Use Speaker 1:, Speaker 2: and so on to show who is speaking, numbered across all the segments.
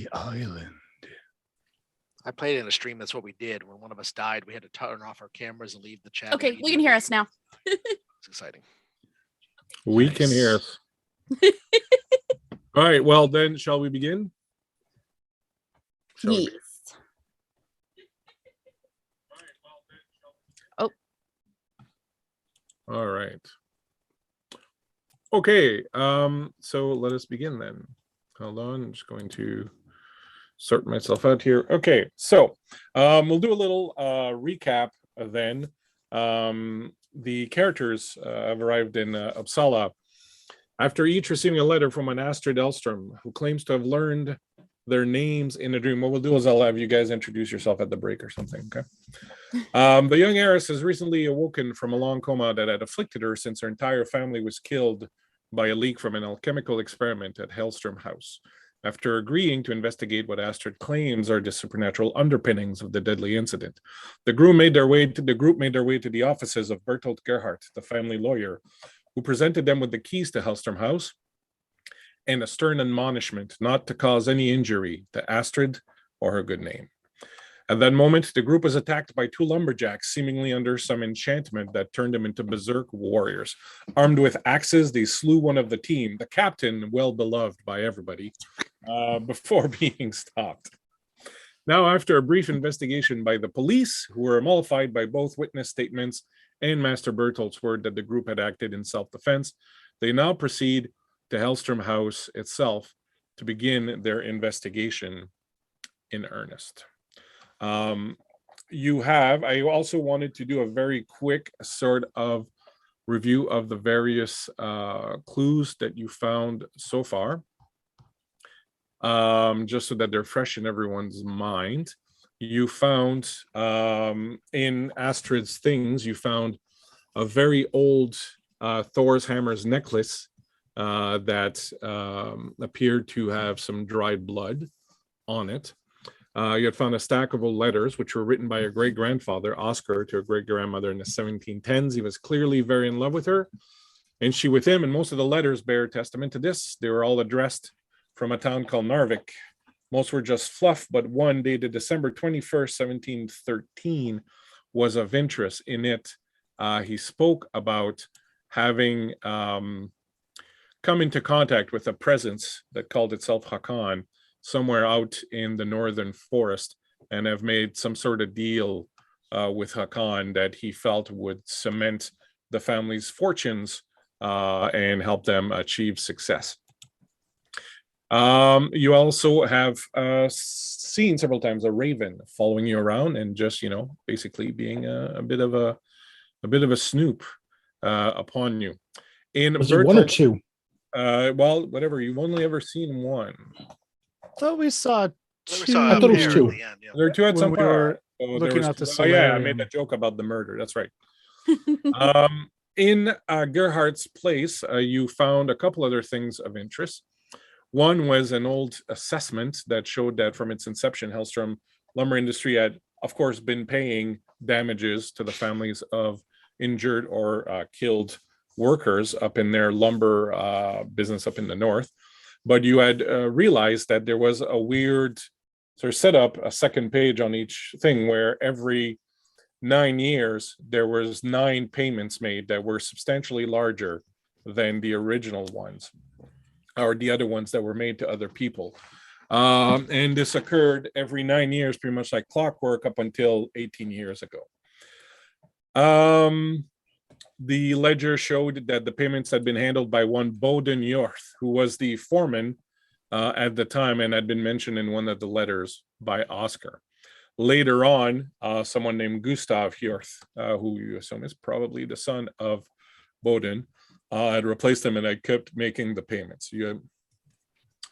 Speaker 1: the island.
Speaker 2: I played in a stream. That's what we did. When one of us died, we had to turn off our cameras and leave the chat.
Speaker 3: Okay, we can hear us now.
Speaker 2: It's exciting.
Speaker 1: We can hear us. All right. Well, then, shall we begin?
Speaker 3: Yes. Oh.
Speaker 1: All right. Okay. So let us begin then. Hold on. I'm just going to sort myself out here. Okay. So we'll do a little recap then. The characters have arrived in Uppsala after each receiving a letter from an Astrid Elstrom, who claims to have learned their names in a dream. What we'll do is I'll have you guys introduce yourself at the break or something, okay? The young heiress has recently awoken from a long coma that had afflicted her since her entire family was killed by a leak from an alchemical experiment at Hellstrom House. After agreeing to investigate what Astrid claims are the supernatural underpinnings of the deadly incident, the group made their way to the offices of Bertolt Gerhardt, the family lawyer, who presented them with the keys to Hellstrom House and a stern admonishment not to cause any injury to Astrid or her good name. At that moment, the group was attacked by two lumberjacks, seemingly under some enchantment that turned them into berserk warriors. Armed with axes, they slew one of the team, the captain, well beloved by everybody, before being stopped. Now, after a brief investigation by the police, who were mollified by both witness statements and Master Bertolt's word that the group had acted in self-defense, they now proceed to Hellstrom House itself to begin their investigation in earnest. I also wanted to do a very quick sort of review of the various clues that you found so far, just so that they're fresh in everyone's mind. You found in Astrid's things, you found a very old Thor's Hammer's necklace that appeared to have some dried blood on it. You had found a stack of old letters, which were written by a great-grandfather, Oscar, to a great-grandmother in the 1710s. He was clearly very in love with her, and she with him, and most of the letters bear testament to this. They were all addressed from a town called Narvik. Most were just fluff, but one dated December 21st, 1713, was of interest. In it, he spoke about having come into contact with a presence that called itself Hakan somewhere out in the northern forest, and have made some sort of deal with Hakan that he felt would cement the family's fortunes and help them achieve success. You also have seen several times a raven following you around and just, basically being a bit of a snoop upon you.
Speaker 4: Was it one or two?
Speaker 1: Well, whatever. You've only ever seen one.
Speaker 4: I thought we saw two.
Speaker 2: I
Speaker 4: thought it was two.
Speaker 1: There are two at
Speaker 4: When
Speaker 1: some
Speaker 4: we
Speaker 1: point.
Speaker 4: were
Speaker 1: Oh,
Speaker 4: looking at the
Speaker 1: oh yeah, I
Speaker 4: solarium.
Speaker 1: made a joke about the murder. That's right. In Gerhardt's place, you found a couple other things of interest. One was an old assessment that showed that from its inception, Hellstrom Lumber Industry had, of course, been paying damages to the families of injured or killed workers up in their lumber business up in the north. But you had realized that there was a weird sort of set up a second page on each thing where every 9 years there was 9 payments made that were substantially larger than the original ones or the other ones that were made to other people. And this occurred every 9 years, pretty much like clockwork, up until 18 years ago. The ledger showed that the payments had been handled by one Boden Jorth, who was the foreman at the time and had been mentioned in one of the letters by Oscar. Later on, someone named Gustav Jorth, who you assume is probably the son of Boden, had replaced him and had kept making the payments. You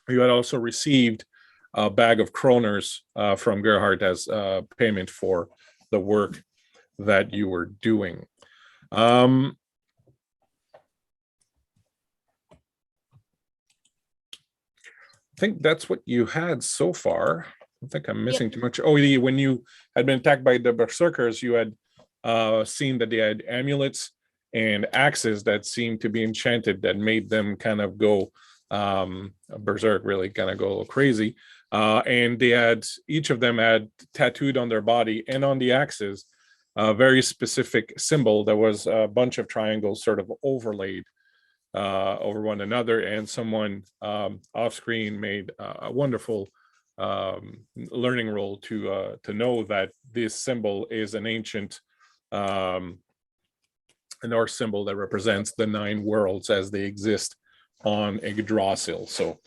Speaker 1: had also received a bag of kroners from Gerhardt as payment for the work that you were doing. I think that's what you had so far. I think I'm missing too much. Oh, when you had been attacked by the berserkers, you had seen that they had amulets and axes that seemed to be enchanted that made them kind of go berserk, really kind of go a little crazy. And they had, each of them had tattooed on their body and on the axes a very specific symbol that was a bunch of triangles sort of overlaid over one another. And someone off screen made a wonderful learning roll to know that this symbol is an ancient Norse symbol that represents the 9 worlds as they exist on Yggdrasil. So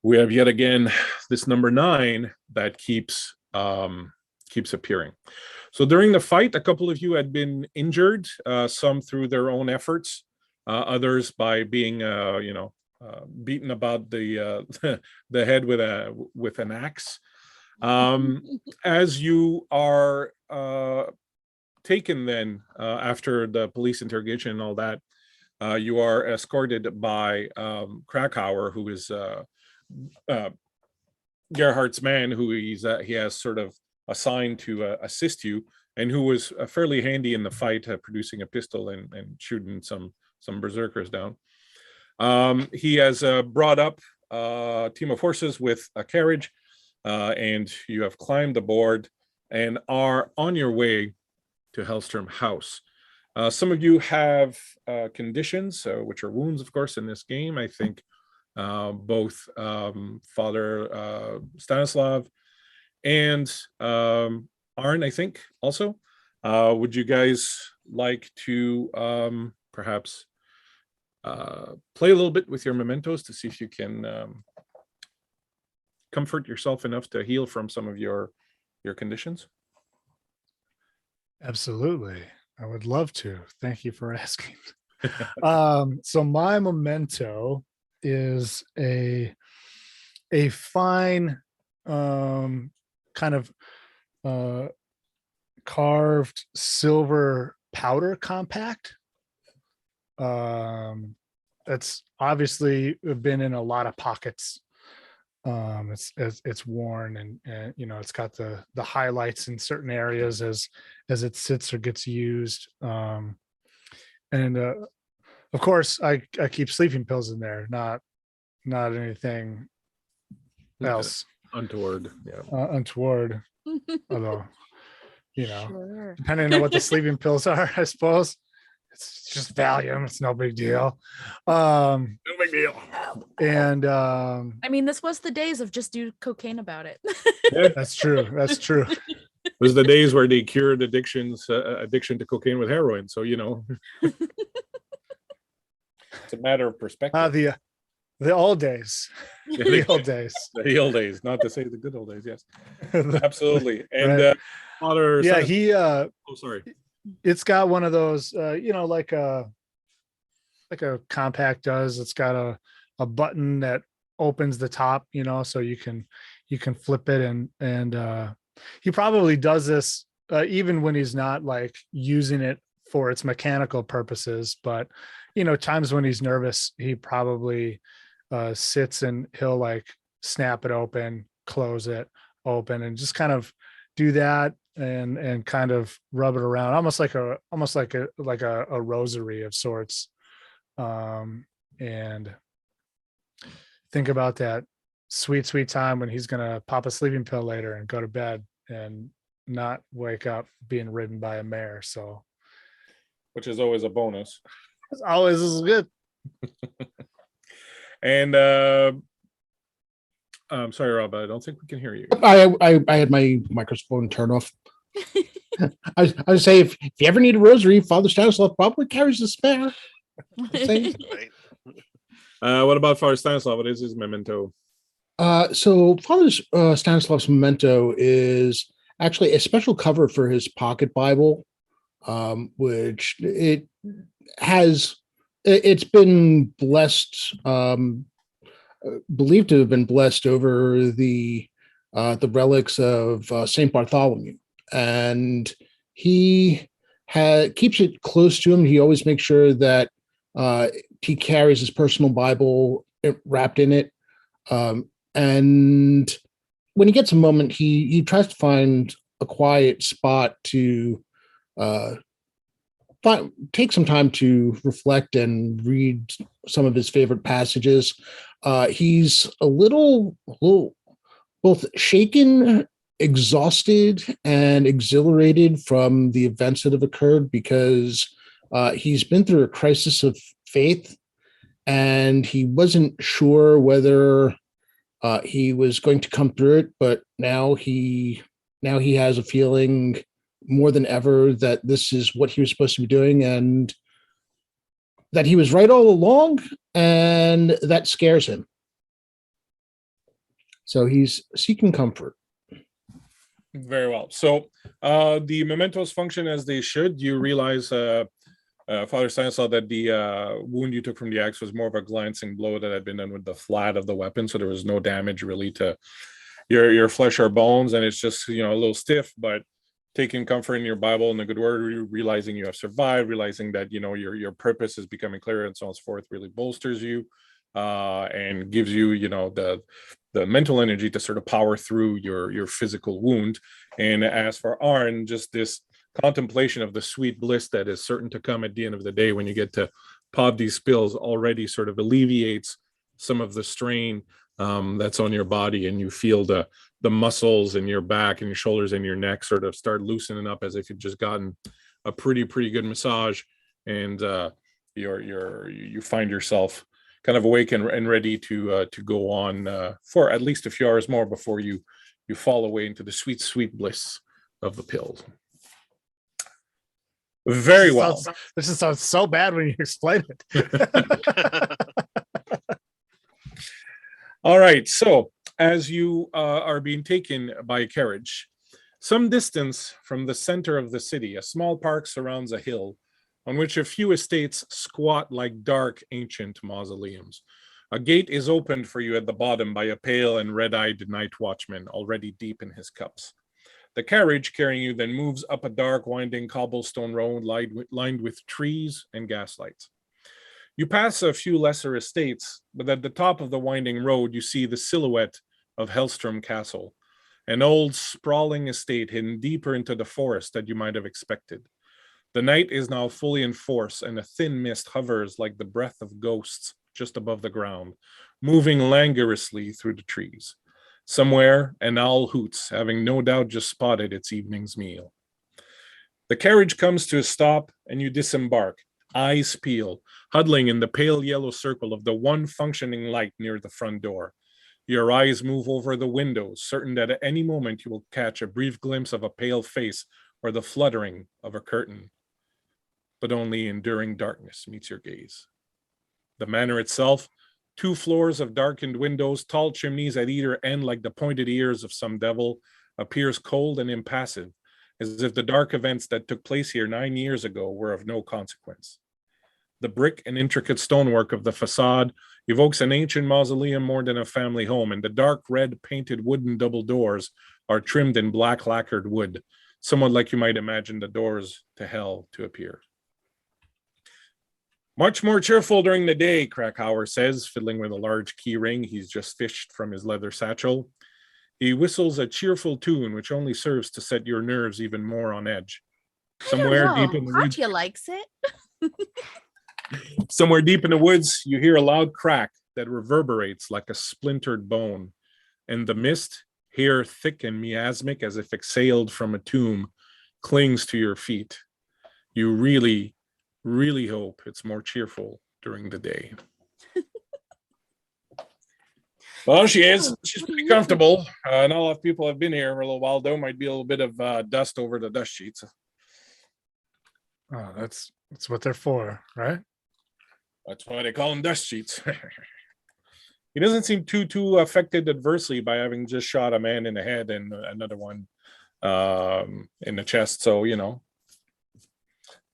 Speaker 1: we have yet again this number 9 that keeps appearing. So during the fight, a couple of you had been injured, some through their own efforts, others by being beaten about the the head with an axe. As you are taken then after the police interrogation and all that, you are escorted by Krakauer, who is Gerhardt's man, who he has sort of assigned to assist you, and who was fairly handy in the fight, producing a pistol and shooting some berserkers down. He has brought up a team of horses with a carriage, and you have climbed aboard and are on your way to Hellstrom House. Some of you have conditions, which are wounds, of course, in this game. I think both Father Stanislav and Arn, I think, also. Would you guys like to perhaps play a little bit with your mementos to see if you can comfort yourself enough to heal from some of your conditions?
Speaker 4: Absolutely. I would love to. Thank you for asking. So my memento is a fine kind of carved silver powder compact. That's obviously been in a lot of pockets. It's worn and it's got the highlights in certain areas as it sits or gets used. And of course I keep sleeping pills in there, not anything else
Speaker 1: untoward. Yeah.
Speaker 4: Untoward. Although,
Speaker 3: Sure.
Speaker 4: depending on what the sleeping pills are, I suppose it's just Valium. It's no big deal.
Speaker 1: No big deal.
Speaker 4: And
Speaker 3: I mean, this was the days of just do cocaine about it.
Speaker 4: that's true. That's true.
Speaker 1: It was the days where they cured addiction to cocaine with heroin. So it's a matter of perspective.
Speaker 4: The old days. The old days.
Speaker 1: The old days, not to say the good old days. Yes, absolutely. And
Speaker 4: Right.
Speaker 1: Father,
Speaker 4: Yeah,
Speaker 1: sorry.
Speaker 4: It's got one of those, like a compact does. It's got a button that opens the top, so you can flip it, and he probably does this even when he's not like using it for its mechanical purposes. But times when he's nervous, he probably sits and he'll like snap it open, close it, open, and just kind of do that and kind of rub it around, almost like a rosary of sorts. And think about that sweet time when he's gonna pop a sleeping pill later and go to bed and not wake up being ridden by a mare. So,
Speaker 1: which is always a bonus.
Speaker 4: It's always is good.
Speaker 1: And I'm sorry, Rob, but I don't think we can hear you.
Speaker 5: I had my microphone turned off. I would say if you ever need a rosary, Father Stanislav probably carries a spare.
Speaker 2: Right.
Speaker 1: What about Father Stanislav? What is his memento?
Speaker 5: So Father Stanislav's memento is actually a special cover for his pocket Bible, which it's been blessed, believed to have been blessed over the relics of Saint Bartholomew, and he keeps it close to him. He always makes sure that he carries his personal Bible wrapped in it, and when he gets a moment, he tries to find a quiet spot to take some time to reflect and read some of his favorite passages. He's a little both shaken, exhausted, and exhilarated from the events that have occurred because he's been through a crisis of faith, and he wasn't sure whether he was going to come through it, but now he has a feeling more than ever that this is what he was supposed to be doing, and that he was right all along, and that scares him. So he's seeking comfort.
Speaker 1: Very well. So the mementos function as they should. You realize, Father Stanislaw, that the wound you took from the axe was more of a glancing blow that had been done with the flat of the weapon, so there was no damage really to your flesh or bones, and it's just, you know, a little stiff, but taking comfort in your Bible and the good word, realizing you have survived, realizing that, you know, your purpose is becoming clearer and so on and so forth, really bolsters you and gives you, you know, the mental energy to sort of power through your physical wound. And as for Arn, just this contemplation of the sweet bliss that is certain to come at the end of the day when you get to pop these pills already sort of alleviates some of the strain that's on your body, and you feel the muscles in your back and your shoulders and your neck sort of start loosening up as if you've just gotten a pretty good massage, and you find yourself kind of awake and ready to go on for at least a few hours more before you fall away into the sweet bliss of the pills. Very well.
Speaker 4: This sounds so bad when you explain it.
Speaker 1: All right. So as you are being taken by a carriage, some distance from the center of the city, a small park surrounds a hill on which a few estates squat like dark ancient mausoleums. A gate is opened for you at the bottom by a pale and red-eyed night watchman already deep in his cups. The carriage carrying you then moves up a dark, winding cobblestone road lined with trees and gaslights. You pass a few lesser estates, but at the top of the winding road, you see the silhouette of Hellstrom Castle, an old, sprawling estate hidden deeper into the forest than you might have expected. The night is now fully in force, and a thin mist hovers like the breath of ghosts just above the ground, moving languorously through the trees. Somewhere, an owl hoots, having no doubt just spotted its evening's meal. The carriage comes to a stop, and you disembark, eyes peeled, huddling in the pale yellow circle of the one functioning light near the front door. Your eyes move over the windows, certain that at any moment you will catch a brief glimpse of a pale face or the fluttering of a curtain. But only enduring darkness meets your gaze. The manor itself, 2 floors of darkened windows, tall chimneys at either end like the pointed ears of some devil, appears cold and impassive, as if the dark events that took place here 9 years ago were of no consequence. The brick and intricate stonework of the facade evokes an ancient mausoleum more than a family home, and the dark red painted wooden double doors are trimmed in black lacquered wood, somewhat like you might imagine the doors to hell to appear. Much more cheerful during the day, Krakauer says, fiddling with a large key ring he's just fished from his leather satchel. He whistles a cheerful tune which only serves to set your nerves even more on edge. Somewhere deep in the woods,
Speaker 3: Katya likes it.
Speaker 1: somewhere deep in the woods, you hear a loud crack that reverberates like a splintered bone, and the mist, hair thick and miasmic as if exhaled from a tomb, clings to your feet. You really hope it's more cheerful during the day. Well, she is. She's pretty comfortable. Not a lot of people have been here for a little while, though. Might be a little bit of dust over the dust sheets.
Speaker 4: Oh, that's what they're for, right?
Speaker 1: That's why they call them dust sheets. He doesn't seem too affected adversely by having just shot a man in the head and another one in the chest. So, you know,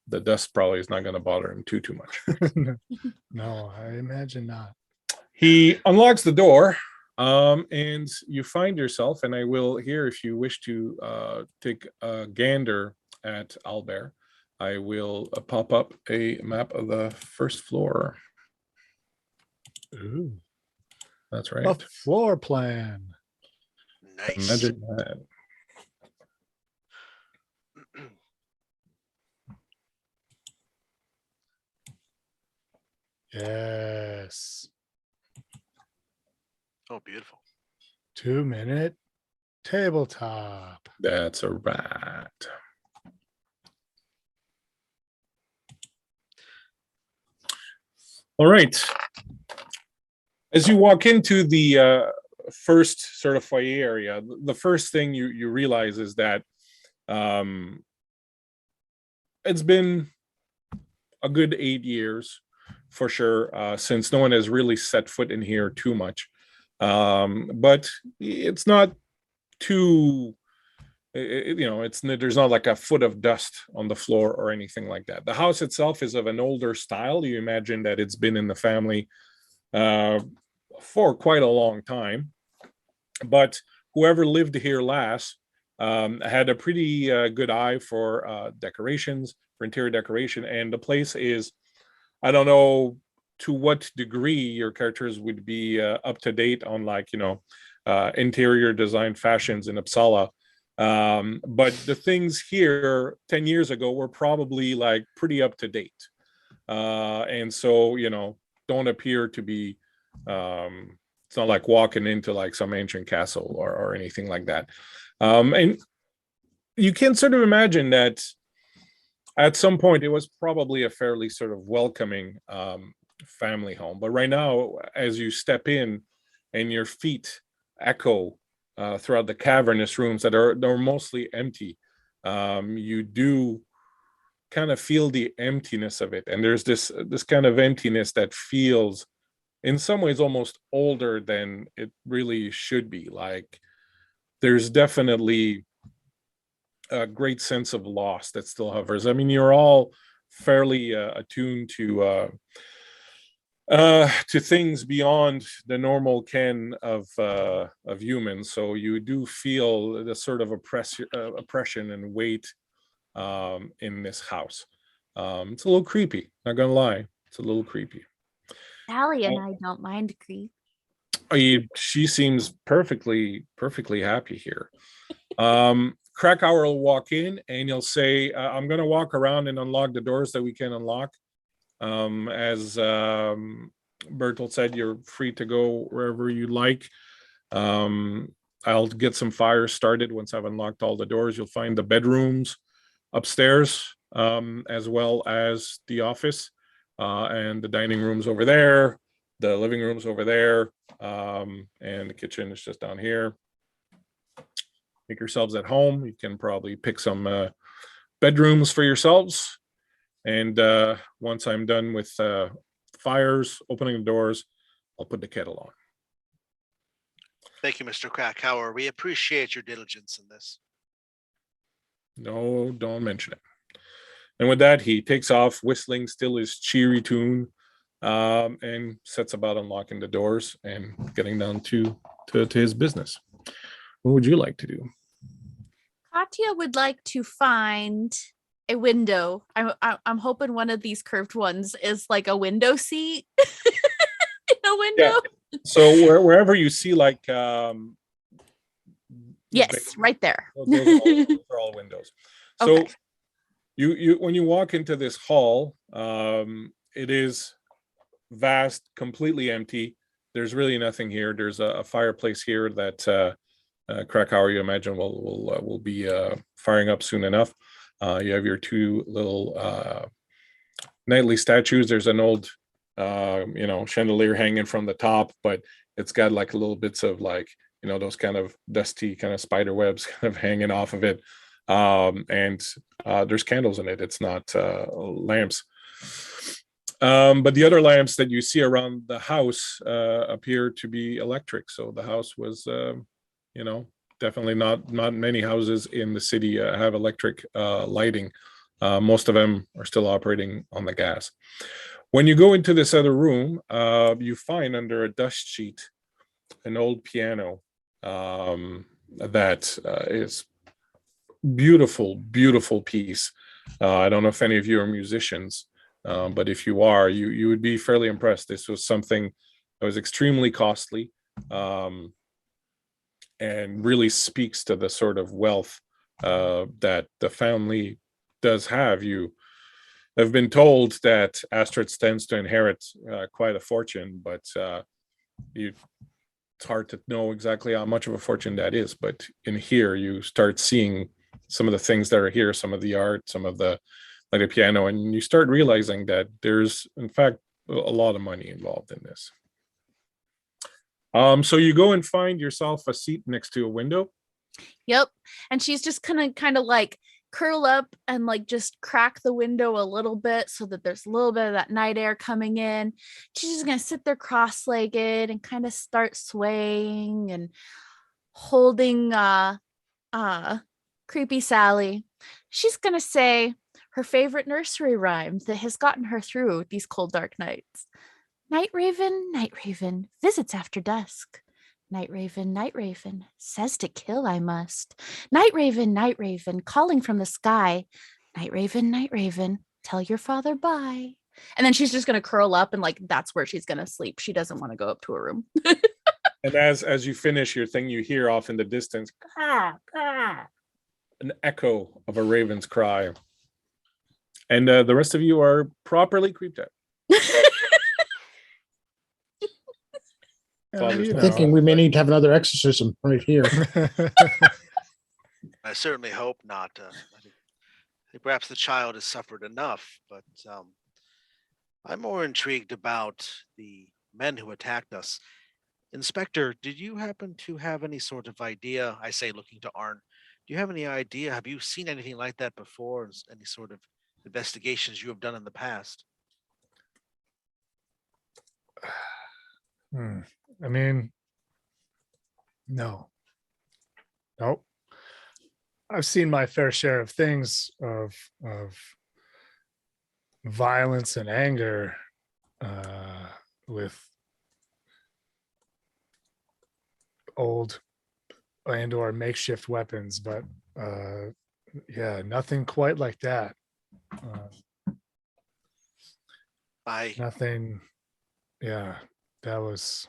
Speaker 1: the dust probably is not going to bother him too much.
Speaker 4: No, I imagine not.
Speaker 1: He unlocks the door, and you find yourself, and I will here, if you wish to take a gander at Albert, I will pop up a map of the first floor.
Speaker 4: Ooh,
Speaker 1: That's right.
Speaker 4: a floor plan.
Speaker 2: Nice.
Speaker 1: Imagine that.
Speaker 2: All
Speaker 4: Yes.
Speaker 2: Oh, beautiful.
Speaker 4: 2-minute tabletop.
Speaker 1: That's a rat. All right. As you walk into the first sort of foyer area, the first thing you realize is that it's been a good 8 years for sure since no one has really set foot in here too much. But it's not too, there's not like a foot of dust on the floor or anything like that. The house itself is of an older style. You imagine that it's been in the family for quite a long time. But whoever lived here last had a pretty good eye for decorations, for interior decoration. And the place is, I don't know to what degree your characters would be up to date on, like, interior design fashions in Uppsala. But the things here 10 years ago were probably like pretty up to date. And so, don't appear to be, it's not like walking into like some ancient castle or anything like that. And you can sort of imagine that at some point it was probably a fairly sort of welcoming family home. But right now, as you step in and your feet echo throughout the cavernous rooms that are mostly empty, you do kind of feel the emptiness of it. And there's this kind of emptiness that feels in some ways almost older than it really should be. Like there's definitely a great sense of loss that still hovers. I mean, you're all fairly attuned to things beyond the normal ken of humans, so you do feel the sort of oppression and weight in this house. It's a little creepy, not gonna lie. It's a little creepy.
Speaker 3: Sally and I don't mind creep.
Speaker 1: She seems perfectly happy here. Krakauer will walk in and you'll say, I'm going to walk around and unlock the doors that we can unlock. As Bertolt said, you're free to go wherever you like. I'll get some fires started once I've unlocked all the doors. You'll find the bedrooms upstairs, as well as the office, and the dining rooms over there, the living rooms over there, and the kitchen is just down here. Make yourselves at home. You can probably pick some bedrooms for yourselves. And once I'm done with fires, opening the doors, I'll put the kettle on.
Speaker 2: Thank you, Mr. Krakauer. We appreciate your diligence in this.
Speaker 1: No, don't mention it. And with that, he takes off, whistling still his cheery tune, and sets about unlocking the doors and getting down to his business. What would you like to do?
Speaker 3: Katya would like to find a window. I'm hoping one of these curved ones is like a window seat in a window.
Speaker 1: Yeah. So wherever you see like
Speaker 3: Yes, right there.
Speaker 1: those are all windows. So
Speaker 3: Okay.
Speaker 1: you when you walk into this hall, it is vast, completely empty. There's really nothing here. There's a fireplace here that Krakauer, you imagine, will be firing up soon enough. You have your two little knightly statues. There's an old chandelier hanging from the top, but it's got like little bits of like, those kind of dusty kind of spider webs kind of hanging off of it. And there's candles in it. It's not lamps. But the other lamps that you see around the house appear to be electric. So the house was, definitely not many houses in the city have electric lighting. Most of them are still operating on the gas. When you go into this other room, you find under a dust sheet an old piano that is beautiful, beautiful piece. I don't know if any of you are musicians, but if you are, you would be fairly impressed. This was something that was extremely costly, and really speaks to the sort of wealth that the family does have. You I've been told that Astrid stands to inherit quite a fortune, but it's hard to know exactly how much of a fortune that is. But in here, you start seeing some of the things that are here, some of the art, some of the like the piano, and you start realizing that there's, in fact, a lot of money involved in this. So you go and find yourself a seat next to a window.
Speaker 3: Yep. And she's just gonna kind of like curl up and like just crack the window a little bit so that there's a little bit of that night air coming in. She's just gonna sit there cross-legged and kind of start swaying and holding creepy Sally. She's gonna say her favorite nursery rhyme that has gotten her through these cold dark nights. Night raven, visits after dusk. Night raven, says to kill I must. Night raven, calling from the sky. Night raven, tell your father bye. And then she's just gonna curl up and like that's where she's gonna sleep. She doesn't want to go up to her room.
Speaker 1: And as you finish your thing, you hear off in the distance an echo of a raven's cry. And the rest of you are properly creeped out.
Speaker 5: I'm thinking we may need to have another exorcism right here.
Speaker 2: I certainly hope not. I think perhaps the child has suffered enough, but I'm more intrigued about the men who attacked us. Inspector, did you happen to have any sort of idea? I say, looking to Arn, do you have any idea? Have you seen anything like that before? Any sort of investigations you have done in the past?
Speaker 4: I mean, no. Nope. I've seen my fair share of things of violence and anger with old and or makeshift weapons, but yeah, nothing quite like that. Nothing. Yeah, that was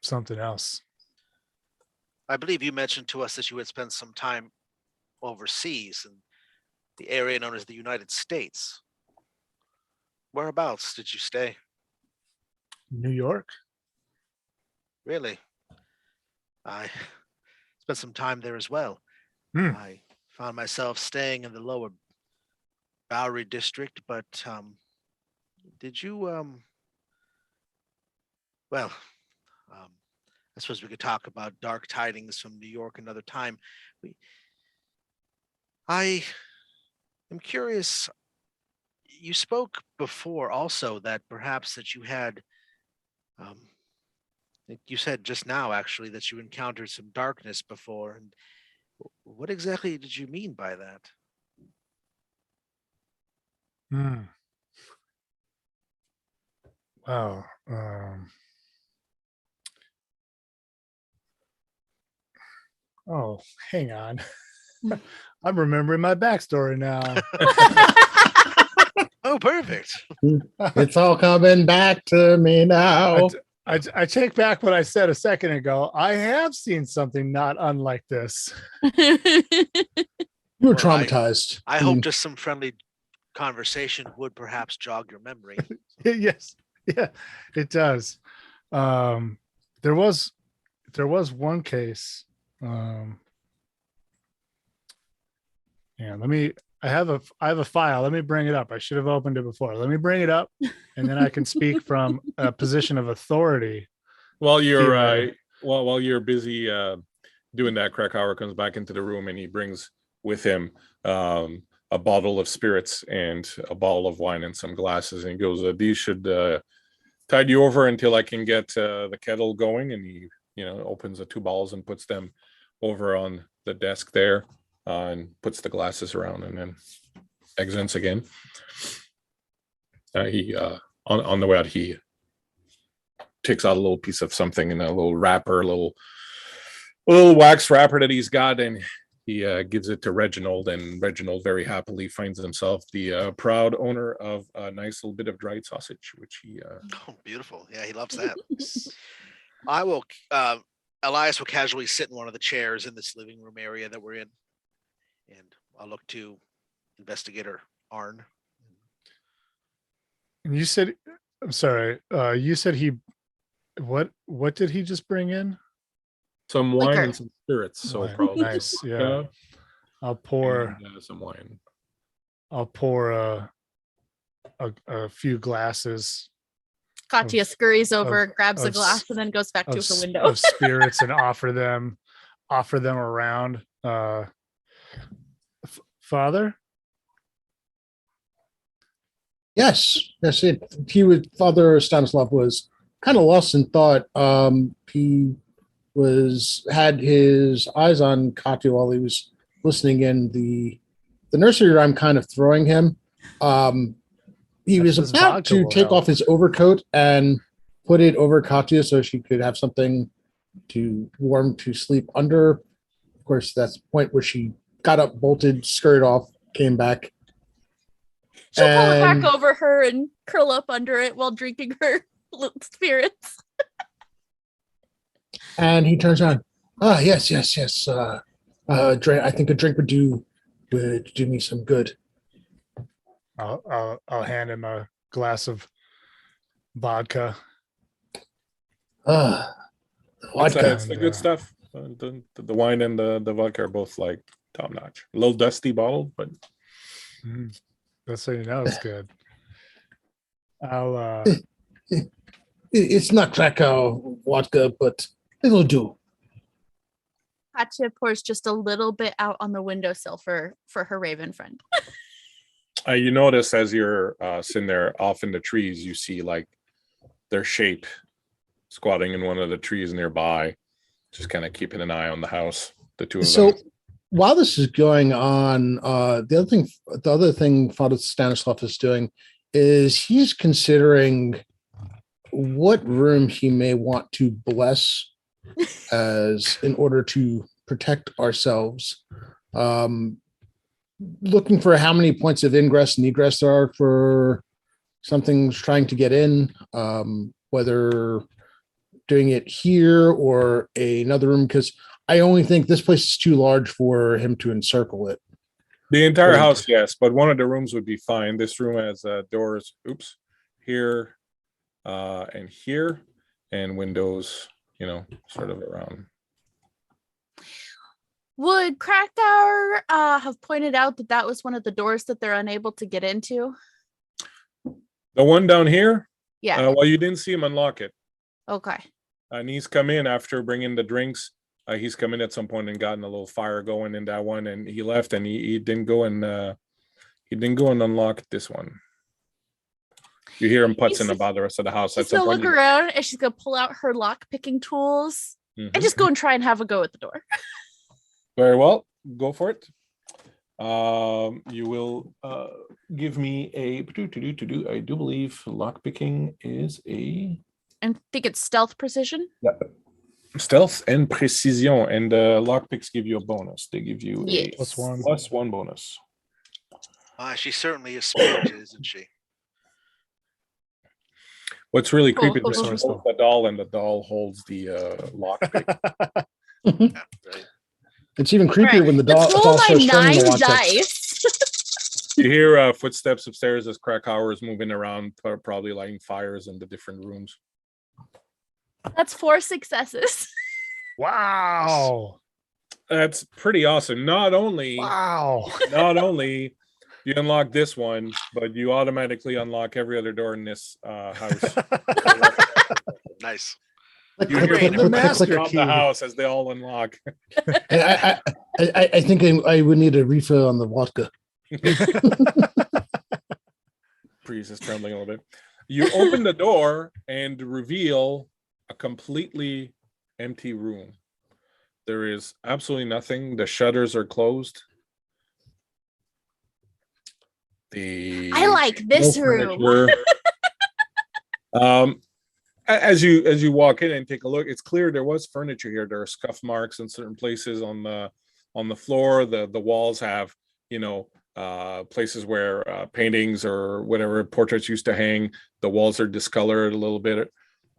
Speaker 4: something else.
Speaker 2: I believe you mentioned to us that you had spent some time overseas in the area known as the United States. Whereabouts did you stay?
Speaker 4: New York?
Speaker 2: Really? I spent some time there as well.
Speaker 4: Hmm.
Speaker 2: I found myself staying in the lower Bowery district, but did you well, I suppose we could talk about dark tidings from New York another time. I am curious. You spoke before also that perhaps that you had, you said just now actually that you encountered some darkness before. And what exactly did you mean by that?
Speaker 4: Wow. Oh, hang on. I'm remembering my backstory now.
Speaker 2: Oh, perfect.
Speaker 5: It's all coming back to me now.
Speaker 4: I take back what I said a second ago. I have seen something not unlike this.
Speaker 5: You were
Speaker 2: Well,
Speaker 5: traumatized.
Speaker 2: I hope just some friendly conversation would perhaps jog your memory.
Speaker 4: Yes, yeah, it does. There was one case. Yeah, I have a file. Let me bring it up. I should have opened it before. Let me bring it up, and then I can speak from a position of authority.
Speaker 1: While you're while you're busy doing that, Krakauer comes back into the room and he brings with him a bottle of spirits and a bottle of wine and some glasses, and he goes, "These should tide you over until I can get the kettle going." And he, opens the two bottles and puts them over on the desk there, and puts the glasses around, and then exits again. He on the way out, he takes out a little piece of something in a little wrapper, a little wax wrapper that he's got, and he gives it to Reginald, and Reginald very happily finds himself the proud owner of a nice little bit of dried sausage, which he
Speaker 2: Oh, beautiful. Yeah, he loves that. I will Elias will casually sit in one of the chairs in this living room area that we're in, and I'll look to Investigator Arn.
Speaker 4: And you said, I'm sorry, you said what did he just bring in?
Speaker 1: Some wine
Speaker 3: Liquor.
Speaker 1: and some spirits. So
Speaker 4: Wine.
Speaker 1: probably
Speaker 4: Nice. Yeah.
Speaker 1: vodka
Speaker 4: I'll pour
Speaker 1: and, some wine.
Speaker 4: a few glasses
Speaker 3: Katya scurries over, grabs a
Speaker 4: of
Speaker 3: glass,
Speaker 4: s-
Speaker 3: and then goes back to her window.
Speaker 4: of spirits and offer them around. Father?
Speaker 5: Yes, yes. Father Stanislav was kind of lost in thought. He had his eyes on Katya while he was listening in. The nursery rhyme kind of throwing him. He
Speaker 4: That's
Speaker 5: was
Speaker 4: this
Speaker 5: about
Speaker 4: vodka
Speaker 5: to
Speaker 4: will
Speaker 5: take
Speaker 4: help.
Speaker 5: off his overcoat and put it over Katya so she could have something warm to sleep under. Of course, that's the point where she got up, bolted, scurried off, came back.
Speaker 3: She'll pull it back
Speaker 5: And-
Speaker 3: over her and curl up under it while drinking her spirits.
Speaker 5: And he turns around. Yes. I think a drink would do me some good.
Speaker 4: I'll hand him a glass of vodka.
Speaker 5: Vodka.
Speaker 1: It's the good stuff. The wine and the vodka are both like top notch. A little dusty bottle, but
Speaker 4: That's so you know it's good. I'll
Speaker 5: It's not Krakow vodka, but it'll do.
Speaker 3: Katya pours just a little bit out on the windowsill for her raven friend.
Speaker 1: you notice as you're sitting there off in the trees, you see like their shape squatting in one of the trees nearby, just kind of keeping an eye on the house. The two of
Speaker 5: So
Speaker 1: them.
Speaker 5: while this is going on, the other thing Father Stanislav is doing is he's considering what room he may want to bless as in order to protect ourselves. Looking for how many points of ingress and egress there are for something trying to get in, whether doing it here or another room, because I only think this place is too large for him to encircle it.
Speaker 1: The entire
Speaker 5: Right.
Speaker 1: house, yes, but one of the rooms would be fine. This room has doors, here and here, and windows, sort of around.
Speaker 3: Would Krakauer have pointed out that was one of the doors that they're unable to get into?
Speaker 1: The one down here,
Speaker 3: Yeah.
Speaker 1: well, you didn't see him unlock it.
Speaker 3: Okay.
Speaker 1: And he's come in after bringing the drinks. He's come in at some point and gotten a little fire going in that one, and he left, and he didn't go and unlock this one. You hear him putzing about the rest of the house.
Speaker 3: She's gonna look around and she's gonna pull out her lock picking tools and just go and try and have a go at the door.
Speaker 1: Very well, go for it. You will give me a to-do. I do believe lock picking is a
Speaker 3: And think it's stealth precision.
Speaker 1: stealth and precision, and lockpicks give you a bonus. They give you a
Speaker 3: Yes.
Speaker 1: +1 bonus.
Speaker 2: She certainly is spirited, isn't she?
Speaker 1: What's really
Speaker 3: Cool,
Speaker 1: creepy
Speaker 3: cool,
Speaker 1: is
Speaker 3: cool.
Speaker 1: she holds the doll, and the doll holds the lockpick.
Speaker 2: Yeah, right.
Speaker 5: It's even creepier
Speaker 3: Right.
Speaker 5: when the
Speaker 3: Let's
Speaker 5: doll
Speaker 3: roll my
Speaker 5: starts turning
Speaker 3: 9
Speaker 5: the lock.
Speaker 3: dice.
Speaker 1: You hear footsteps upstairs as Krakauer is moving around, probably lighting fires in the different rooms.
Speaker 3: That's 4 successes.
Speaker 4: Wow.
Speaker 1: That's pretty awesome. Not only you unlock this one, but you automatically unlock every other door in this house.
Speaker 2: Nice.
Speaker 5: Click,
Speaker 1: You
Speaker 5: click,
Speaker 1: hear
Speaker 5: click,
Speaker 4: the
Speaker 5: click,
Speaker 4: master
Speaker 5: click,
Speaker 1: Around
Speaker 4: key.
Speaker 1: the house as they all unlock.
Speaker 5: I think I would need a refill on the vodka.
Speaker 1: Breeze is trembling a little bit. You open the door and reveal a completely empty room. There is absolutely nothing. The shutters are closed.
Speaker 3: I like this room.
Speaker 1: furniture. As you walk in and take a look, it's clear there was furniture here. There are scuff marks in certain places on the floor. The walls have places where paintings or whatever portraits used to hang. The walls are discolored a little bit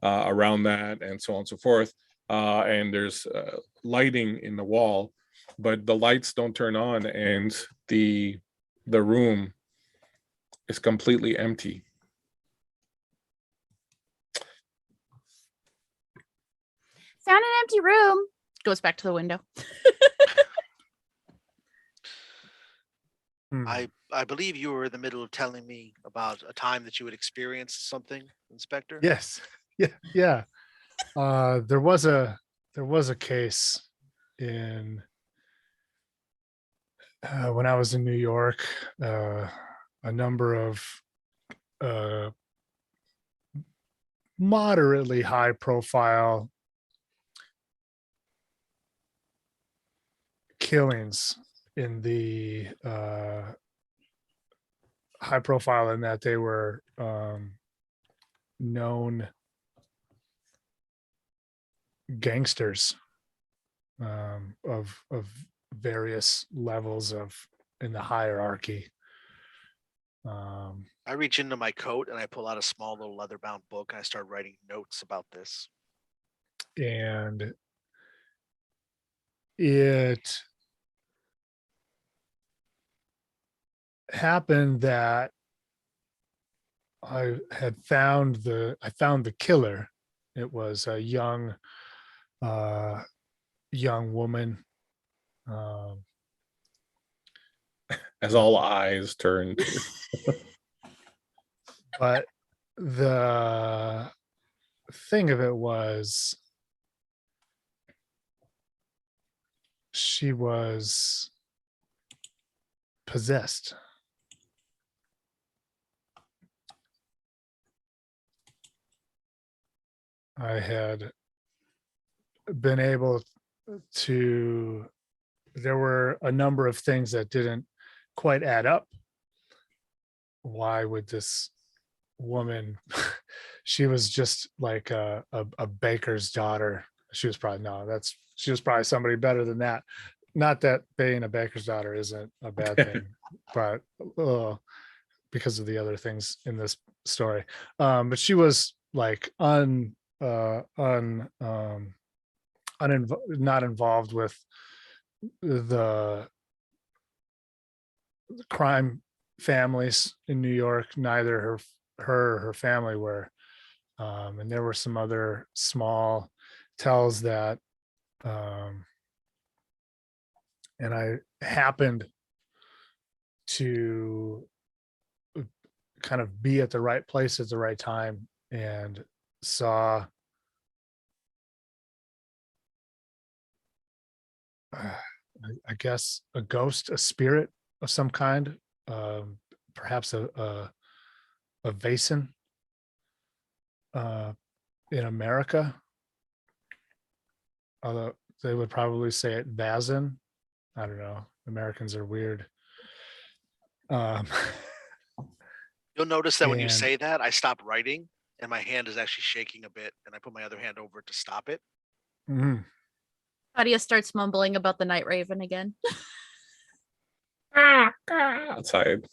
Speaker 1: around that, and so on and so forth. And there's lighting in the wall, but the lights don't turn on, and the room is completely empty.
Speaker 3: Found an empty room. Goes back to the window.
Speaker 4: Hmm.
Speaker 2: I believe you were in the middle of telling me about a time that you had experienced something, Inspector.
Speaker 4: Yes. Yeah. There was a case in when I was in New York. A number of moderately high profile killings in the high profile in that they were known gangsters of various levels of in the hierarchy.
Speaker 2: I reach into my coat and I pull out a small little leather bound book and I start writing notes about this.
Speaker 4: And it happened that I found the killer. It was a young woman.
Speaker 1: As all eyes turn to
Speaker 4: But the thing of it was she was possessed. I had been able to, there were a number of things that didn't quite add up. Why would this woman, she was just like a baker's daughter. She was probably, she was probably somebody better than that. Not that being a baker's daughter isn't a bad thing, but because of the other things in this story. But she was like not involved with the crime families in New York. Neither her family were. And there were some other small tells that, and I happened to kind of be at the right place at the right time and saw I guess a ghost, a spirit of some kind, perhaps a Vaesen in America. Although they would probably say it Vaesen. I don't know. Americans are weird.
Speaker 2: You'll notice that when you
Speaker 4: And-
Speaker 2: say that, I stop writing and my hand is actually shaking a bit and I put my other hand over to stop it.
Speaker 4: Mhm.
Speaker 3: Claudia starts mumbling about the Night Raven again.
Speaker 1: outside.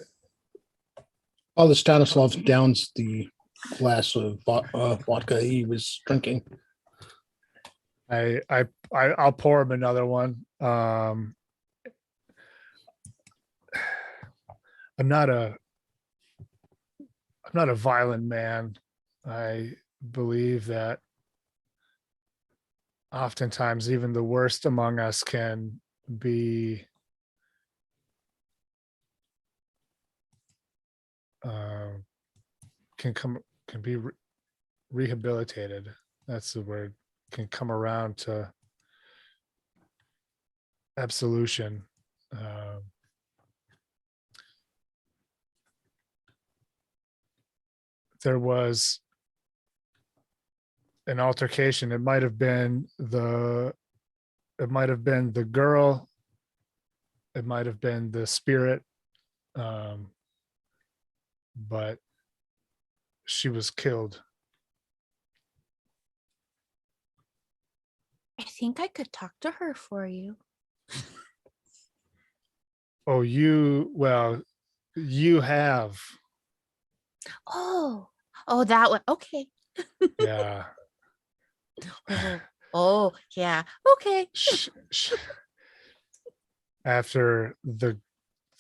Speaker 5: Oh, the Stanislav downs the glass of vodka he was drinking.
Speaker 4: I'll pour him another one. I'm not a violent man. I believe that oftentimes even the worst among us can be can be rehabilitated. That's the word. Can come around to absolution. There was an altercation. It might have been the girl. It might have been the spirit. But she was killed.
Speaker 3: I think I could talk to her for you.
Speaker 4: Oh, you have.
Speaker 3: Oh, that one. Okay.
Speaker 4: Yeah.
Speaker 3: Oh, yeah. Okay.
Speaker 4: After the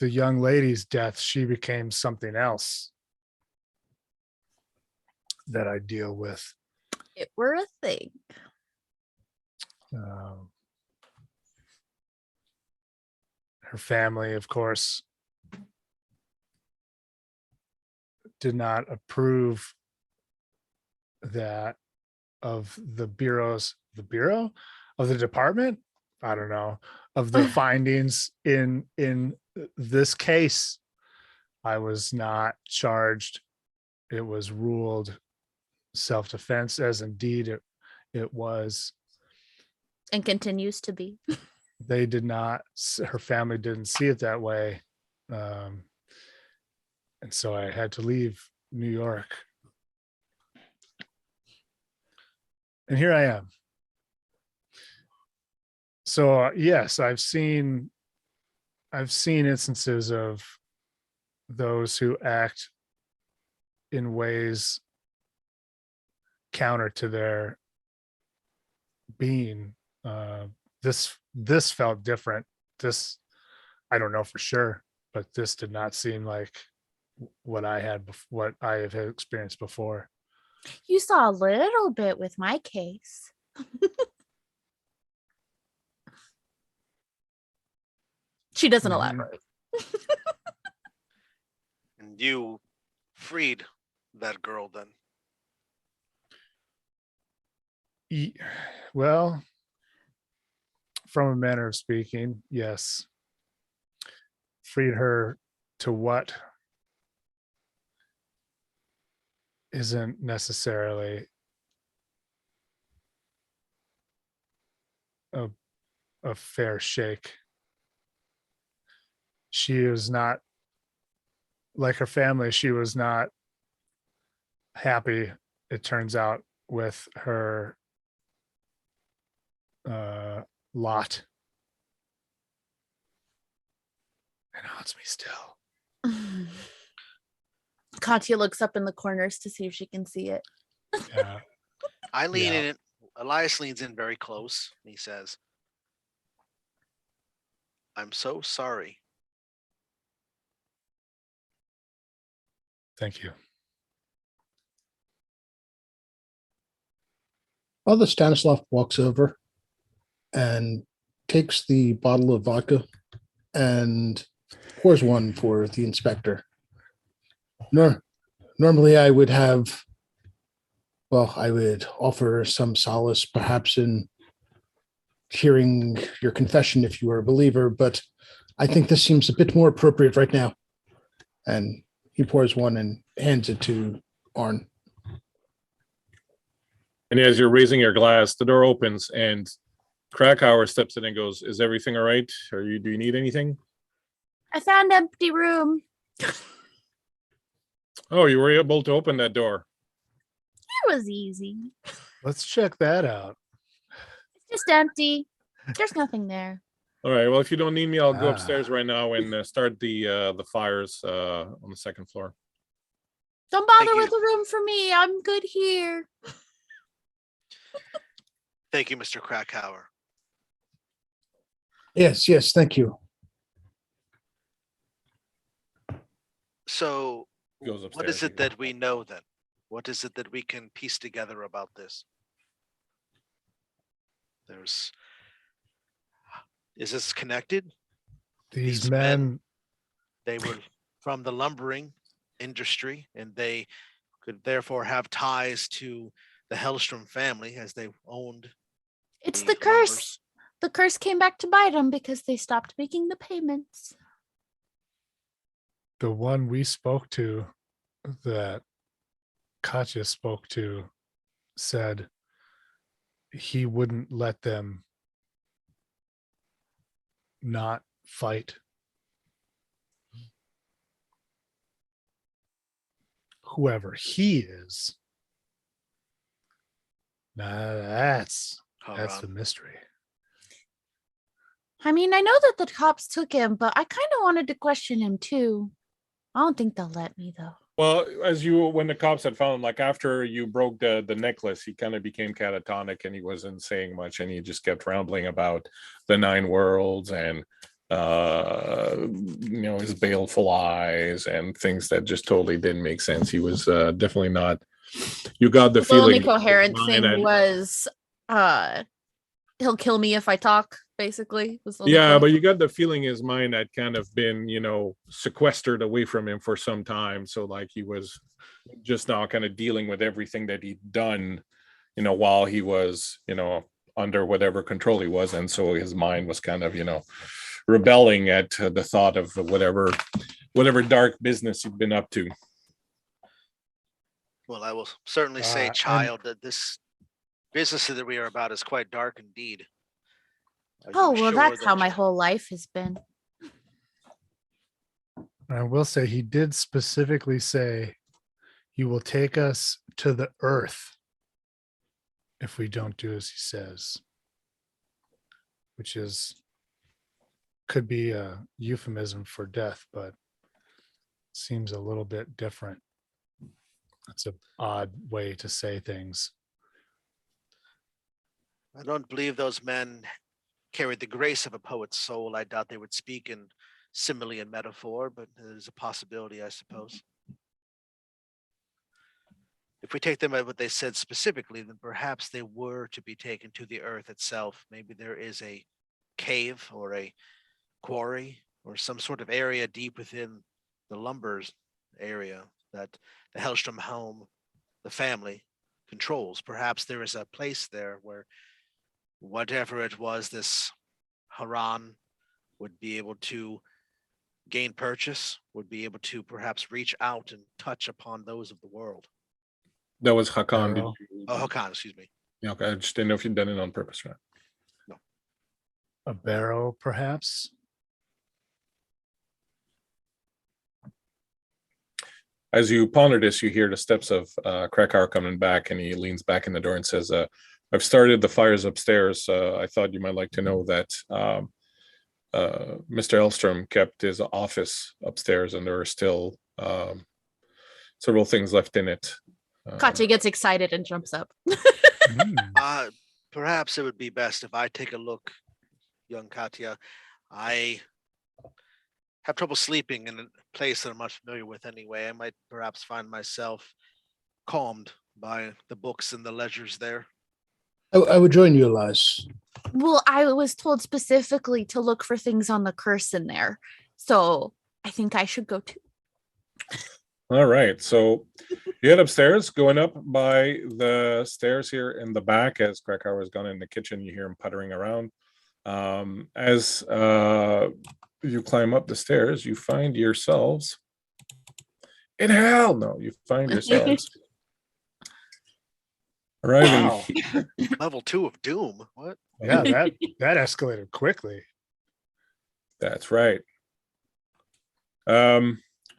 Speaker 4: young lady's death, she became something else that I deal with.
Speaker 3: It were a thing.
Speaker 4: Her family, of course, did not approve that of the bureau of the department. I don't know, of the findings in this case. I was not charged. It was ruled self-defense, as indeed it was.
Speaker 3: And continues to be.
Speaker 4: They did not, her family didn't see it that way. And so I had to leave New York. And here I am. So yes, I've seen instances of those who act in ways counter to their being. This felt different. This, I don't know for sure, but this did not seem like what I have experienced before.
Speaker 3: You saw a little bit with my case. She doesn't
Speaker 4: Mhm.
Speaker 3: elaborate.
Speaker 2: And you freed that girl then.
Speaker 4: Well, from a manner of speaking, yes. Freed her to what isn't necessarily a fair shake. She was not, like her family, she was not happy, it turns out, with her lot. It haunts me still.
Speaker 3: Katya looks up in the corners to see if she can see it.
Speaker 4: Yeah.
Speaker 2: I lean
Speaker 4: Yeah.
Speaker 2: in. Elias leans in very close. And he says, "I'm so sorry."
Speaker 4: Thank you.
Speaker 5: Father Stanislav walks over and takes the bottle of vodka and pours one for the inspector. Normally I would have, well, I would offer some solace perhaps in hearing your confession if you are a believer, but I think this seems a bit more appropriate right now. And he pours one and hands it to Arn.
Speaker 1: And as you're raising your glass, the door opens and Krakauer steps in and goes, "Is everything all right? Do you need anything?"
Speaker 3: I found an empty room.
Speaker 1: Oh, you were able to open that door.
Speaker 3: It was easy.
Speaker 4: Let's check that out.
Speaker 3: It's just empty. There's nothing there.
Speaker 1: All right. Well, if you don't need me, I'll go
Speaker 4: Ah.
Speaker 1: upstairs right now and start the fires on the second floor.
Speaker 3: Don't bother
Speaker 2: Thank
Speaker 3: with
Speaker 2: you.
Speaker 3: the room for me. I'm good here.
Speaker 2: Thank you, Mr. Krakauer.
Speaker 5: Yes, thank you.
Speaker 2: So,
Speaker 1: Goes
Speaker 2: what
Speaker 1: upstairs
Speaker 2: is it
Speaker 1: again.
Speaker 2: that we know then? What is it that we can piece together about this? Is this connected?
Speaker 4: These
Speaker 2: These
Speaker 4: men,
Speaker 2: men- They were from the lumbering industry, and they could therefore have ties to the Hellstrom family as they owned.
Speaker 3: It's
Speaker 2: the
Speaker 3: the curse.
Speaker 2: lumbers.
Speaker 3: The curse came back to bite them because they stopped making the payments.
Speaker 4: the one we spoke to, that Katya spoke to, said he wouldn't let them not fight. Whoever he is, that's
Speaker 2: Haran.
Speaker 4: the mystery.
Speaker 3: I mean, I know that the cops took him, but I kind of wanted to question him too. I don't think they'll let me though.
Speaker 1: Well, when the cops had found him, like after you broke the necklace, he kind of became catatonic and he wasn't saying much, and he just kept rambling about the 9 worlds and his baleful eyes and things that just totally didn't make sense. He was definitely not. You got the
Speaker 3: The only
Speaker 1: feeling.
Speaker 3: coherent
Speaker 1: Mine
Speaker 3: thing
Speaker 1: had-
Speaker 3: was he'll kill me if I talk, basically. Was the whole
Speaker 1: Yeah,
Speaker 3: point.
Speaker 1: but you got the feeling his mind had kind of been, sequestered away from him for some time. So like he was just now kind of dealing with everything that he'd done, while he was, under whatever control he was. And so his mind was kind of, rebelling at the thought of whatever dark business he'd been up to.
Speaker 2: Well, I will certainly say,
Speaker 4: And-
Speaker 2: child, that this business that we are about is quite dark indeed. Are you
Speaker 3: Oh, well,
Speaker 2: sure
Speaker 3: that's how
Speaker 2: that-
Speaker 3: my whole life has been.
Speaker 4: I will say he did specifically say he will take us to the earth if we don't do as he says, which could be a euphemism for death, but seems a little bit different. That's an odd way to say things.
Speaker 2: I don't believe those men carried the grace of a poet's soul. I doubt they would speak in simile and metaphor, but there's a possibility, I suppose. If we take them at what they said specifically, then perhaps they were to be taken to the earth itself. Maybe there is a cave or a quarry or some sort of area deep within the lumbers area that the Hellstrom home, the family, controls. Perhaps there is a place there where whatever it was, this Haran would be able to gain purchase, would be able to perhaps reach out and touch upon those of the world.
Speaker 1: That was Hakan.
Speaker 4: Arrow.
Speaker 2: Oh, Hakan, excuse me.
Speaker 1: Yeah, okay. I just didn't know if you'd done it on purpose or not.
Speaker 4: A barrow, perhaps.
Speaker 1: As you ponder this, you hear the steps of Krakauer coming back, and he leans back in the door and says, I've started the fires upstairs. I thought you might like to know that Mr. Elstrom kept his office upstairs, and there are still several things left in it.
Speaker 3: Katya gets excited and jumps up.
Speaker 4: Mm.
Speaker 2: Perhaps it would be best if I take a look, young Katya. I have trouble sleeping in a place that I'm not familiar with anyway. I might perhaps find myself calmed by the books and the ledgers there.
Speaker 5: I would join you, Elias.
Speaker 3: Well, I was told specifically to look for things on the curse in there. So I think I should go too.
Speaker 1: All right. So you head upstairs, going up by the stairs here in the back. As Krakauer has gone in the kitchen, you hear him puttering around. As you climb up the stairs, you find yourselves in hell. No, you find yourselves arriving.
Speaker 4: Wow.
Speaker 2: Level 2 of Doom. What?
Speaker 4: Yeah, that escalated quickly.
Speaker 1: That's right.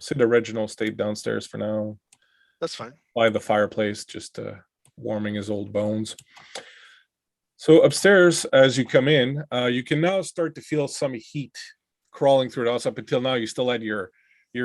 Speaker 1: Sid Reginald stayed downstairs for now
Speaker 2: That's fine.
Speaker 1: by the fireplace, just warming his old bones. So upstairs, as you come in, you can now start to feel some heat crawling through the house. Up until now, you still had your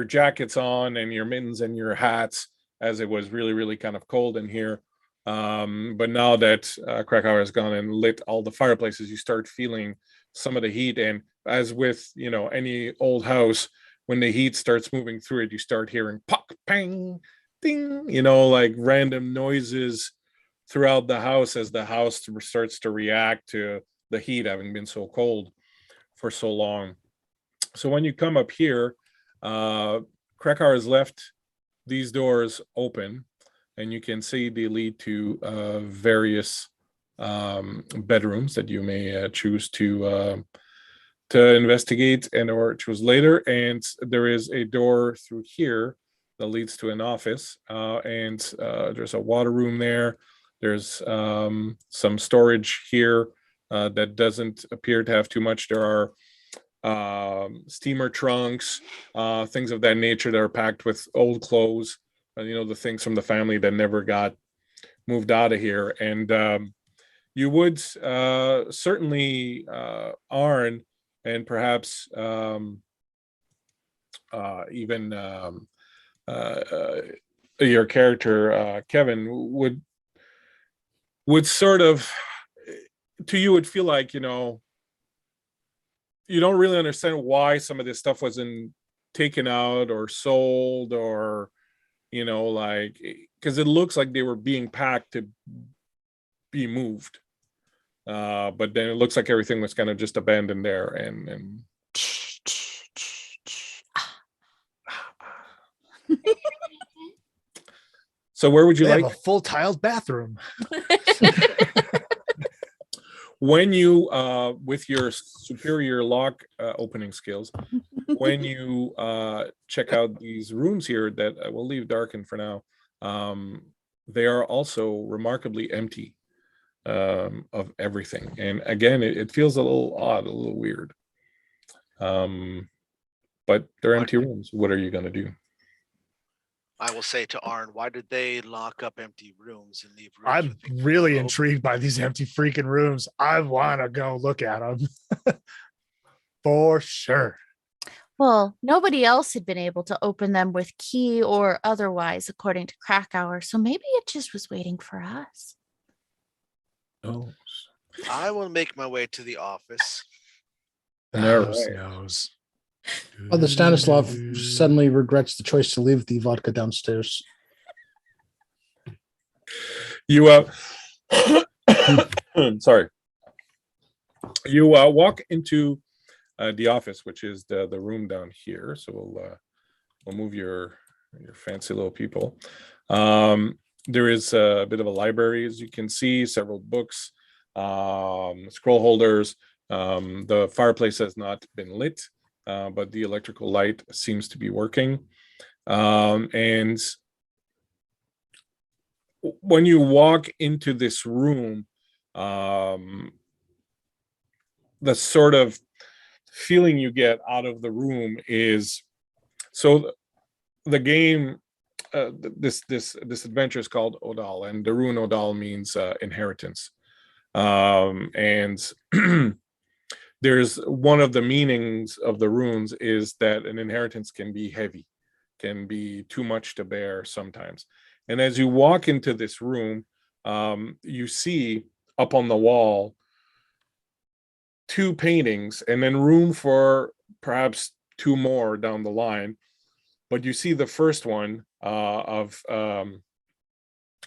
Speaker 1: jackets on and your mittens and your hats, as it was really, really kind of cold in here. But now that Krakauer has gone and lit all the fireplaces, you start feeling some of the heat. And as with any old house, when the heat starts moving through it, you start hearing pop, pang, ding, like random noises throughout the house as the house starts to react to the heat having been so cold for so long. So when you come up here, Krakauer has left these doors open, and you can see they lead to various bedrooms that you may choose to investigate and or choose later. And there is a door through here that leads to an office, and there's a water room there. There's some storage here that doesn't appear to have too much. There are steamer trunks, things of that nature that are packed with old clothes, the things from the family that never got moved out of here. And you would certainly, Arn, and perhaps even your character, Kevin, would sort of, to you, would feel like, you don't really understand why some of this stuff wasn't taken out or sold, or, because it looks like they were being packed to be moved. but then it looks like everything was kind of just abandoned there. And so where would you
Speaker 4: They
Speaker 1: like
Speaker 4: have a full tiled bathroom.
Speaker 1: when you with your superior lock opening skills, when you check out these rooms here that I will leave darkened for now, they are also remarkably empty of everything. And again, it feels a little odd, a little weird. But they're empty rooms. What are you going to do?
Speaker 2: I will say to Arn, why did they lock up empty rooms and leave rooms?
Speaker 4: I'm
Speaker 2: with things
Speaker 4: really
Speaker 2: open?
Speaker 4: intrigued by these empty freaking rooms. I want to go look at them for sure.
Speaker 3: Well, nobody else had been able to open them with key or otherwise, according to Krakauer. So maybe it just was waiting for us.
Speaker 1: Oh,
Speaker 2: I will make my way to the office.
Speaker 4: Nose
Speaker 1: Alright.
Speaker 4: knows.
Speaker 5: Father Stanislav suddenly regrets the choice to leave the vodka downstairs.
Speaker 1: you sorry. You walk into the office, which is the room down here. So we'll move your fancy little people. There is a bit of a library, as you can see, several books, scroll holders. The fireplace has not been lit, but the electrical light seems to be working. And when you walk into this room, the sort of feeling you get out of the room is, so the game, this adventure is called Odal, and the rune Odal means inheritance. And there's one of the meanings of the runes is that an inheritance can be heavy, can be too much to bear sometimes. And as you walk into this room, you see up on the wall 2 paintings and then room for perhaps 2 more down the line. But you see the first one of a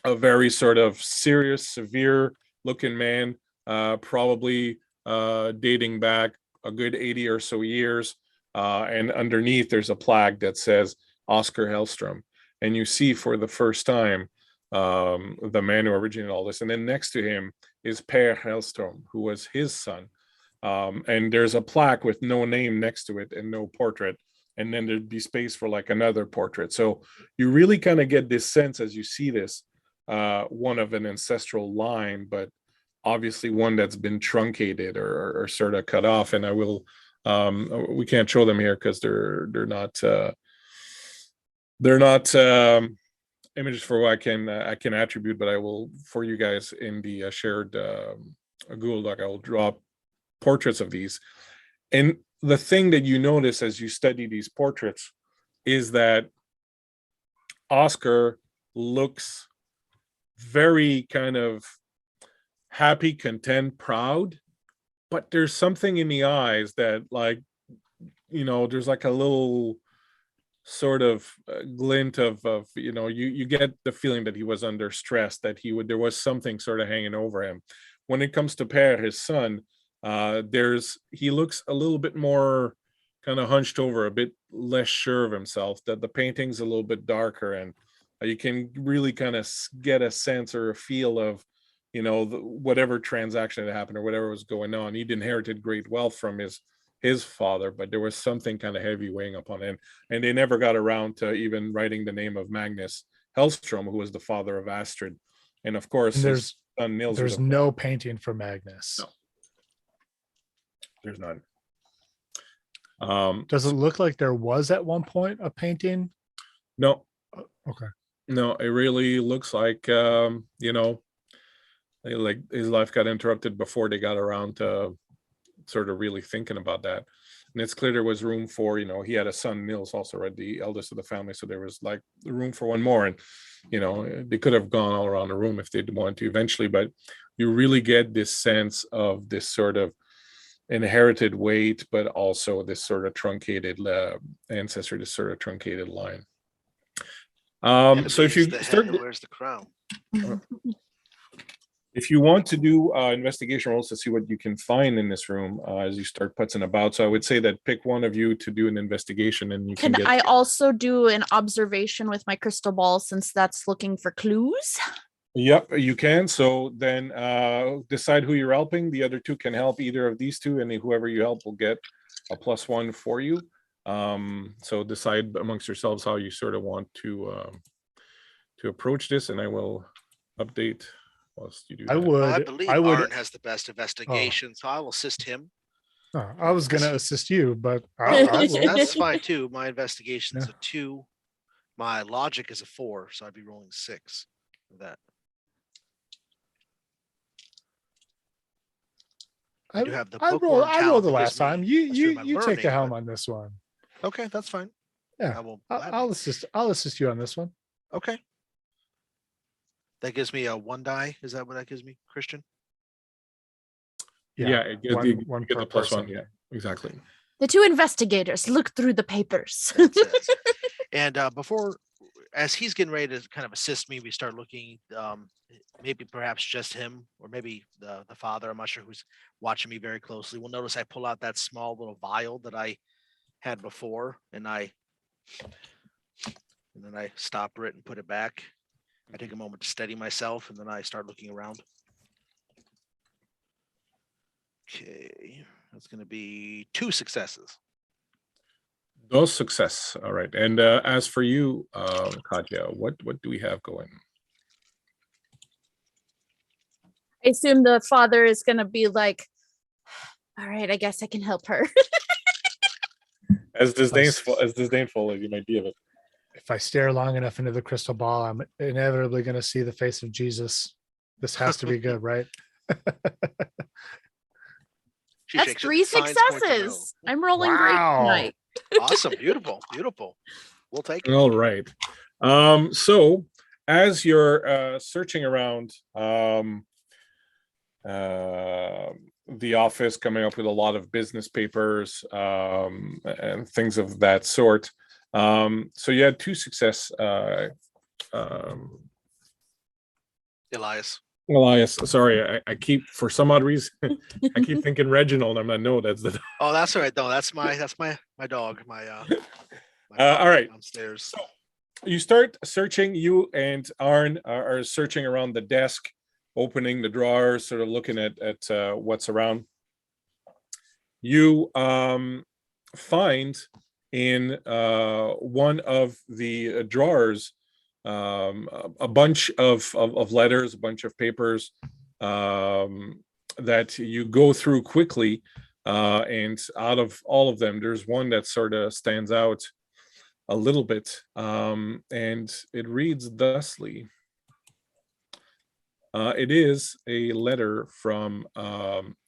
Speaker 1: very sort of serious, severe looking man, probably dating back a good 80 or so years. And underneath there's a plaque that says Oscar Hellstrom. And you see for the first time the man who originated all this. And then next to him is Per Hellstrom, who was his son. And there's a plaque with no name next to it and no portrait. And then there'd be space for like another portrait. So you really kind of get this sense as you see this, one of an ancestral line, but obviously one that's been truncated or sort of cut off. And I will, we can't show them here because they're not images for what I can attribute, but I will, for you guys in the shared Google Doc, I will draw portraits of these. And the thing that you notice as you study these portraits is that Oscar looks very kind of happy, content, proud, but there's something in the eyes that, like, you know, there's like a little sort of glint of you know, you get the feeling that he was under stress, that there was something sort of hanging over him. When it comes to Per, his son, he looks a little bit more kind of hunched over, a bit less sure of himself, that the painting's a little bit darker, and you can really kind of get a sense or a feel of, you know, whatever transaction that happened or whatever was going on. He'd inherited great wealth from his father, but there was something kind of heavy weighing upon him, and they never got around to even writing the name of Magnus Hellstrom, who was the father of Astrid. And of course,
Speaker 4: And
Speaker 1: his son Nils.
Speaker 4: There's no painting for Magnus.
Speaker 1: No. There's none.
Speaker 4: Does it look like there was at one point a painting?
Speaker 1: No.
Speaker 4: Okay.
Speaker 1: No, it really looks like, you know, like his life got interrupted before they got around to sort of really thinking about that. And it's clear there was room for, you know, he had a son, Nils, also, right, the eldest of the family. So there was like room for one more. And, you know, they could have gone all around the room if they'd wanted to eventually, but you really get this sense of this sort of inherited weight, but also this sort of truncated ancestry, this sort of truncated line. So if you
Speaker 2: the
Speaker 1: start,
Speaker 2: head, where's the crown?
Speaker 1: If you want to do investigation rolls to see what you can find in this room as you start putzing about, so I would say that pick one of you to do an investigation, and you can
Speaker 3: Can
Speaker 1: get.
Speaker 3: I also do an observation with my crystal ball since that's looking for clues?
Speaker 1: Yep, you can. So then decide who you're helping. The other two can help either of these two, and whoever you help will get a +1 for you. So decide amongst yourselves how you sort of want to approach this, and I will update whilst you do
Speaker 4: I
Speaker 1: that.
Speaker 2: Well, I
Speaker 4: would.
Speaker 2: believe
Speaker 4: I would.
Speaker 2: Arn has the best investigation, so I will assist him.
Speaker 4: Oh, I was gonna assist you, but
Speaker 2: That's fine too. My investigation is
Speaker 4: Yeah.
Speaker 2: a 2. My logic is a 4, so I'd be rolling 6 for that. I do have the
Speaker 4: I rolled.
Speaker 2: bookworm
Speaker 4: I rolled
Speaker 2: talent
Speaker 4: the
Speaker 2: that
Speaker 4: last
Speaker 2: gives me
Speaker 4: time.
Speaker 2: a
Speaker 4: You
Speaker 2: stream of
Speaker 4: you take the
Speaker 2: learning,
Speaker 4: helm
Speaker 2: but-
Speaker 4: on this one.
Speaker 2: Okay, that's fine.
Speaker 4: Yeah,
Speaker 2: I will
Speaker 4: I'll
Speaker 2: gladly.
Speaker 4: assist. I'll assist you on this one.
Speaker 2: Okay. That gives me a 1 die. Is that what that gives me, Christian?
Speaker 1: Yeah,
Speaker 4: one
Speaker 1: you get
Speaker 4: per
Speaker 1: the +1.
Speaker 4: person.
Speaker 1: Yeah, exactly.
Speaker 3: The two investigators look through the papers.
Speaker 2: That's it. And as he's getting ready to kind of assist me, we start looking, maybe perhaps just him, or maybe the father. I'm not sure who's watching me very closely. We'll notice I pull out that small little vial that I had before, and then I stop it and put it back. I take a moment to steady myself, and then I start looking around. Okay, that's going to be 2 successes.
Speaker 1: Those success. All right. And as for you, Katya, what do we have going?
Speaker 3: I assume the father is going to be like, all right, I guess I can help her.
Speaker 1: As disdainful as you might be of it.
Speaker 4: If I stare long enough into the crystal ball, I'm inevitably going to see the face of Jesus. This has to be good, right?
Speaker 2: She
Speaker 3: That's
Speaker 2: shakes her
Speaker 3: 3
Speaker 2: signs point to no.
Speaker 3: successes. I'm rolling great
Speaker 4: Wow.
Speaker 3: tonight.
Speaker 2: Awesome, beautiful, beautiful. We'll take it.
Speaker 1: All right. So as you're searching around the office, coming up with a lot of business papers and things of that sort. So you had 2 success.
Speaker 2: Elias.
Speaker 1: Sorry, I keep, for some odd reason, I keep thinking Reginald. I'm not. No, that's the.
Speaker 2: Oh, that's all right. No, that's my dog. My
Speaker 1: All
Speaker 2: puppy
Speaker 1: right.
Speaker 2: downstairs.
Speaker 1: So you start searching. You and Arn are searching around the desk, opening the drawers, sort of looking at what's around. You find in one of the drawers a bunch of letters, a bunch of papers that you go through quickly, and out of all of them, there's one that sort of stands out a little bit, and it reads thusly. It is a letter from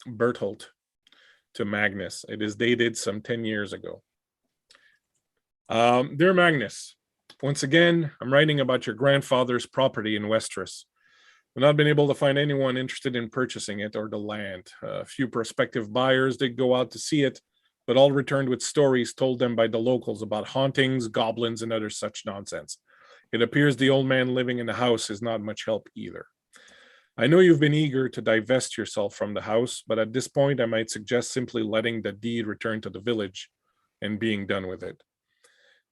Speaker 1: Berthold to Magnus. It is dated some 10 years ago. Dear Magnus, once again, I'm writing about your grandfather's property in Westeros. I've not been able to find anyone interested in purchasing it or the land. A few prospective buyers did go out to see it, but all returned with stories told them by the locals about hauntings, goblins, and other such nonsense. It appears the old man living in the house is not much help either. I know you've been eager to divest yourself from the house, but at this point, I might suggest simply letting the deed return to the village and being done with it.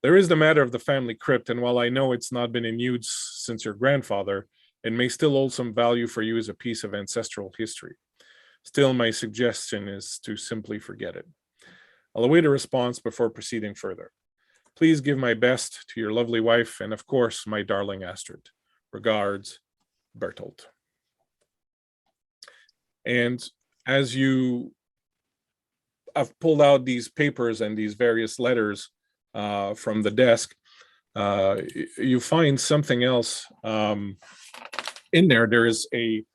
Speaker 1: There is the matter of the family crypt, and while I know it's not been in use since your grandfather, it may still hold some value for you as a piece of ancestral history. Still, my suggestion is to simply forget it. I'll await a response before proceeding further. Please give my best to your lovely wife and, of course, my darling Astrid. Regards, Bertolt. And as you have pulled out these papers and these various letters from the desk, you find something else in there. There is a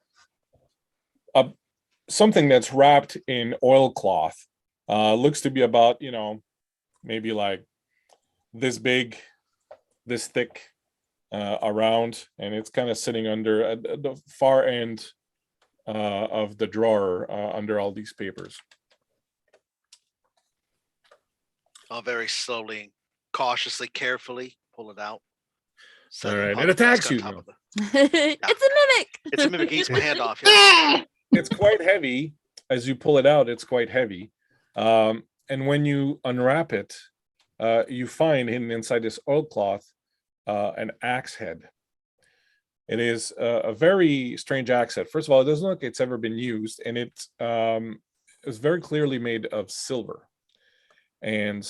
Speaker 1: something that's wrapped in oilcloth. Looks to be about, maybe like this big, this thick around, and it's kind of sitting under the far end of the drawer under all these papers.
Speaker 2: I'll very slowly, cautiously, carefully pull it out. Set
Speaker 1: All right,
Speaker 2: upon
Speaker 1: it
Speaker 2: the desk
Speaker 1: attacks
Speaker 2: on
Speaker 1: you
Speaker 2: top
Speaker 1: now.
Speaker 2: of the-
Speaker 3: It's a mimic.
Speaker 2: It's a mimic. Eats my hand off. Yeah.
Speaker 1: It's quite heavy. As you pull it out, it's quite heavy. And when you unwrap it, you find hidden inside this oilcloth an axe head. It is a very strange axe head. First of all, it doesn't look like it's ever been used, and it is very clearly made of silver. And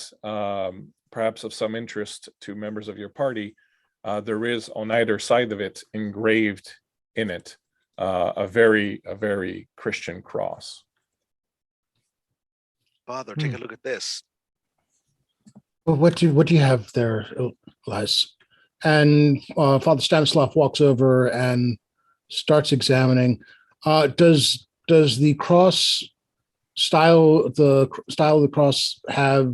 Speaker 1: perhaps of some interest to members of your party, there is on either side of it engraved in it a very Christian cross.
Speaker 2: Father, take a look at this.
Speaker 5: Well, what do you have there, Elias? And Father Stanislav walks over and starts examining. Does the cross style of the cross have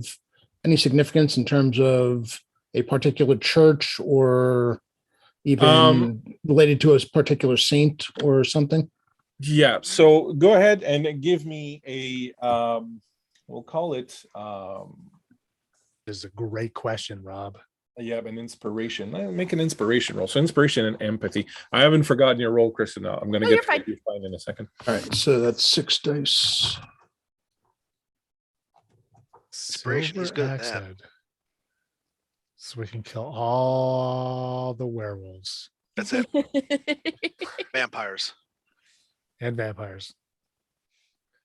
Speaker 5: any significance in terms of a particular church or even related to a particular saint or something?
Speaker 1: Yeah. So go ahead and give me a we'll call it
Speaker 4: This is a great question, Rob.
Speaker 1: an inspiration. Make an inspiration roll. So inspiration and empathy. I haven't forgotten your roll, Kristen. I'm going to
Speaker 3: No,
Speaker 1: get
Speaker 3: you're
Speaker 1: to what
Speaker 3: fine.
Speaker 1: you find in a second.
Speaker 5: All right, so that's 6 dice.
Speaker 2: Inspiration is
Speaker 4: Silver
Speaker 2: good at
Speaker 4: axe
Speaker 2: that.
Speaker 4: head. So we can kill all the werewolves
Speaker 2: That's it. Vampires.
Speaker 4: and vampires.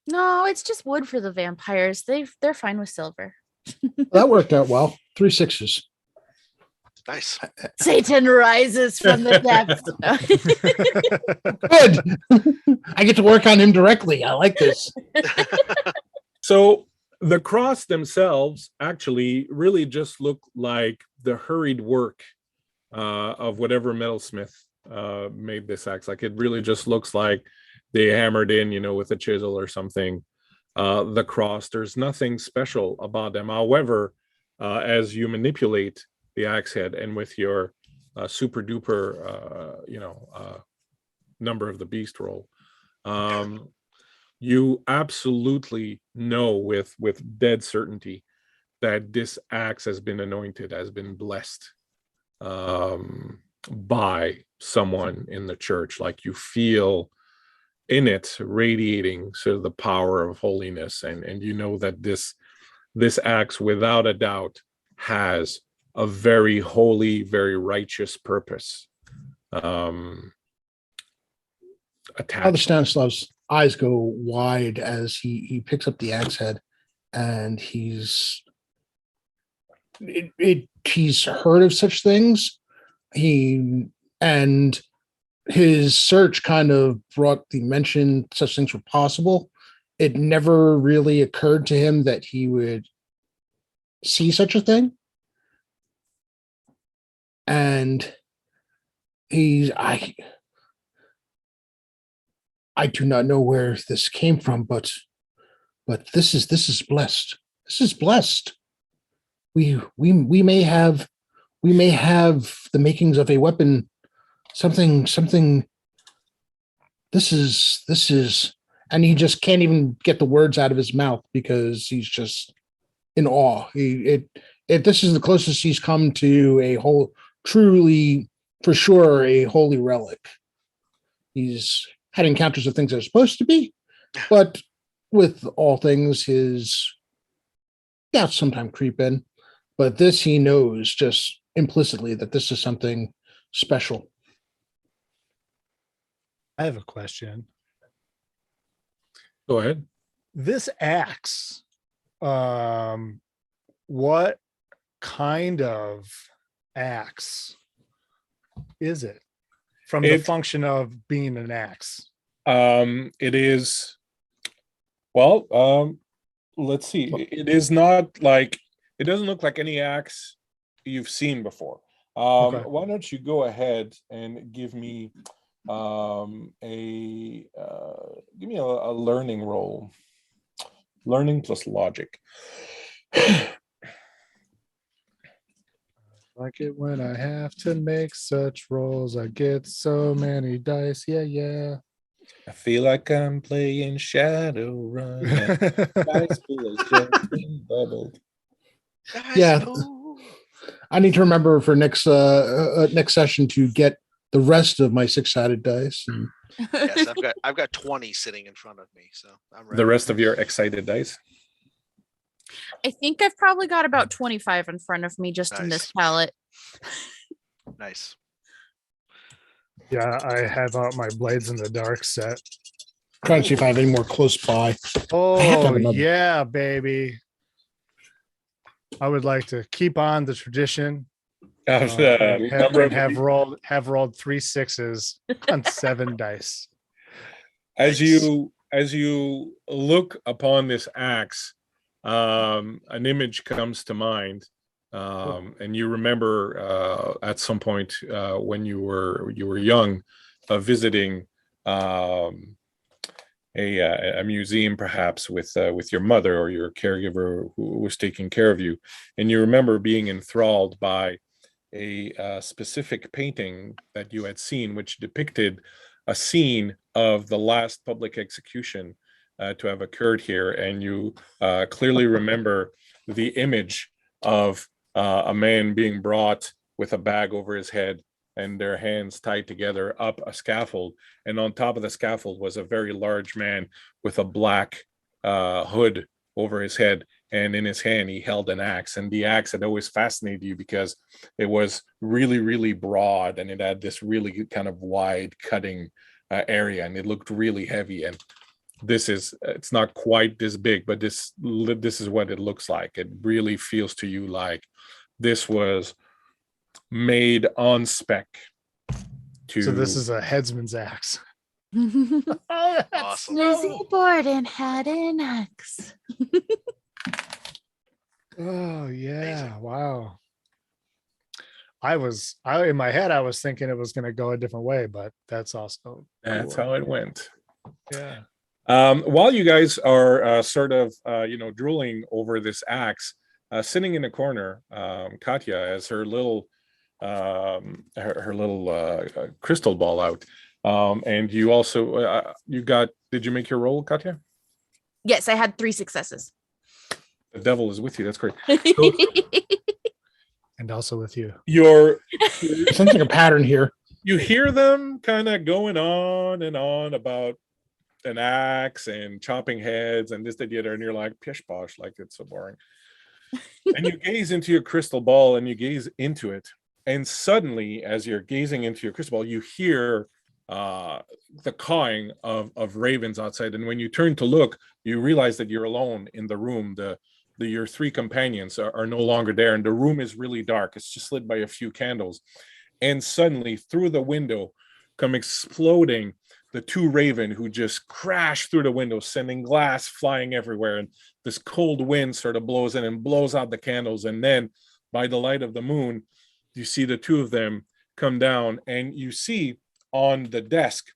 Speaker 3: No, it's just wood for the vampires. They're fine with silver.
Speaker 5: That worked out well. 3 6s.
Speaker 2: Nice.
Speaker 3: Satan rises from the depths.
Speaker 5: Good. I get to work on him directly. I like this.
Speaker 1: So the cross themselves actually really just look like the hurried work of whatever metalsmith made this axe. Like it really just looks like they hammered in, with a chisel or something. The cross, there's nothing special about them. However, as you manipulate the axe head and with your super duper, number of the beast roll, you absolutely know with dead certainty that this axe has been anointed, has been blessed by someone in the church. Like you feel in it radiating sort of the power of holiness, and you know that this axe without a doubt has a very holy, very righteous purpose attached.
Speaker 5: Father Stanislav's eyes go wide as he picks up the axe head, and he's heard of such things. And his search kind of brought the mention such things were possible. It never really occurred to him that he would see such a thing. And I do not know where this came from, but this is blessed. This is blessed. We may have the makings of a weapon. Something. This is, and he just can't even get the words out of his mouth because he's just in awe. This is the closest he's come to a whole, truly, for sure, a holy relic. He's had encounters of things that are supposed to be, but with all things, his doubts sometimes creep in. But this, he knows just implicitly that this is something special.
Speaker 4: I have a question.
Speaker 1: Go ahead.
Speaker 4: This axe, what kind of axe is it? From the function of being an axe.
Speaker 1: It is, well, let's see. It is not like, it doesn't look like any axe you've seen before.
Speaker 4: Okay.
Speaker 1: Why don't you go ahead and give me a learning roll. Learning plus logic.
Speaker 4: Like it when I have to make such rolls. I get so many dice. Yeah.
Speaker 1: I feel like I'm playing Shadowrun. And dice pool has just been bubbled.
Speaker 2: Guys,
Speaker 5: Yeah.
Speaker 2: boo.
Speaker 5: I need to remember for next session to get the rest of my 6-sided dice. And
Speaker 2: Yes, I've got 20 sitting in front of me, so I'm ready.
Speaker 1: The rest of your excited dice.
Speaker 3: I think I've probably got about 25 in front of me just in this
Speaker 2: Nice.
Speaker 3: palette.
Speaker 2: Nice.
Speaker 4: Yeah, I have out my Blades in the Dark set.
Speaker 5: trying to see if I have any more close by. have to
Speaker 4: Oh
Speaker 5: have another.
Speaker 4: yeah, baby. I would like to keep on the tradition and have rolled 3 6s on 7 dice.
Speaker 1: As
Speaker 2: Nice.
Speaker 1: you look upon this axe, an image comes to mind, and you remember at some point when you were young, visiting a museum, perhaps with your mother or your caregiver who was taking care of you, and you remember being enthralled by a specific painting that you had seen, which depicted a scene of the last public execution to have occurred here, and you clearly remember the image of a man being brought with a bag over his head and their hands tied together up a scaffold, and on top of the scaffold was a very large man with a black hood over his head, and in his hand he held an axe, and the axe had always fascinated you because it was really, really broad, and it had this really kind of wide cutting area, and it looked really heavy. And it's not quite this big, but this is what it looks like. It really feels to you like this was made on spec.
Speaker 4: So this is a headsman's axe.
Speaker 2: Awesome.
Speaker 3: Lizzie Borden had an axe.
Speaker 4: Oh yeah,
Speaker 2: Amazing.
Speaker 4: wow. I in my head I was thinking it was going to go a different way, but that's also
Speaker 1: That's
Speaker 4: cool.
Speaker 1: how it went.
Speaker 4: Yeah.
Speaker 1: While you guys are sort of drooling over this axe, sitting in a corner, Katya has her little crystal ball out, and you also did you make your roll, Katya?
Speaker 3: Yes, I had 3 successes.
Speaker 1: The devil is with you. That's great.
Speaker 4: And also with you.
Speaker 1: You're
Speaker 5: Sensing a pattern here.
Speaker 1: you hear them kind of going on and on about an axe and chopping heads and this, that, the other, and you're like, pish posh, like it's so boring. And you gaze into your crystal ball and you gaze into it, and suddenly, as you're gazing into your crystal ball, you hear the cawing of ravens outside, and when you turn to look, you realize that you're alone in the room. Your 3 companions are no longer there, and the room is really dark. It's just lit by a few candles, and suddenly through the window come exploding the 2 raven, who just crash through the window, sending glass flying everywhere, and this cold wind sort of blows in and blows out the candles. And then by the light of the moon, you see the 2 of them come down, and you see on the desk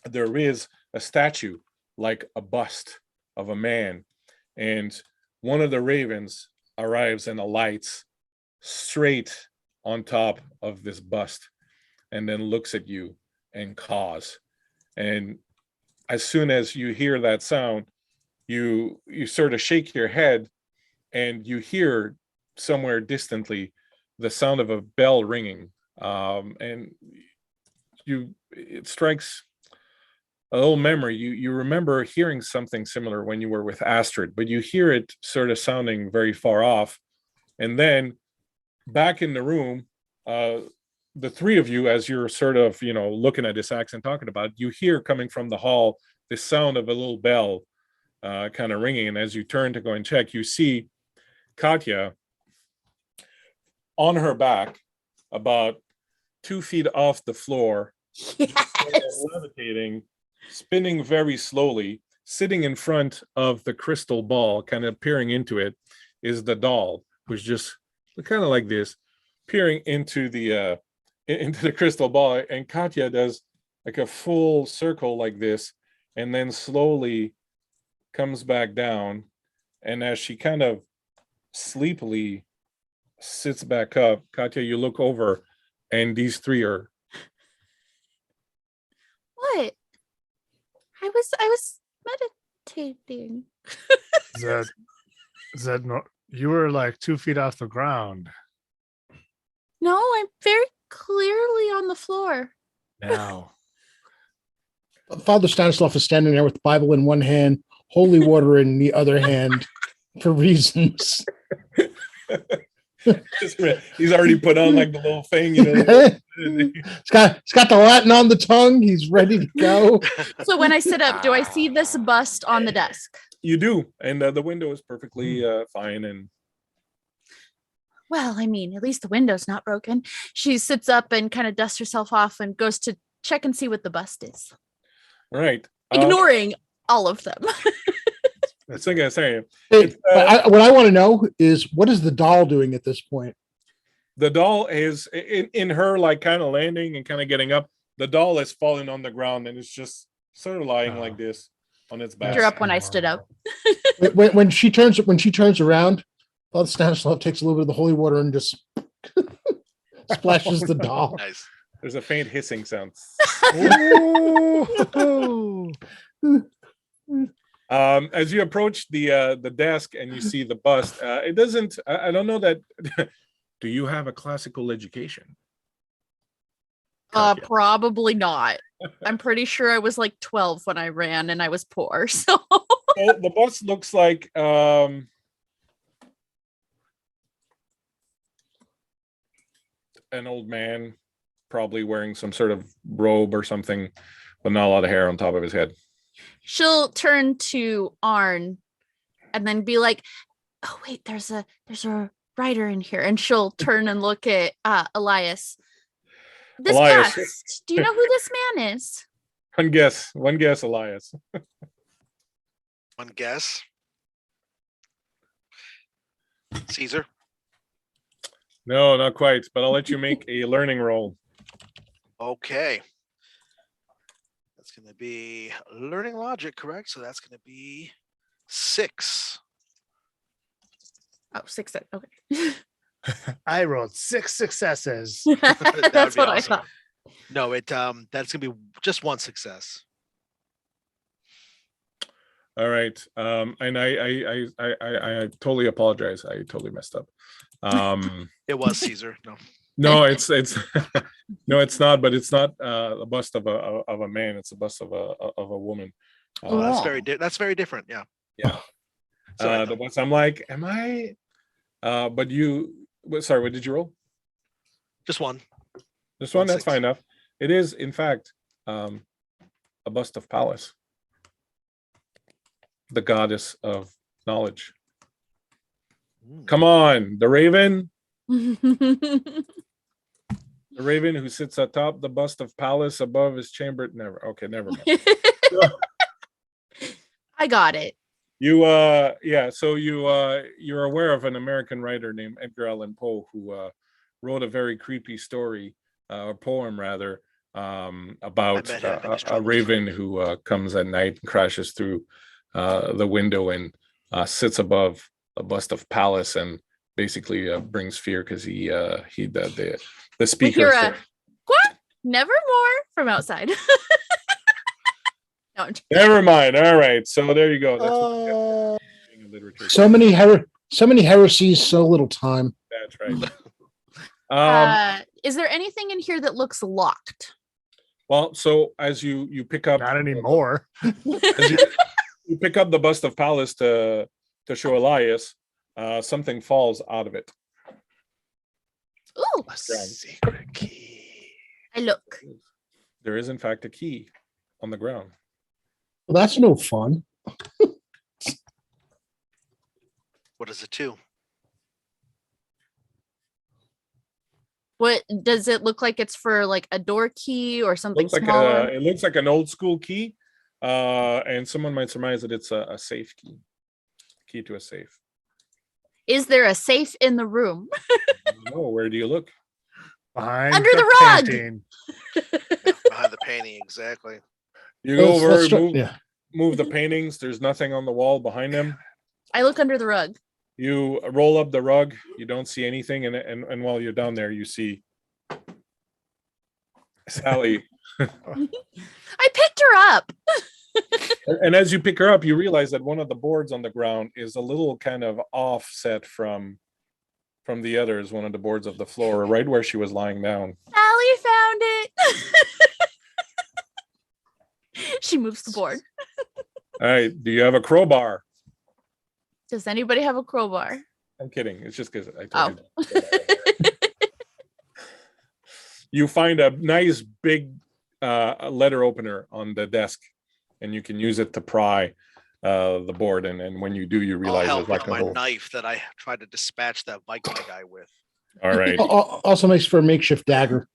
Speaker 1: there is a statue, like a bust of a man, and one of the ravens arrives and alights straight on top of this bust, and then looks at you and caws. And as soon as you hear that sound, you sort of shake your head, and you hear somewhere distantly the sound of a bell ringing, and it strikes a little memory. You remember hearing something similar when you were with Astrid, but you hear it sort of sounding very far off. And then back in the room, the 3 of you, as you're sort of looking at this axe and talking about it, you hear coming from the hall this sound of a little bell kind of ringing. And as you turn to go and check, you see Katya on her back, about 2 feet off the floor,
Speaker 3: Yes.
Speaker 1: levitating, spinning very slowly, sitting in front of the crystal ball, kind of peering into it, is the doll, who's just kind of like this, peering into the crystal ball. And Katya does like a full circle like this, and then slowly comes back down. And as she kind of sleepily sits back up, Katya, you look over, and these 3 are.
Speaker 3: What? I was meditating.
Speaker 4: Is that not, you were like 2 feet off the ground.
Speaker 3: No, I'm very clearly on the floor.
Speaker 1: Now.
Speaker 5: Father Stanislav is standing there with the Bible in one hand, holy water in the other hand, for reasons.
Speaker 1: He's already put on like the little thing,
Speaker 5: He's got the Latin on the tongue. He's ready to go.
Speaker 3: So when I sit up, do I see this bust on the desk?
Speaker 1: You do, and the window is perfectly fine. And
Speaker 3: Well, I mean, at least the window's not broken. She sits up and kind of dusts herself off and goes to check and see what the bust is,
Speaker 1: right,
Speaker 3: ignoring all of them.
Speaker 1: that's like I say.
Speaker 5: Hey, what I want to know is, what is the doll doing at this point?
Speaker 1: The doll is in her like kind of landing and kind of getting up. The doll is falling on the ground and it's just sort of lying like this on its back.
Speaker 3: You're up when I stood up.
Speaker 5: When she turns around, Father Stanislav takes a little bit of the holy water and just splashes the doll.
Speaker 2: Nice.
Speaker 1: There's a faint hissing sound. As you approach the desk and you see the bust, it doesn't. I don't know that. Do you have a classical education?
Speaker 3: Probably not. I'm pretty sure I was like 12 when I ran and I was poor. So
Speaker 1: Well, the bust looks like an old man, probably wearing some sort of robe or something, but not a lot of hair on top of his head.
Speaker 3: she'll turn to Arn and then be like, "Oh wait, there's a writer in here," and she'll turn and look at Elias. This
Speaker 1: Elias.
Speaker 3: guest, do you know who this man is?
Speaker 1: One guess, Elias.
Speaker 2: One guess. Caesar.
Speaker 1: No, not quite, but I'll let you make a learning roll.
Speaker 2: Okay. That's going to be learning logic, correct? So that's going to be 6.
Speaker 3: Oh, 6. Okay.
Speaker 4: I rolled 6 successes.
Speaker 3: That's
Speaker 2: be
Speaker 3: what I
Speaker 2: awesome.
Speaker 3: thought.
Speaker 2: No, that's going to be just one success.
Speaker 1: All right. And I totally apologize. I totally messed up.
Speaker 2: It was Caesar. No.
Speaker 1: No, it's no, it's not. But it's not a bust of a man. It's a bust of a woman.
Speaker 2: Oh, that's
Speaker 3: Oh.
Speaker 2: that's very different. Yeah.
Speaker 1: Yeah.
Speaker 2: Sorry,
Speaker 1: The bust. I'm like, am I? But you. Sorry. What did you roll?
Speaker 2: just one.
Speaker 1: This one. That's
Speaker 2: 1-6.
Speaker 1: fine enough. It is, in fact, a bust of Pallas, the goddess of knowledge. Come on, the raven. The raven who sits atop the bust of Pallas above his chamber. Never. Okay, never mind.
Speaker 3: I got it.
Speaker 1: You yeah, so you're aware of an American writer named Edgar Allan Poe who wrote a very creepy story, or poem rather, about
Speaker 2: I met him in his
Speaker 1: a
Speaker 2: troubles.
Speaker 1: raven who comes at night and crashes through the window and sits above a bust of Pallas and basically brings fear because the
Speaker 3: We
Speaker 1: speaker
Speaker 3: hear
Speaker 1: said-
Speaker 3: a what? Nevermore from outside. No, I'm
Speaker 1: Never mind. All right, so there you go. That's what you get for being a literature.
Speaker 5: So many heresies, so little time.
Speaker 1: That's right.
Speaker 3: is there anything in here that looks locked?
Speaker 1: Well, so as you pick up
Speaker 4: Not anymore.
Speaker 1: as you pick up the bust of Pallas to show Elias, something falls out of it.
Speaker 3: Ooh,
Speaker 4: A secret key.
Speaker 3: I look.
Speaker 1: There is in fact a key on the ground.
Speaker 5: Well, that's no fun.
Speaker 2: What is it to?
Speaker 3: What does it look like? It's for like a door key or something
Speaker 1: Looks like
Speaker 3: smaller?
Speaker 1: it looks like an old school key, and someone might surmise that it's a safe key to a safe.
Speaker 3: Is there a safe in the room?
Speaker 1: Oh, where do you look?
Speaker 4: Behind
Speaker 3: Under the rug.
Speaker 4: painting.
Speaker 2: Behind the painting, exactly.
Speaker 1: You go
Speaker 5: Let's
Speaker 1: over,
Speaker 5: try-
Speaker 1: move,
Speaker 5: yeah.
Speaker 1: move the paintings. There's nothing on the wall behind them.
Speaker 3: I look under the rug.
Speaker 1: You roll up the rug. You don't see anything, and while you're down there, you see Sally.
Speaker 3: I picked her up.
Speaker 1: And as you pick her up, you realize that one of the boards on the ground is a little kind of offset from from the others, one of the boards of the floor, right where she was lying down.
Speaker 3: Allie found it. She moves the board.
Speaker 1: All right. Do you have a crowbar?
Speaker 3: Does anybody have a crowbar?
Speaker 1: I'm kidding. It's just because I
Speaker 3: Oh.
Speaker 1: told you. You find a nice big letter opener on the desk, and you can use it to pry the board. And when you do, you
Speaker 2: I'll
Speaker 1: realize
Speaker 2: help
Speaker 1: there's
Speaker 2: with
Speaker 1: like a
Speaker 2: my
Speaker 1: whole.
Speaker 2: knife that I tried to dispatch that Viking guy with.
Speaker 1: All right.
Speaker 5: Also makes for a makeshift dagger.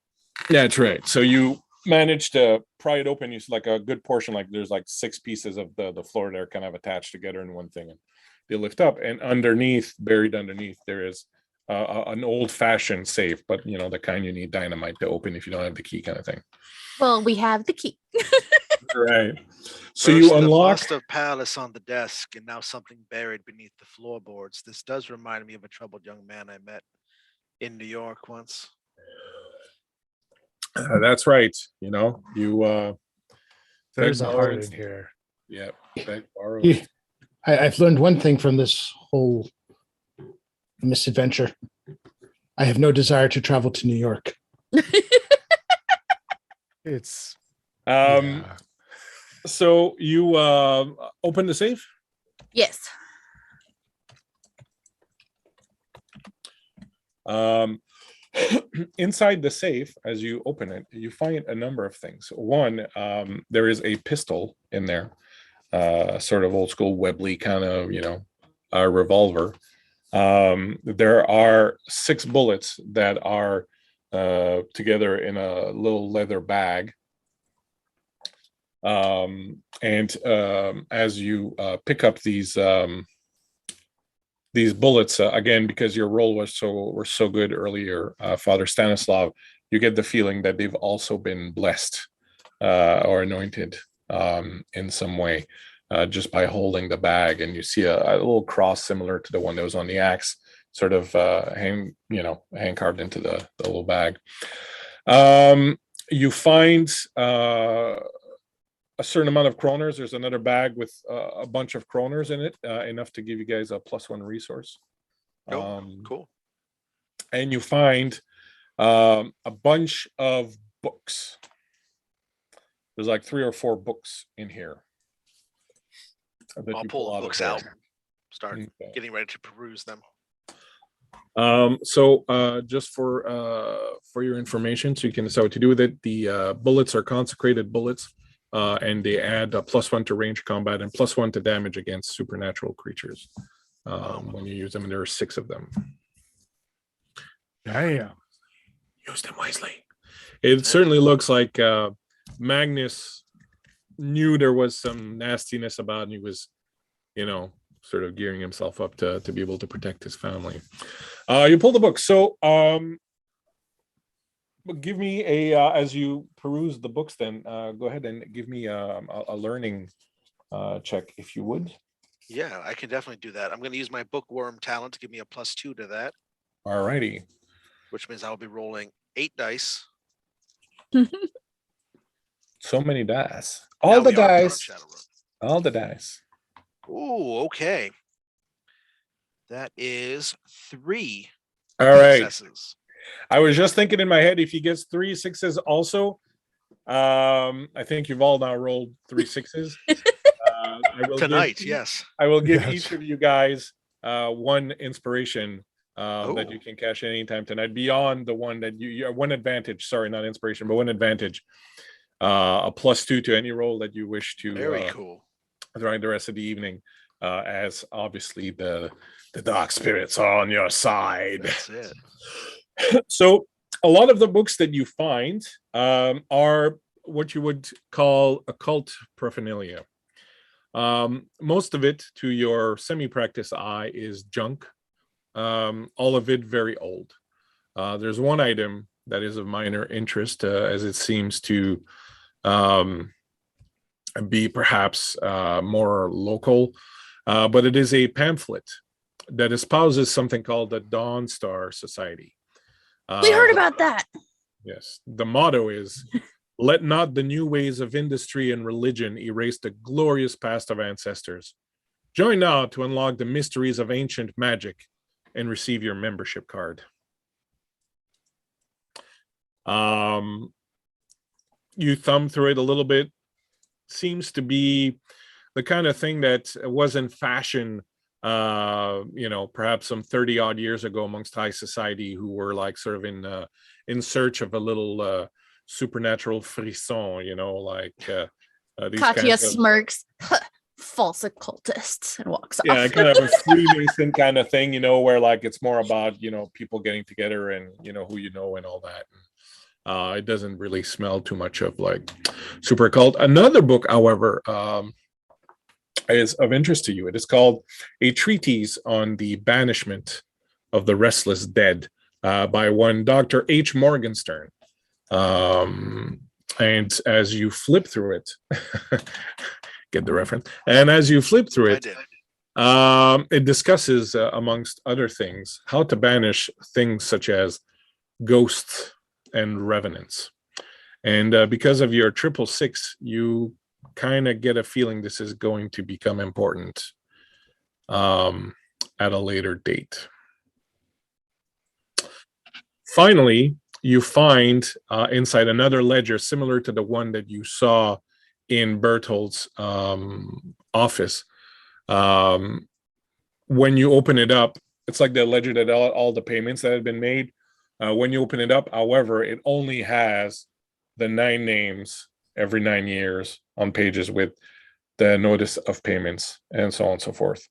Speaker 1: Yeah, that's right. So you manage to pry it open. You see like a good portion, like there's like 6 pieces of the floor there kind of attached together in one thing. And they lift up, and underneath, buried underneath, there is an old-fashioned safe, but you know, the kind you need dynamite to open if you don't have the key, kind of thing.
Speaker 3: Well, we have the key.
Speaker 1: Right. So
Speaker 2: First,
Speaker 1: you
Speaker 2: the
Speaker 1: unlock.
Speaker 2: bust of Palace on the desk, and now something buried beneath the floorboards. This does remind me of a troubled young man I met in New York once.
Speaker 1: That's right. You know, you
Speaker 4: There's a
Speaker 1: beg,
Speaker 4: heart
Speaker 1: borrow,
Speaker 4: in here.
Speaker 1: yeah, beg, borrow.
Speaker 5: Yeah. I've learned one thing from this whole misadventure. I have no desire to travel to New York.
Speaker 4: It's
Speaker 1: Um,
Speaker 4: yeah.
Speaker 1: so you open the safe.
Speaker 3: Yes.
Speaker 1: Inside the safe, as you open it, you find a number of things. One, there is a pistol in there, sort of old school Webley kind of, you know, a revolver. There are 6 bullets that are together in a little leather bag. As you pick up these bullets, again, because your roll was so good earlier, Father Stanislav, you get the feeling that they've also been blessed or anointed in some way, just by holding the bag. And you see a little cross similar to the one that was on the axe, sort of hand carved into the little bag. You find a certain amount of kroners. There's another bag with a bunch of kroners in it, enough to give you guys a +1 resource.
Speaker 2: Oh, cool.
Speaker 1: And you find a bunch of books. There's like 3 or 4 books in here.
Speaker 2: I'll pull the books out, start
Speaker 1: Okay.
Speaker 2: getting ready to peruse them.
Speaker 1: Just for your information, so you can, so what to do with it, the bullets are consecrated bullets, and they add a +1 to range combat and +1 to damage against supernatural creatures when you use them, and there are 6 of them.
Speaker 4: Damn.
Speaker 1: Use them wisely. It certainly looks like Magnus knew there was some nastiness about it, and he was, you know, sort of gearing himself up to be able to protect his family. You pull the book. So give me as you peruse the books, then go ahead and give me a learning check, if you would.
Speaker 2: Yeah, I can definitely do that. I'm going to use my bookworm talent to give me a +2 to that.
Speaker 1: All righty.
Speaker 2: Which means I'll be rolling 8 dice.
Speaker 1: So many dice.
Speaker 2: Now
Speaker 1: All the
Speaker 2: we are part of
Speaker 1: dice.
Speaker 2: Shadowrun.
Speaker 1: All the dice.
Speaker 2: Ooh, okay. That is 3
Speaker 1: All right.
Speaker 2: successes.
Speaker 1: I was just thinking in my head, if he gets 3 6s also, I think you've all now rolled 3 6s. I will
Speaker 2: Tonight,
Speaker 1: give,
Speaker 2: yes.
Speaker 1: I will give
Speaker 4: Yes.
Speaker 1: each of you guys 1 inspiration that you
Speaker 2: Oh.
Speaker 1: can cash anytime tonight, beyond the one that you 1 advantage. Sorry, not inspiration, but 1 advantage. A +2 to any roll that you wish to
Speaker 2: Very cool.
Speaker 1: throughout the rest of the evening, as obviously the dark spirits are on your side.
Speaker 2: That's it.
Speaker 1: So a lot of the books that you find are what you would call occult paraphernalia. Most of it, to your semi-practice eye, is junk. All of it very old. There's one item that is of minor interest, as it seems to be perhaps more local, but it is a pamphlet that espouses something called the Dawn Star Society.
Speaker 3: We heard about that.
Speaker 1: Yes. The motto is, let not the new ways of industry and religion erase the glorious past of ancestors. Join now to unlock the mysteries of ancient magic and receive your membership card. You thumb through it a little bit. Seems to be the kind of thing that was in fashion, perhaps some 30 odd years ago amongst high society, who were like sort of in search of a little supernatural frisson, these
Speaker 3: Katya
Speaker 1: kinds of,
Speaker 3: smirks, false occultists, and walks off.
Speaker 1: yeah, kind of a Freemason kind of thing, where like it's more about, people getting together and, who and all that. It doesn't really smell too much of like super occult. Another book, however, is of interest to you. It is called A Treatise on the Banishment of the Restless Dead by one Dr. H. Morgenstern. And as you flip through it, get the reference. And as you flip through it, it discusses, amongst other things, how to banish things such as ghosts and revenants. And because of your 666, you kind of get a feeling this is going to become important at a later date. Finally, you find inside another ledger similar to the one that you saw in Berthold's office. When you open it up, it's like the ledger that all the payments that had been made. When you open it up, however, it only has the 9 names every 9 years on pages with the notice of payments and so on and so forth.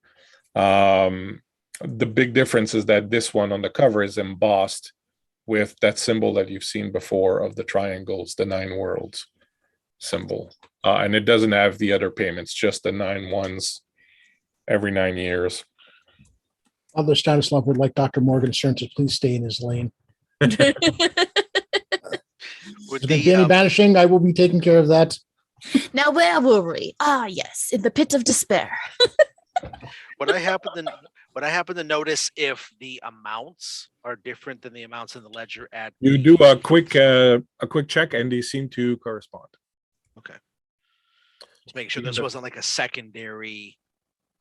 Speaker 1: The big difference is that this one on the cover is embossed with that symbol that you've seen before of the triangles, the 9 worlds symbol. And it doesn't have the other payments, just the 9 ones every 9 years.
Speaker 5: Father Stanislav would like Dr. Morgenstern to please stay in his lane.
Speaker 2: Would
Speaker 5: If there's any banishing, I will be taking care of that.
Speaker 3: Now where were we? Ah, yes, in the pit of despair.
Speaker 2: Would I happen to notice if the amounts are different than the amounts in the ledger at
Speaker 1: You do a quick check, and they seem to correspond.
Speaker 2: Okay. Just making sure this wasn't like a secondary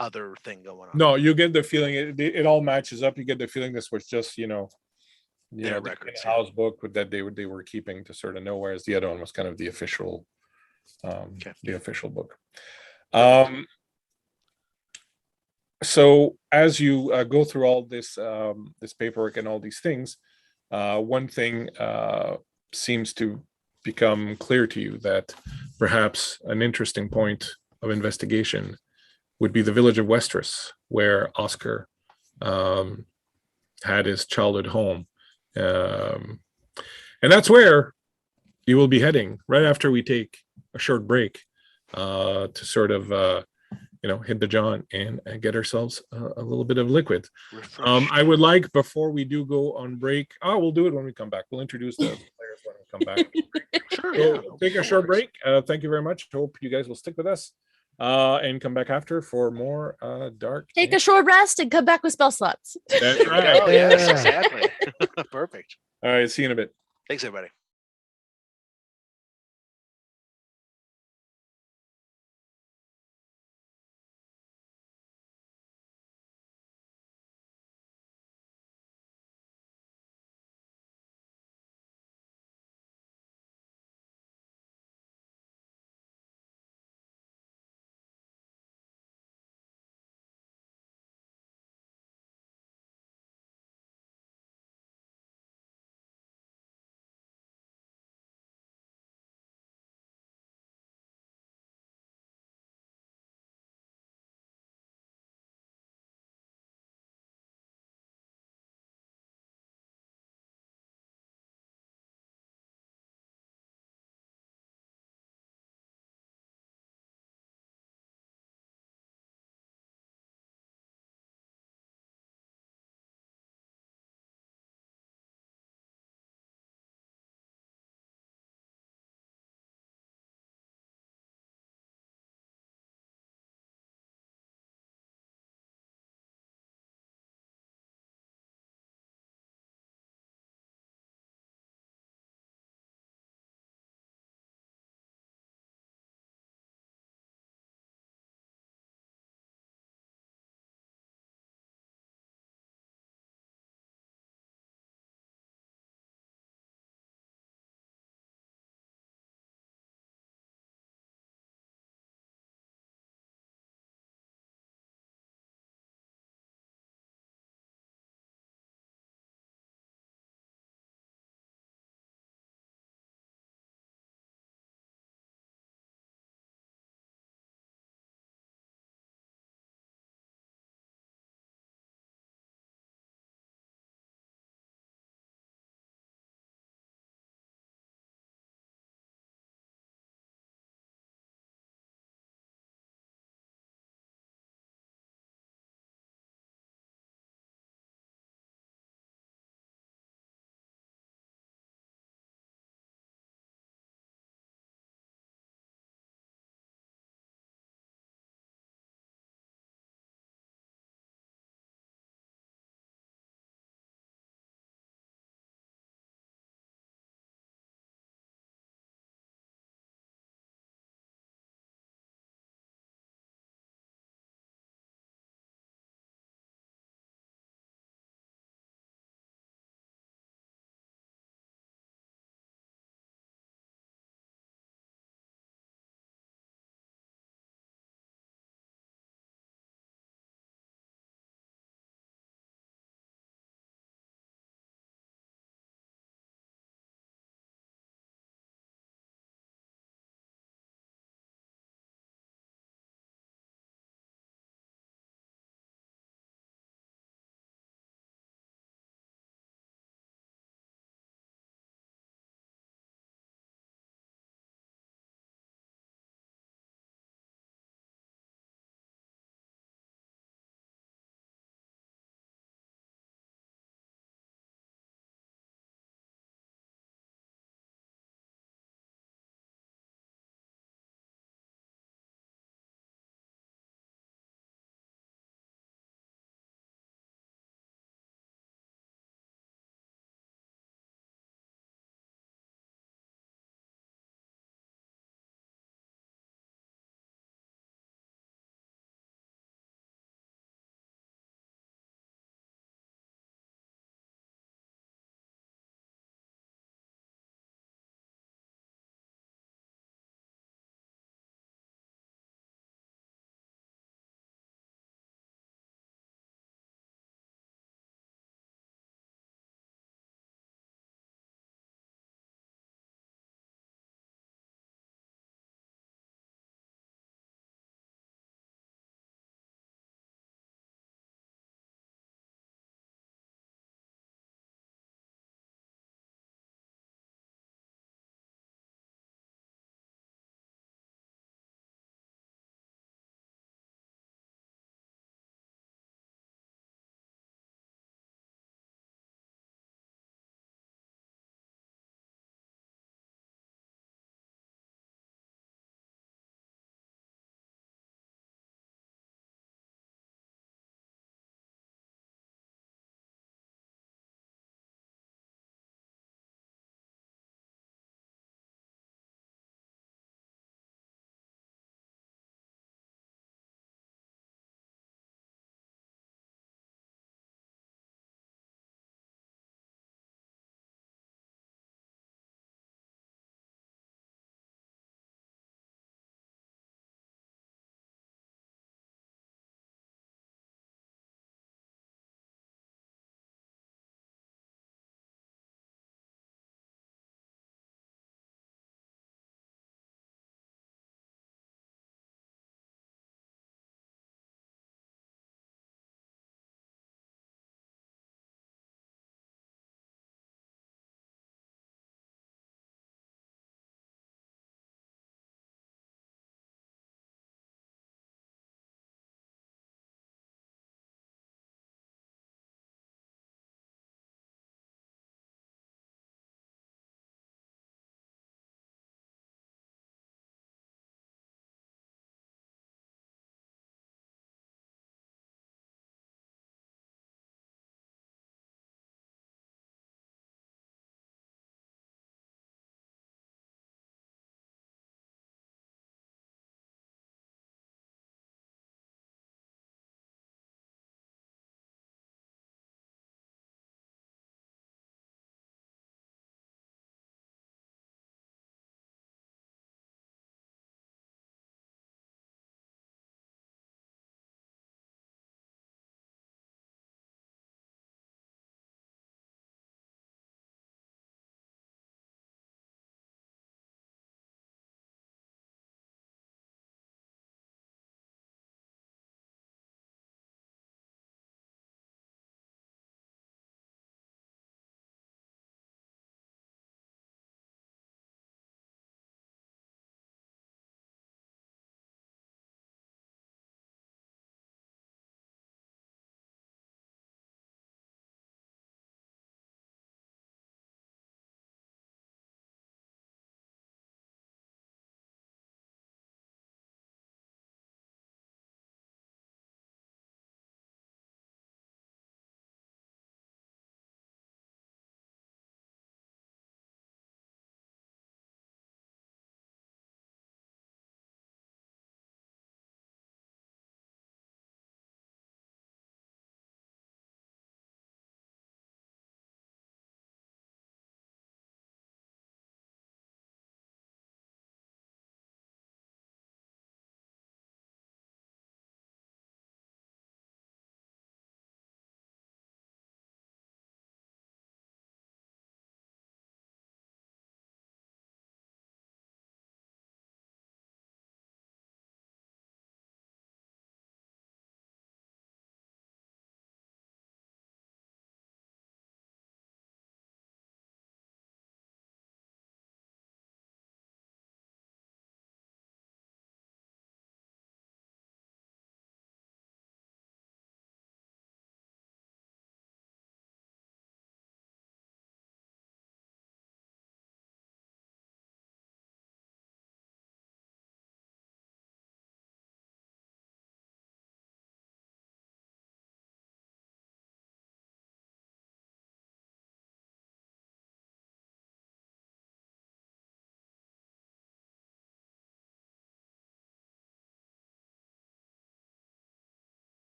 Speaker 2: other thing going on.
Speaker 1: No, you get the feeling it all matches up. You get the feeling this was just
Speaker 2: Their records,
Speaker 1: house book that they were keeping to sort of know, whereas the other one was kind of the official the official book. So as you go through all this this paperwork and all these things, one thing seems to become clear to you, that perhaps an interesting point of investigation would be the village of Westeros, where Oscar had his childhood home. And that's where you will be heading right after we take a short break to sort of hit the john and get ourselves a little bit of liquid. I would like, before we do go on break, we'll do it when we come back. We'll introduce the players when we come back.
Speaker 2: Sure,
Speaker 1: So take a short break. Thank you very much. Hope you guys will stick with us and come back after for more dark.
Speaker 3: Take a short rest and come back with spell slots.
Speaker 1: That's right.
Speaker 2: Oh, yes, exactly. Perfect.
Speaker 1: All right, see you in a bit.
Speaker 2: Thanks, everybody.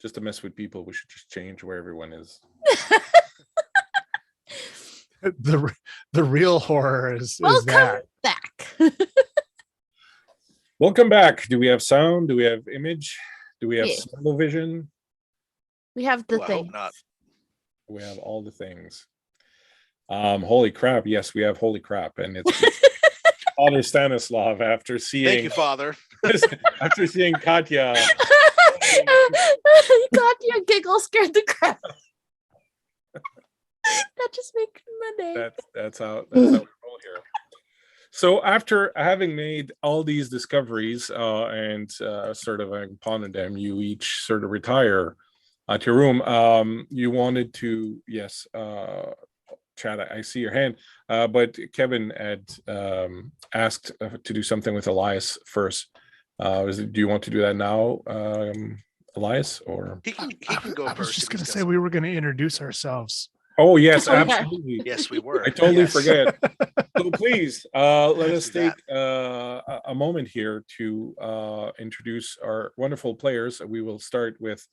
Speaker 1: just to mess with people, we should just change where everyone is.
Speaker 4: The real horror is
Speaker 3: Welcome
Speaker 4: that.
Speaker 3: back.
Speaker 1: Welcome back. Do we have sound? Do we have image? Do we have
Speaker 3: Yeah.
Speaker 1: symbol vision?
Speaker 3: We have the
Speaker 2: Ooh, I
Speaker 3: thing.
Speaker 2: hope not.
Speaker 1: We have all the things. Holy crap! Yes, we have holy crap, and it's Father Stanislav after
Speaker 2: Thank
Speaker 1: seeing
Speaker 2: you, Father.
Speaker 1: after seeing Katya.
Speaker 3: Katya giggle scared the crap. That just makes my day.
Speaker 1: That's how we roll here. So after having made all these discoveries and sort of pondered them, you each sort of retire to your room. You wanted to, yes, Chad, I see your hand, but Kevin had asked to do something with Elias first. Do you want to do that now, Elias, or?
Speaker 2: He can go
Speaker 4: I was
Speaker 2: first.
Speaker 4: just
Speaker 2: if
Speaker 4: going
Speaker 2: he's
Speaker 4: to
Speaker 2: got
Speaker 4: say we were going to introduce ourselves.
Speaker 1: Oh yes,
Speaker 3: Oh, yeah.
Speaker 1: absolutely.
Speaker 2: Yes, we were.
Speaker 1: I totally
Speaker 2: Yes.
Speaker 1: forget. So please, let
Speaker 2: Let's
Speaker 1: us
Speaker 2: do that.
Speaker 1: take a moment here to introduce our wonderful players. We will start with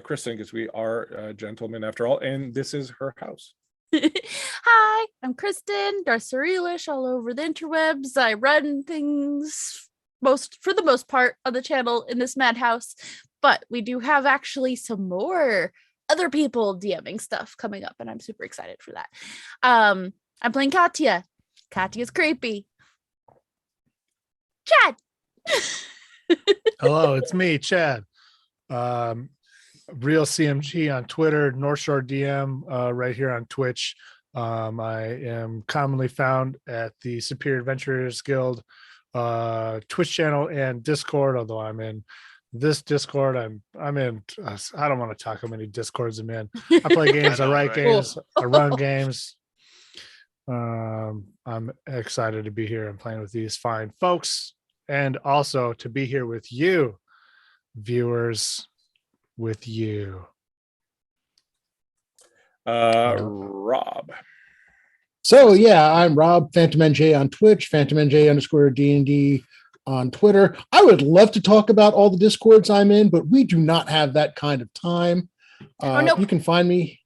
Speaker 1: Kristen, because we are gentlemen after all, and this is her house.
Speaker 3: Hi, I'm Kristen, Darcerilish all over the interwebs. I run things for the most part on the channel in this madhouse, but we do have actually some more other people DMing stuff coming up, and I'm super excited for that. I'm playing Katya. Katya's creepy. Chad.
Speaker 4: Hello, it's me, Chad. Real CMG on Twitter, North Shore DM right here on Twitch. I am commonly found at the Superior Adventurers Guild Twitch channel and Discord, although I'm in this Discord. I'm in, I don't want to talk how many Discords I'm in. I play games, I
Speaker 2: know,
Speaker 4: write
Speaker 2: right?
Speaker 4: games, I run games. I'm excited to be here and playing with these fine folks, and also to be here with you, viewers, with you.
Speaker 1: Rob.
Speaker 5: So yeah, I'm Rob, Phantom NJ on Twitch, Phantom NJ _ D&D on Twitter. I would love to talk about all the Discords I'm in, but we do not have that kind of time.
Speaker 3: Nope.
Speaker 5: You can find me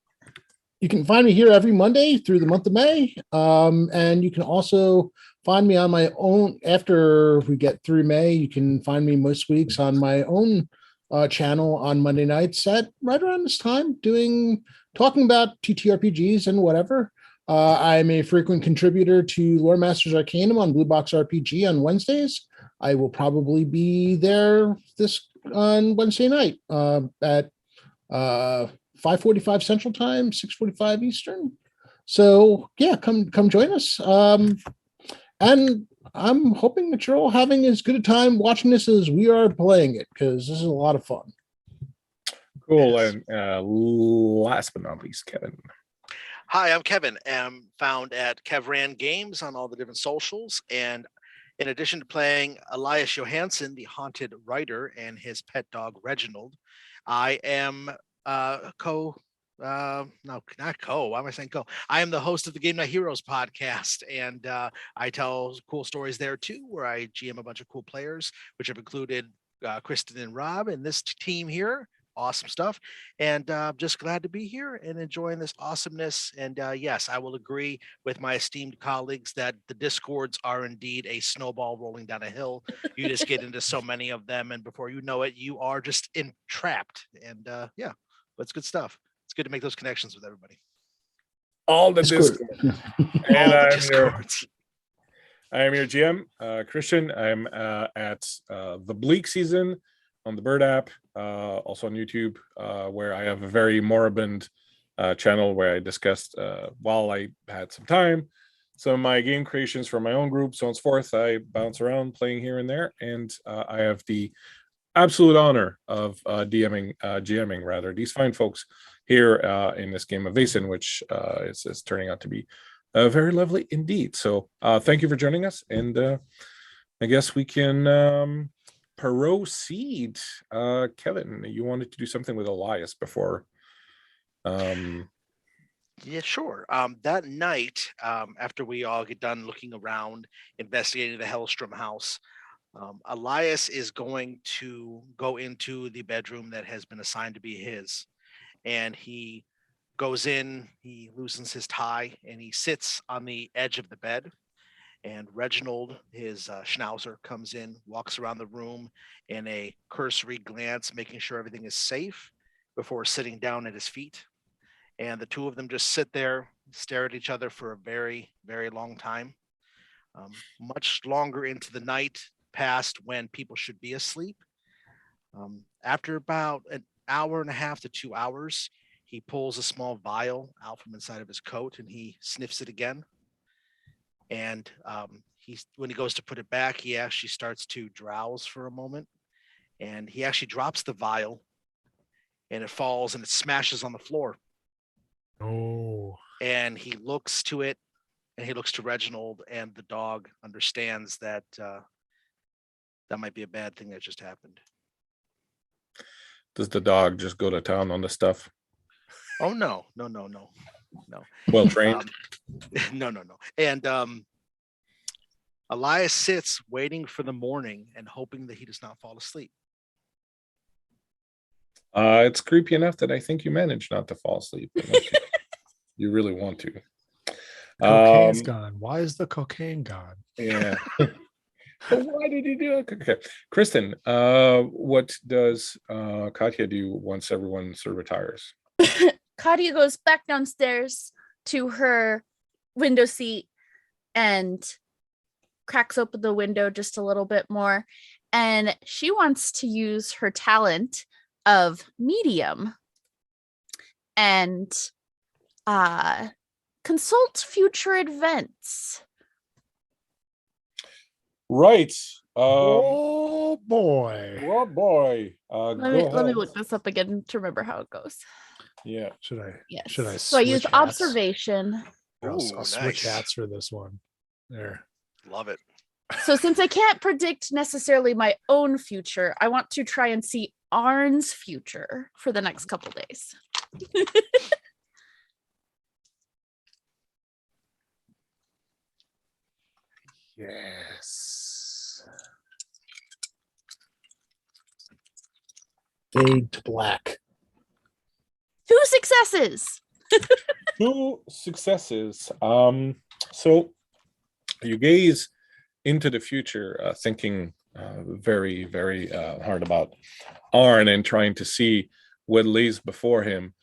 Speaker 5: here every Monday through the month of May. And you can also find me on my own after we get through May. You can find me most weeks on my own channel on Monday nights at right around this time, talking about TTRPGs and whatever. I'm a frequent contributor to Lore Masters Arcanum on Blue Box RPG on Wednesdays. I will probably be there on Wednesday night at 5:45 Central Time, 6:45 Eastern. So yeah, come join us. And I'm hoping that you're all having as good a time watching this as we are playing it, because this is a lot of fun.
Speaker 1: Cool.
Speaker 2: Yes.
Speaker 1: And last but not least, Kevin.
Speaker 2: Hi, I'm Kevin. I'm found at Kevran Games on all the different socials. And in addition to playing Elias Johansson, the haunted writer, and his pet dog, Reginald, I am why am I saying co? I am the host of the Game Night Heroes podcast, and I tell cool stories there too, where I GM a bunch of cool players, which have included Kristen and Rob and this team here. Awesome stuff, and just glad to be here and enjoying this awesomeness. And yes, I will agree with my esteemed colleagues that the Discords are indeed a snowball rolling down a hill. You just get into so many of them, and before you know it, you are just entrapped. And yeah, but it's good stuff. It's good to make those connections with everybody.
Speaker 1: All the
Speaker 5: Discord.
Speaker 1: Discord.
Speaker 2: All
Speaker 1: And
Speaker 2: the Discords.
Speaker 1: I am your GM, Christian. I'm at the Bleak season on the Bird app, also on YouTube, where I have a very moribund channel where I discussed, while I had some time, some of my game creations for my own group, so on and so forth. I bounce around playing here and there, and I have the absolute honor of GMing rather, these fine folks here in this game of Vaesen, which is turning out to be very lovely indeed. So thank you for joining us, and I guess we can proceed. Kevin, you wanted to do something with Elias before.
Speaker 2: Yeah, sure. That night, after we all get done looking around, investigating the Hellstrom house, Elias is going to go into the bedroom that has been assigned to be his, and he goes in, he loosens his tie, and he sits on the edge of the bed. And Reginald, his schnauzer, comes in, walks around the room in a cursory glance, making sure everything is safe before sitting down at his feet. And the two of them just sit there, stare at each other for a very, very long time. Much longer into the night, past when people should be asleep. After about an hour and a half to 2 hours, he pulls a small vial out from inside of his coat and he sniffs it again. And when he goes to put it back, he actually starts to drowse for a moment. And he actually drops the vial and it falls and it smashes on the floor.
Speaker 4: Oh,
Speaker 2: And he looks to it and he looks to Reginald, and the dog understands that that might be a bad thing that just happened.
Speaker 1: Does the dog just go to town on the stuff?
Speaker 2: Oh, no.
Speaker 1: Well trained.
Speaker 2: No. And Elias sits waiting for the morning and hoping that he does not fall asleep.
Speaker 1: It's creepy enough that I think you managed not to fall asleep. Unless you really want to.
Speaker 4: cocaine's gone. Why is the cocaine gone?
Speaker 1: Yeah. But why did you do it? Okay. Kristen, what does Katya do once everyone sort of retires?
Speaker 3: Katya goes back downstairs to her window seat and cracks open the window just a little bit more. And she wants to use her talent of medium and consult future events.
Speaker 1: Right.
Speaker 4: Oh boy.
Speaker 1: Oh boy.
Speaker 3: Let
Speaker 1: Go
Speaker 3: me
Speaker 1: ahead.
Speaker 3: look this up again to remember how it goes.
Speaker 1: Yeah.
Speaker 4: Should I?
Speaker 3: Yes.
Speaker 4: Should I?
Speaker 3: So I use
Speaker 4: switch hats?
Speaker 3: observation.
Speaker 4: I'll
Speaker 2: Ooh,
Speaker 4: switch
Speaker 2: nice.
Speaker 4: hats for this one. There.
Speaker 2: Love it.
Speaker 3: So since I can't predict necessarily my own future, I want to try and see Arn's future for the next couple days.
Speaker 4: Yes.
Speaker 5: Fade to black.
Speaker 3: 2 successes.
Speaker 1: 2 successes. So you gaze into the future, thinking very, very hard about Arn and trying to see what lays before him.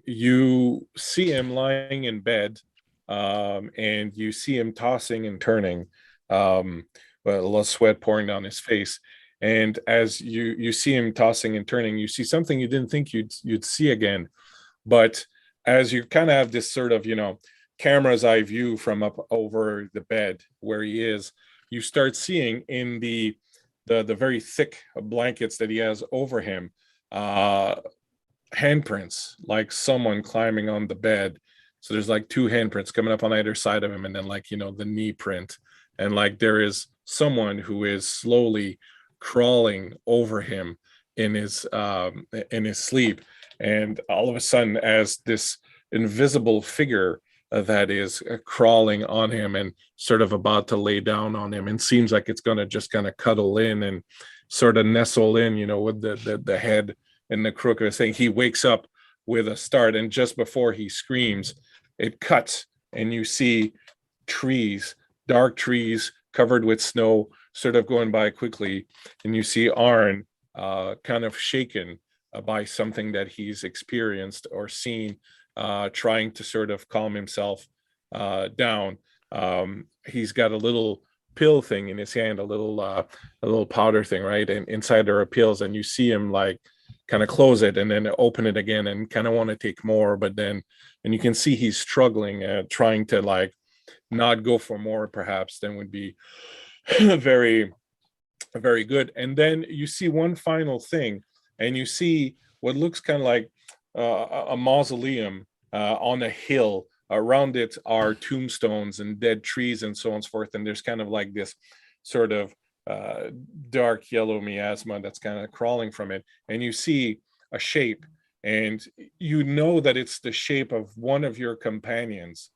Speaker 1: You see him lying in bed, and you see him tossing and turning, with a little sweat pouring down his face. And as you see him tossing and turning, you see something you didn't think you'd see again. But as you kind of have this sort of, camera's eye view from up over the bed where he is, you start seeing in the very thick blankets that he has over him, handprints, like someone climbing on the bed. So there's like 2 handprints coming up on either side of him, and then the knee print, and there is someone who is slowly crawling over him in his sleep. And all of a sudden, as this invisible figure that is crawling on him and sort of about to lay down on him, and seems like it's going to just kind of cuddle in and sort of nestle in, with the head and the crook of his thing, he wakes up with a start. And just before he screams, it cuts, and you see trees, dark trees covered with snow, sort of going by quickly. And you see Arn kind of shaken by something that he's experienced or seen, trying to sort of calm himself down. He's got a little pill thing in his hand, a little powder thing, right? And inside there are pills, and you see him kind of close it and then open it again and kind of want to take more, but then, and you can see he's struggling, trying to not go for more perhaps than would be very, very good. And then you see one final thing, and you see what looks kind of like a mausoleum on a hill. Around it are tombstones and dead trees and so on and so forth. And there's kind of this sort of dark yellow miasma that's kind of crawling from it. And you see a shape, and you know that it's the shape of one of your companions,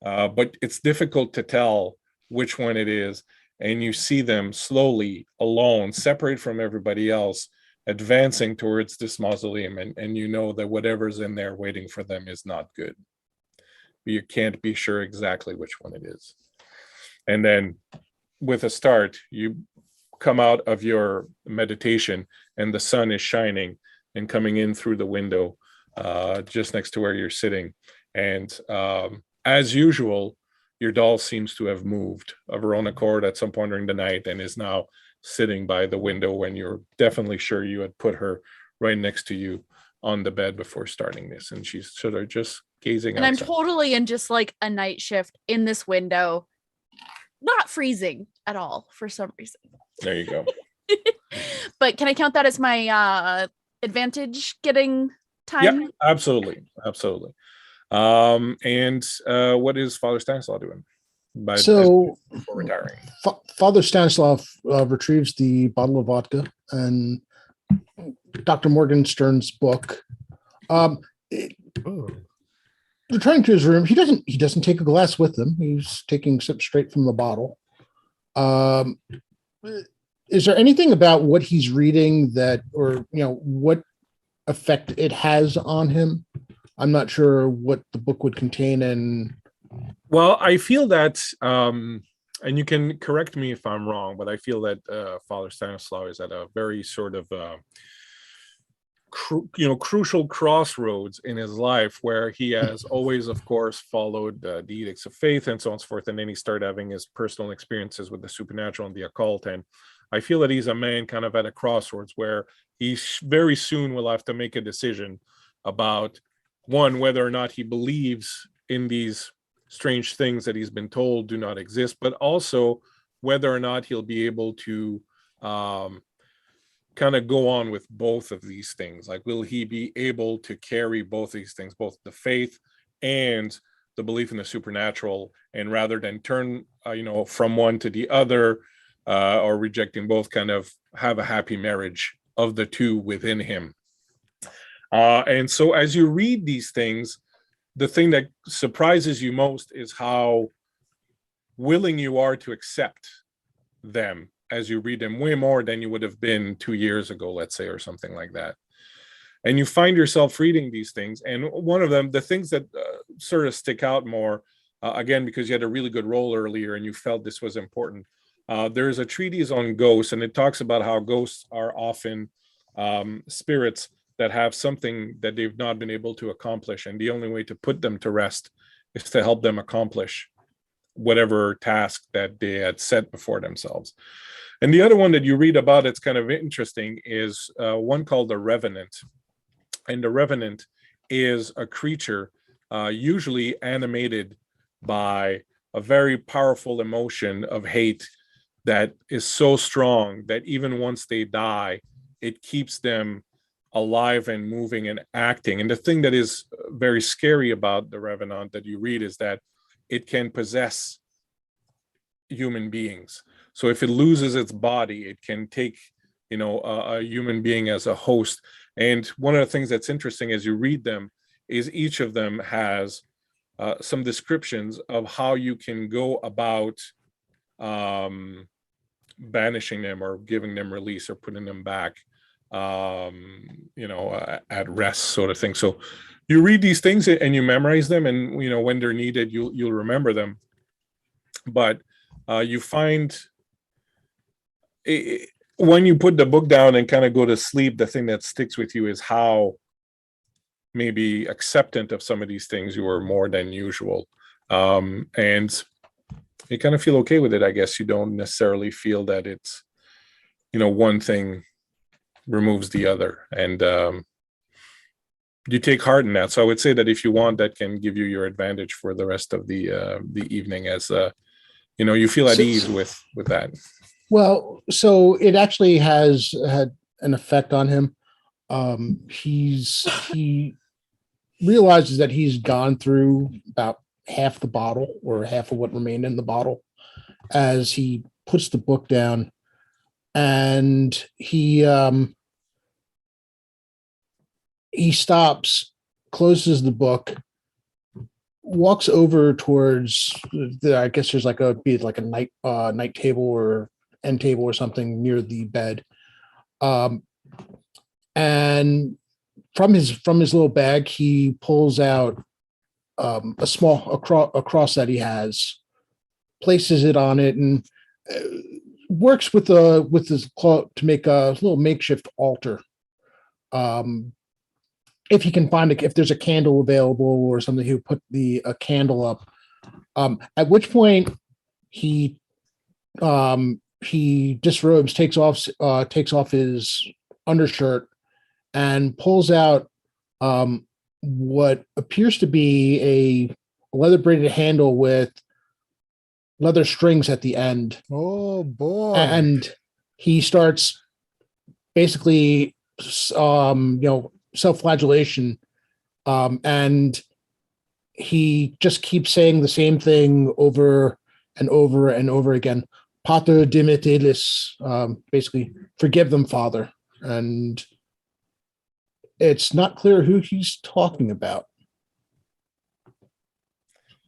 Speaker 1: but it's difficult to tell which one it is. and you see them slowly, alone, separate from everybody else, advancing towards this mausoleum, and you know that whatever's in there waiting for them is not good. But you can't be sure exactly which one it is. And then with a start, you come out of your meditation and the sun is shining and coming in through the window just next to where you're sitting. And as usual, your doll seems to have moved of her own accord at some point during the night and is now sitting by the window when you're definitely sure you had put her right next to you on the bed before starting this. And she's sort of just gazing
Speaker 3: And
Speaker 1: outside.
Speaker 3: I'm totally in just like a night shift in this window, not freezing at all for some reason.
Speaker 1: There you go.
Speaker 3: But can I count that as my advantage getting time?
Speaker 1: Yeah, absolutely. And what is Father Stanislaw doing before retiring?
Speaker 5: Father Stanislav retrieves the bottle of vodka and Dr. Morgenstern's book. Returning to his room, he doesn't take a glass with him. He's taking sips straight from the bottle. Is there anything about what he's reading that, or what effect it has on him? I'm not sure what the book would contain. And
Speaker 1: well, I feel that, and you can correct me if I'm wrong, but I feel that Father Stanislaw is at a very sort of crucial crossroads in his life, where he has always, of course, followed the edicts of faith and so on and so forth, and then he started having his personal experiences with the supernatural and the occult. And I feel that he's a man kind of at a crossroads where he very soon will have to make a decision about, one, whether or not he believes in these strange things that he's been told do not exist, but also whether or not he'll be able to kind of go on with both of these things. Like, will he be able to carry both these things, both the faith and the belief in the supernatural, and rather than turn from one to the other or rejecting both, kind of have a happy marriage of the two within him. And so as you read these things, the thing that surprises you most is how willing you are to accept them as you read them, way more than you would have been 2 years ago, let's say, or something like that. And you find yourself reading these things. And one of them, the things that sort of stick out more, again, because you had a really good role earlier and you felt this was important. There's a treatise on ghosts, and it talks about how ghosts are often spirits that have something that they've not been able to accomplish. And the only way to put them to rest is to help them accomplish whatever task that they had set before themselves. And the other one that you read about, it's kind of interesting, is one called the Revenant. And the Revenant is a creature usually animated by a very powerful emotion of hate that is so strong that even once they die, it keeps them alive and moving and acting. And the thing that is very scary about the Revenant that you read is that it can possess human beings. So if it loses its body, it can take, a human being as a host. And one of the things that's interesting as you read them is each of them has some descriptions of how you can go about banishing them or giving them release or putting them back, at rest, sort of thing. So you read these things and you memorize them, and when they're needed, you'll remember them. But you find when you put the book down and kind of go to sleep, the thing that sticks with you is how maybe acceptant of some of these things you were more than usual. And you kind of feel okay with it, I guess. You don't necessarily feel that it's, one thing removes the other. And you take heart in that. So I would say that if you want, that can give you your advantage for the rest of the evening, as you feel at ease with that.
Speaker 5: Well, so it actually has had an effect on him. He realizes that he's gone through about half the bottle, or half of what remained in the bottle, as he puts the book down, and he stops, closes the book, walks over towards I guess there's like a night table or end table or something near the bed. And from his little bag, he pulls out a small a cross that he has, places it on it, and works with his claw to make a little makeshift altar. If he can find if there's a candle available or something, he'll put a candle up. At which point he disrobes, takes off his undershirt, and pulls out what appears to be a leather braided handle with leather strings at the end.
Speaker 4: Oh boy.
Speaker 5: And he starts basically self-flagellation, and he just keeps saying the same thing over and over and over again. Pater dimitelis, basically, forgive them, Father. And it's not clear who he's talking about.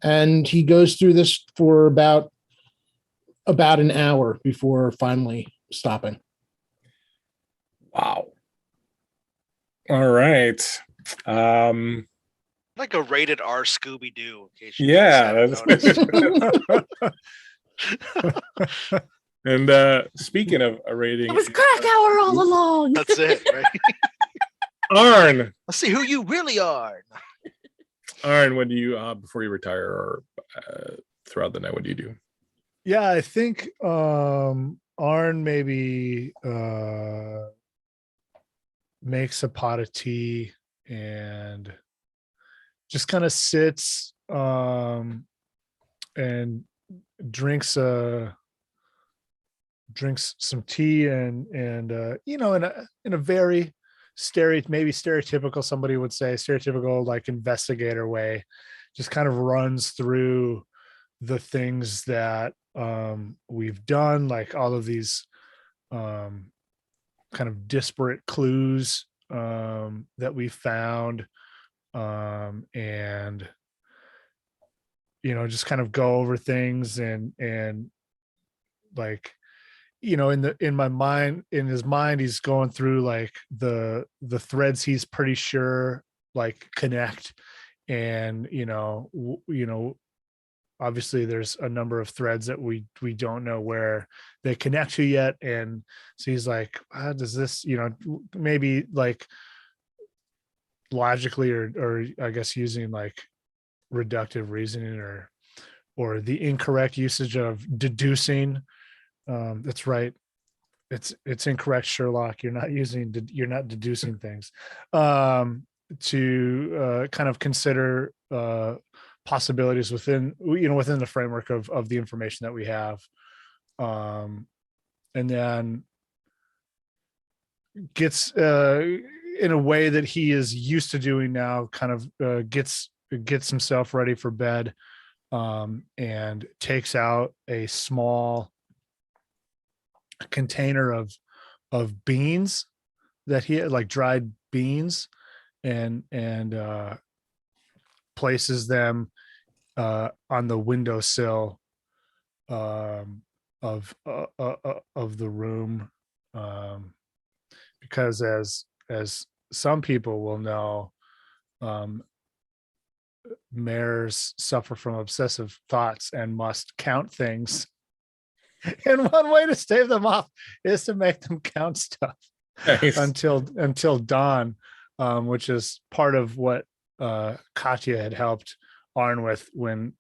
Speaker 5: And he goes through this for about an hour before finally stopping.
Speaker 1: Wow. All right.
Speaker 2: Like a rated R Scooby Doo.
Speaker 1: Yeah. And speaking of a rating,
Speaker 3: It was crack hour all along.
Speaker 2: That's it, right?
Speaker 1: Arn,
Speaker 2: Let's see who you really are.
Speaker 1: when do you before you retire or throughout the night, what do you do?
Speaker 4: Yeah, I think Arn maybe makes a pot of tea and just kind of sits and drinks some tea and in a very stereotypical, somebody would say stereotypical, like investigator way, just kind of runs through the things that we've done, like all of these kind of disparate clues that we found, and just kind of go over things and like in his mind he's going through like the threads he's pretty sure like connect, and obviously there's a number of threads that we don't know where they connect to yet, and so he's like, how does this maybe like logically or I guess using like reductive reasoning or the incorrect usage of deducing. That's right. It's incorrect, Sherlock. You're not deducing things. To kind of consider possibilities within the framework of the information that we have, and then gets in a way that he is used to doing now, kind of gets himself ready for bed, and takes out a small container of beans that he had, like dried beans, and places them on the windowsill of the room, because as some people will know, mares suffer from obsessive thoughts and must count things. And one way to stave them off is to make them count stuff
Speaker 1: Nice.
Speaker 4: until dawn, which is part of what Katya had helped Arn with when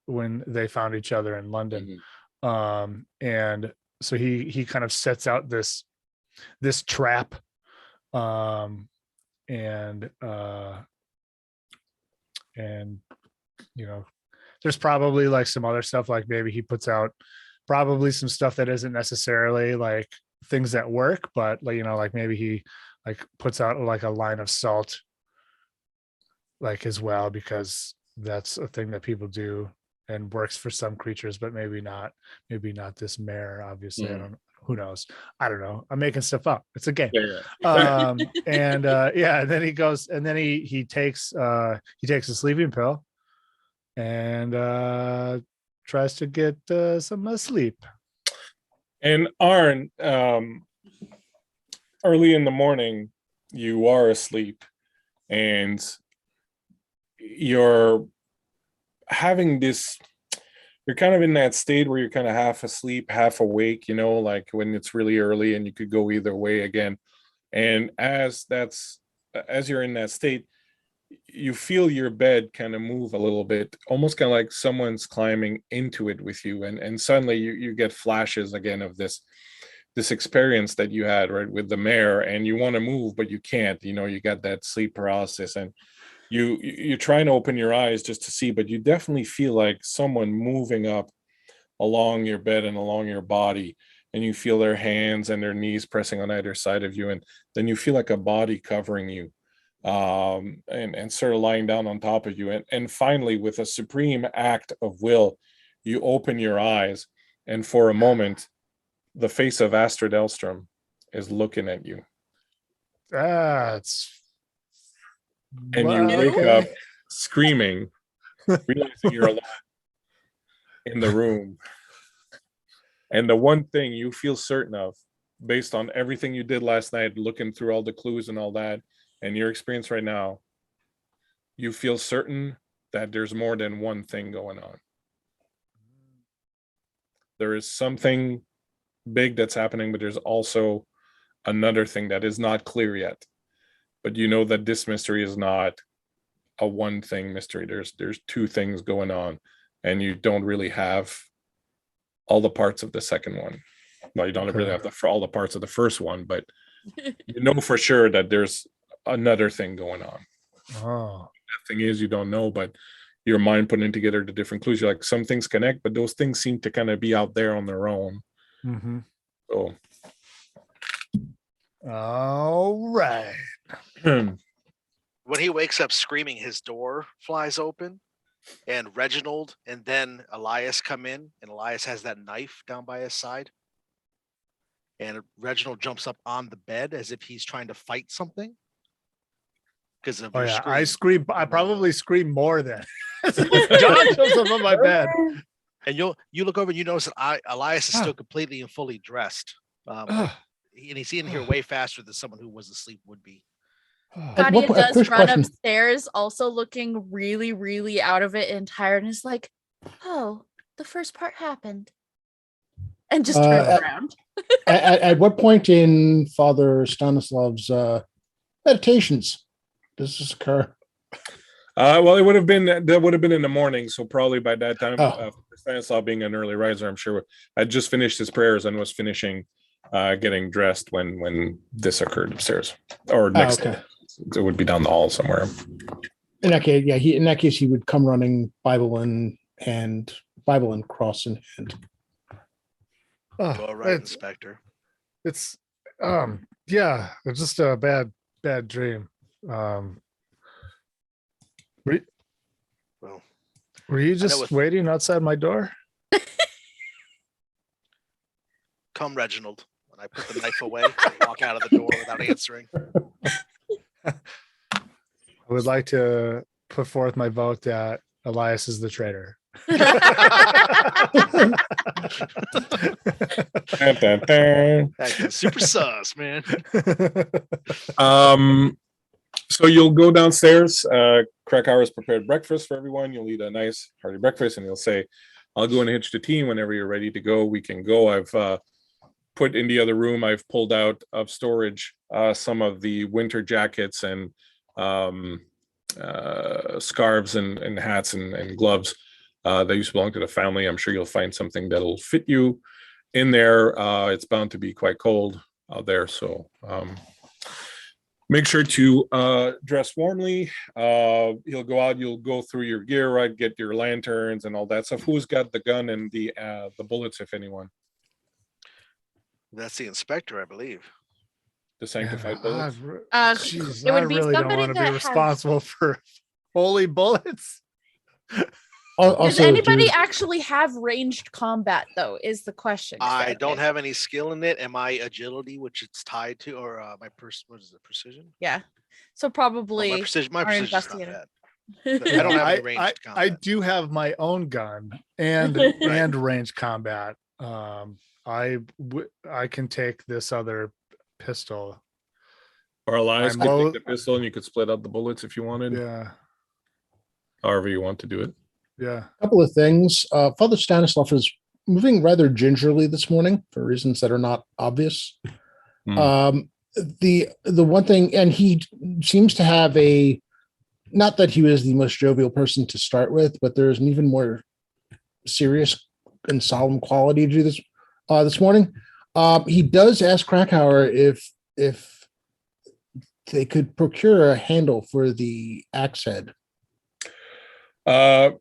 Speaker 4: they found each other in London.
Speaker 6: Mhm.
Speaker 4: And so he kind of sets out this trap, and there's probably like some other stuff, like maybe he puts out probably some stuff that isn't necessarily like things that work, but like maybe he like puts out like a line of salt like as well, because that's a thing that people do and works for some creatures, but maybe not this mare, obviously. I don't know. Who knows? I don't know. I'm making stuff up. It's a game.
Speaker 6: Yeah.
Speaker 4: And then he goes, and then he takes a sleeping pill, and tries to get some sleep.
Speaker 1: And Arn, early in the morning, you are asleep, and you're having this. You're kind of in that state where you're kind of half asleep, half awake. Like when it's really early, and you could go either way again. And as you're in that state, you feel your bed kind of move a little bit, almost kind of like someone's climbing into it with you, and suddenly you get flashes again of this experience that you had right with the mayor, and you want to move but you can't. You got that sleep paralysis, and you're trying to open your eyes just to see, but you definitely feel like someone moving up along your bed and along your body, and you feel their hands and their knees pressing on either side of you, and then you feel like a body covering you, and sort of lying down on top of you, and finally, with a supreme act of will, you open your eyes, and for a moment the face of Astrid Elstrom is looking at you,
Speaker 4: That's
Speaker 1: and you wake up screaming, realizing you're alone in the room. And the one thing you feel certain of, based on everything you did last night, looking through all the clues and all that, and your experience right now, you feel certain that there's more than one thing going on. There is something big that's happening, but there's also another thing that is not clear yet. But you know that this mystery is not a one thing mystery. There's two things going on, and you don't really have all the parts of the second one. Well, you don't really have all the parts of the first one, but you know for sure that there's another thing going on.
Speaker 4: Oh,
Speaker 1: The thing is, you don't know, but your mind putting together the different clues. You're like, some things connect, but those things seem to kind of be out there on their own.
Speaker 4: mm-hmm.
Speaker 1: So,
Speaker 4: All right.
Speaker 2: When he wakes up screaming, his door flies open, and Reginald and then Elias come in, and Elias has that knife down by his side. And Reginald jumps up on the bed as if he's trying to fight something. Because of
Speaker 4: Oh
Speaker 2: your
Speaker 4: yeah,
Speaker 2: scream.
Speaker 4: I scream. I probably scream more than John jumps up on my bed.
Speaker 2: And you look over and you notice that Elias is still completely and fully dressed. And he's in here way faster than someone who was asleep would be.
Speaker 3: Claudia does
Speaker 5: quick
Speaker 3: run
Speaker 5: question.
Speaker 3: upstairs, also looking really, really out of it and tired, and is like, "Oh, the first part happened," and just turns around.
Speaker 5: At what point in Father Stanislav's meditations does this occur?
Speaker 1: Well, that would have been in the morning, so probably by that time,
Speaker 5: Oh.
Speaker 1: Stanislav being an early riser, I'm sure I just finished his prayers and was finishing getting dressed when this occurred upstairs, or next.
Speaker 5: Okay.
Speaker 1: It would be down the hall somewhere.
Speaker 5: In that case, yeah, he would come running, Bible and cross in hand.
Speaker 2: All right, Inspector.
Speaker 4: It's yeah, it's just a bad dream. Were you just waiting outside my door?
Speaker 2: Come, Reginald. And I put the knife away and walk out of the door without answering.
Speaker 4: I would like to put forth my vote that Elias is the traitor.
Speaker 2: Super sus, man.
Speaker 1: So you'll go downstairs. Krakauer has prepared breakfast for everyone. You'll eat a nice hearty breakfast, and he'll say, "I'll go and hitch the team whenever you're ready to go. We can go." I've put in the other room. I've pulled out of storage some of the winter jackets and scarves and hats and gloves that used to belong to the family. I'm sure you'll find something that'll fit you in there. It's bound to be quite cold out there, so make sure to dress warmly. He'll go out. You'll go through your gear, right? Get your lanterns and all that stuff. Who's got the gun and the bullets, if anyone?
Speaker 2: That's the inspector, I believe.
Speaker 1: The sanctified bullets.
Speaker 4: Jeez,
Speaker 3: it would
Speaker 4: I
Speaker 3: be
Speaker 4: really don't
Speaker 3: somebody
Speaker 4: want to
Speaker 3: that
Speaker 4: be
Speaker 3: has-
Speaker 4: responsible for holy bullets.
Speaker 3: Does
Speaker 5: Also,
Speaker 3: anybody actually have ranged combat, though, is the question.
Speaker 2: I don't have any skill in it, and my agility, which it's tied to, or my what is it, precision?
Speaker 3: Yeah. So probably
Speaker 2: my precision, my
Speaker 3: our
Speaker 2: precision's not
Speaker 3: investigator.
Speaker 2: bad. I don't have any
Speaker 4: I,
Speaker 2: ranged
Speaker 4: I
Speaker 2: combat.
Speaker 4: do have my own gun and range combat. I can take this other pistol.
Speaker 1: Or Elias
Speaker 4: I'm
Speaker 1: could
Speaker 4: low-
Speaker 1: take the pistol and you could split out the bullets if you wanted.
Speaker 4: Yeah,
Speaker 1: However you want to do it.
Speaker 4: yeah.
Speaker 5: A couple of things. Father Stanislav is moving rather gingerly this morning for reasons that are not obvious. The one thing, and he seems to have not that he was the most jovial person to start with, but there's an even more serious and solemn quality to this morning. He does ask Krakauer if they could procure a handle for the axe head.
Speaker 1: Do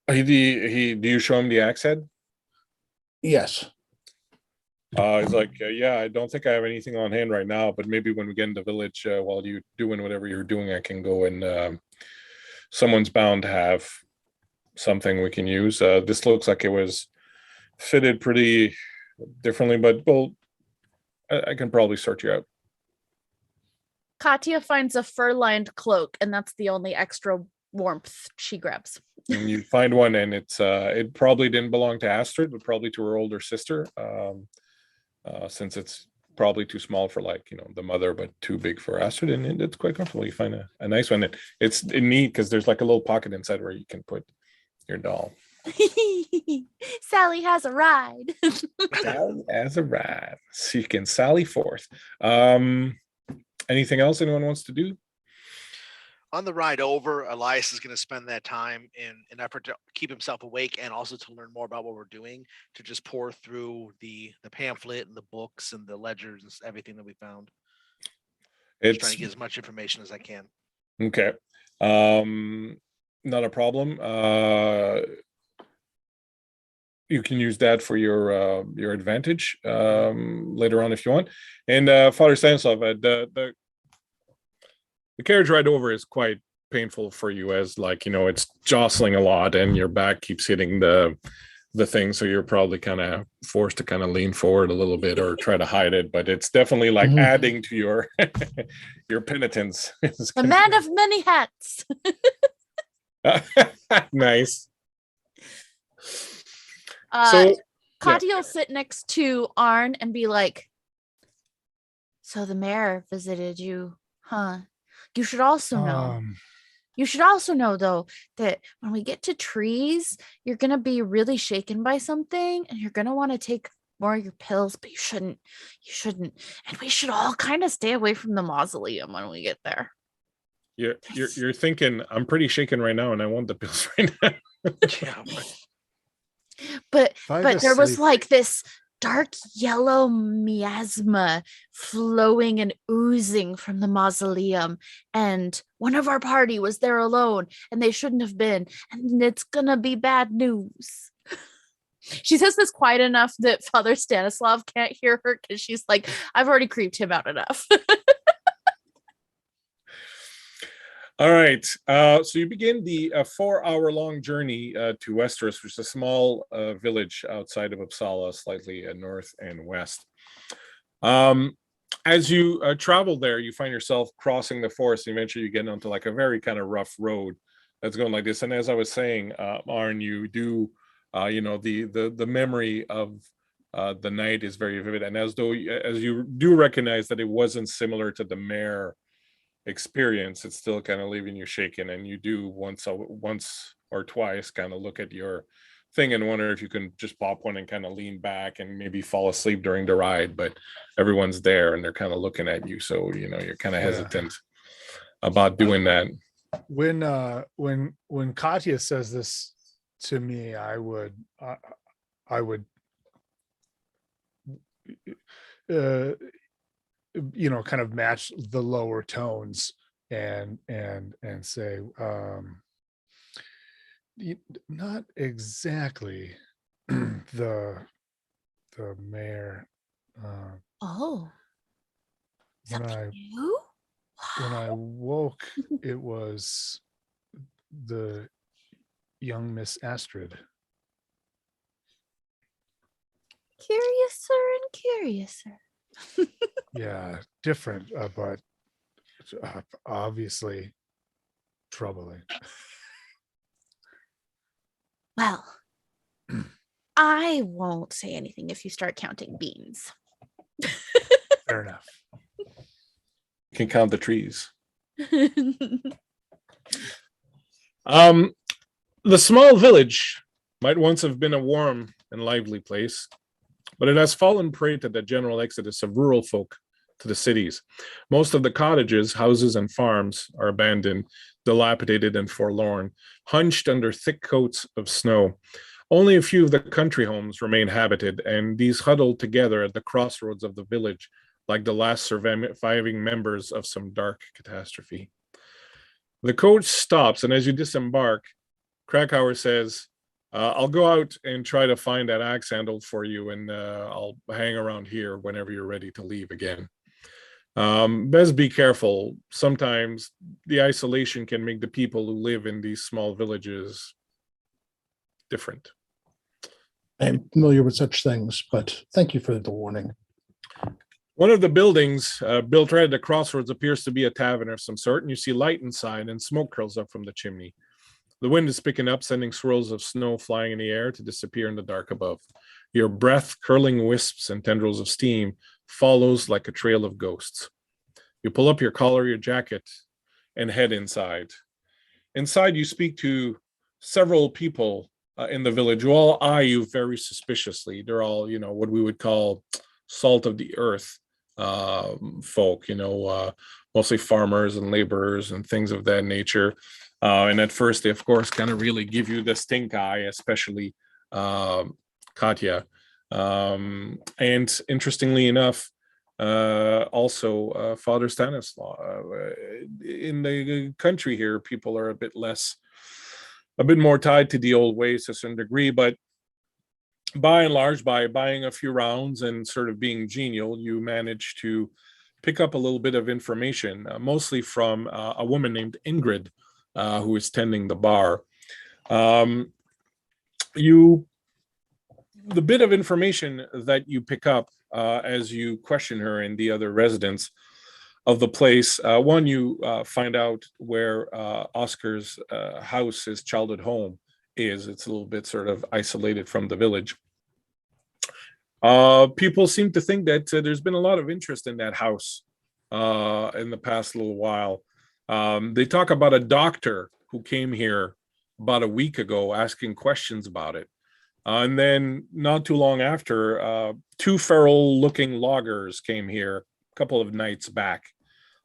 Speaker 1: you show him the axe head?
Speaker 5: Yes.
Speaker 1: He's like, yeah, I don't think I have anything on hand right now, but maybe when we get in the village, while you're doing whatever you're doing, I can go and someone's bound to have something we can use. This looks like it was fitted pretty differently, but well, I can probably sort you out.
Speaker 3: Katya finds a fur-lined cloak, and that's the only extra warmth she grabs.
Speaker 1: And you find one, and it probably didn't belong to Astrid, but probably to her older sister, since it's probably too small for the mother, but too big for Astrid, and it's quite comfortable. You find a nice one. It's neat because there's like a little pocket inside where you can put your doll.
Speaker 3: Sally has a ride.
Speaker 1: Sally has a ride, so you can sally forth. Anything else anyone wants to do?
Speaker 2: On the ride over, Elias is going to spend that time in an effort to keep himself awake and also to learn more about what we're doing, to just pour through the pamphlet and the books and the ledgers and everything that we found. Just trying to get as much information as I can.
Speaker 1: Okay. Not a problem. You can use that for your advantage later on if you want. And Father Stanislav, the carriage ride over is quite painful for you, as it's jostling a lot and your back keeps hitting the thing, so you're probably kind of forced to kind of lean forward a little bit or try to hide it, but it's definitely adding to your your penitence.
Speaker 3: A man of many hats.
Speaker 1: Nice.
Speaker 3: Katya will sit next to Arn and be like, so the mayor visited you, huh? You should also know. You should also know, though, that when we get to trees, you're going to be really shaken by something and you're going to want to take more of your pills, but you shouldn't. You shouldn't. And we should all kind of stay away from the mausoleum when we get there.
Speaker 1: You're thinking, I'm pretty shaken right now and I want the pills right now.
Speaker 2: Yeah.
Speaker 3: But there was like this dark yellow miasma flowing and oozing from the mausoleum, and one of our party was there alone and they shouldn't have been, and it's gonna be bad news. She says this quiet enough that Father Stanislav can't hear her because she's like, I've already creeped him out enough.
Speaker 1: All right. So you begin the 4-hour-long journey to Westeros, which is a small village outside of Uppsala, slightly north and west. As you travel there, you find yourself crossing the forest. And eventually, you get onto like a very kind of rough road that's going like this. And as I was saying, Arn, you do, the memory of the night is very vivid. And as you do recognize that it wasn't similar to the mare experience, it's still kind of leaving you shaken, and you do once or twice kind of look at your thing and wonder if you can just pop one and kind of lean back and maybe fall asleep during the ride, but everyone's there and they're kind of looking at you, so you're kind of hesitant about doing that.
Speaker 4: When Katya says this to me, I would kind of match the lower tones and say, not exactly the mayor. When I woke, it was the young Miss Astrid.
Speaker 3: Curiouser.
Speaker 4: Yeah, different, but obviously troubling.
Speaker 3: Well, I won't say anything if you start counting beans.
Speaker 4: Fair enough.
Speaker 1: You can count the trees. The small village might once have been a warm and lively place, but it has fallen prey to the general exodus of rural folk to the cities. Most of the cottages, houses, and farms are abandoned, dilapidated, and forlorn, hunched under thick coats of snow. Only a few of the country homes remain habited, and these huddle together at the crossroads of the village like the last surviving members of some dark catastrophe. The coach stops, and as you disembark, Krakauer says, I'll go out and try to find that axe handle for you, and I'll hang around here whenever you're ready to leave again. Best be careful. Sometimes the isolation can make the people who live in these small villages different.
Speaker 5: I'm familiar with such things, but thank you for the warning.
Speaker 1: One of the buildings built right at the crossroads appears to be a tavern of some sort, and you see light inside and smoke curls up from the chimney. The wind is picking up, sending swirls of snow flying in the air to disappear in the dark above. Your breath, curling wisps and tendrils of steam, follows like a trail of ghosts. You pull up your collar, your jacket, and head inside. Inside, you speak to several people in the village who all eye you very suspiciously. They're all, what we would call salt of the earth folk, mostly farmers and laborers and things of that nature. And at first, they, of course, kind of really give you the stink eye, especially Katya. And interestingly enough, also Father Stanislaw. In the country here, people are a bit more tied to the old ways to some degree, but by and large, by buying a few rounds and sort of being genial, you manage to pick up a little bit of information, mostly from a woman named Ingrid, who is tending the bar. The bit of information that you pick up as you question her and the other residents of the place, one, you find out where Oscar's house, his childhood home, is. It's a little bit sort of isolated from the village. People seem to think that there's been a lot of interest in that house in the past little while. They talk about a doctor who came here about a week ago asking questions about it. And then not too long after, two feral looking loggers came here a couple of nights back,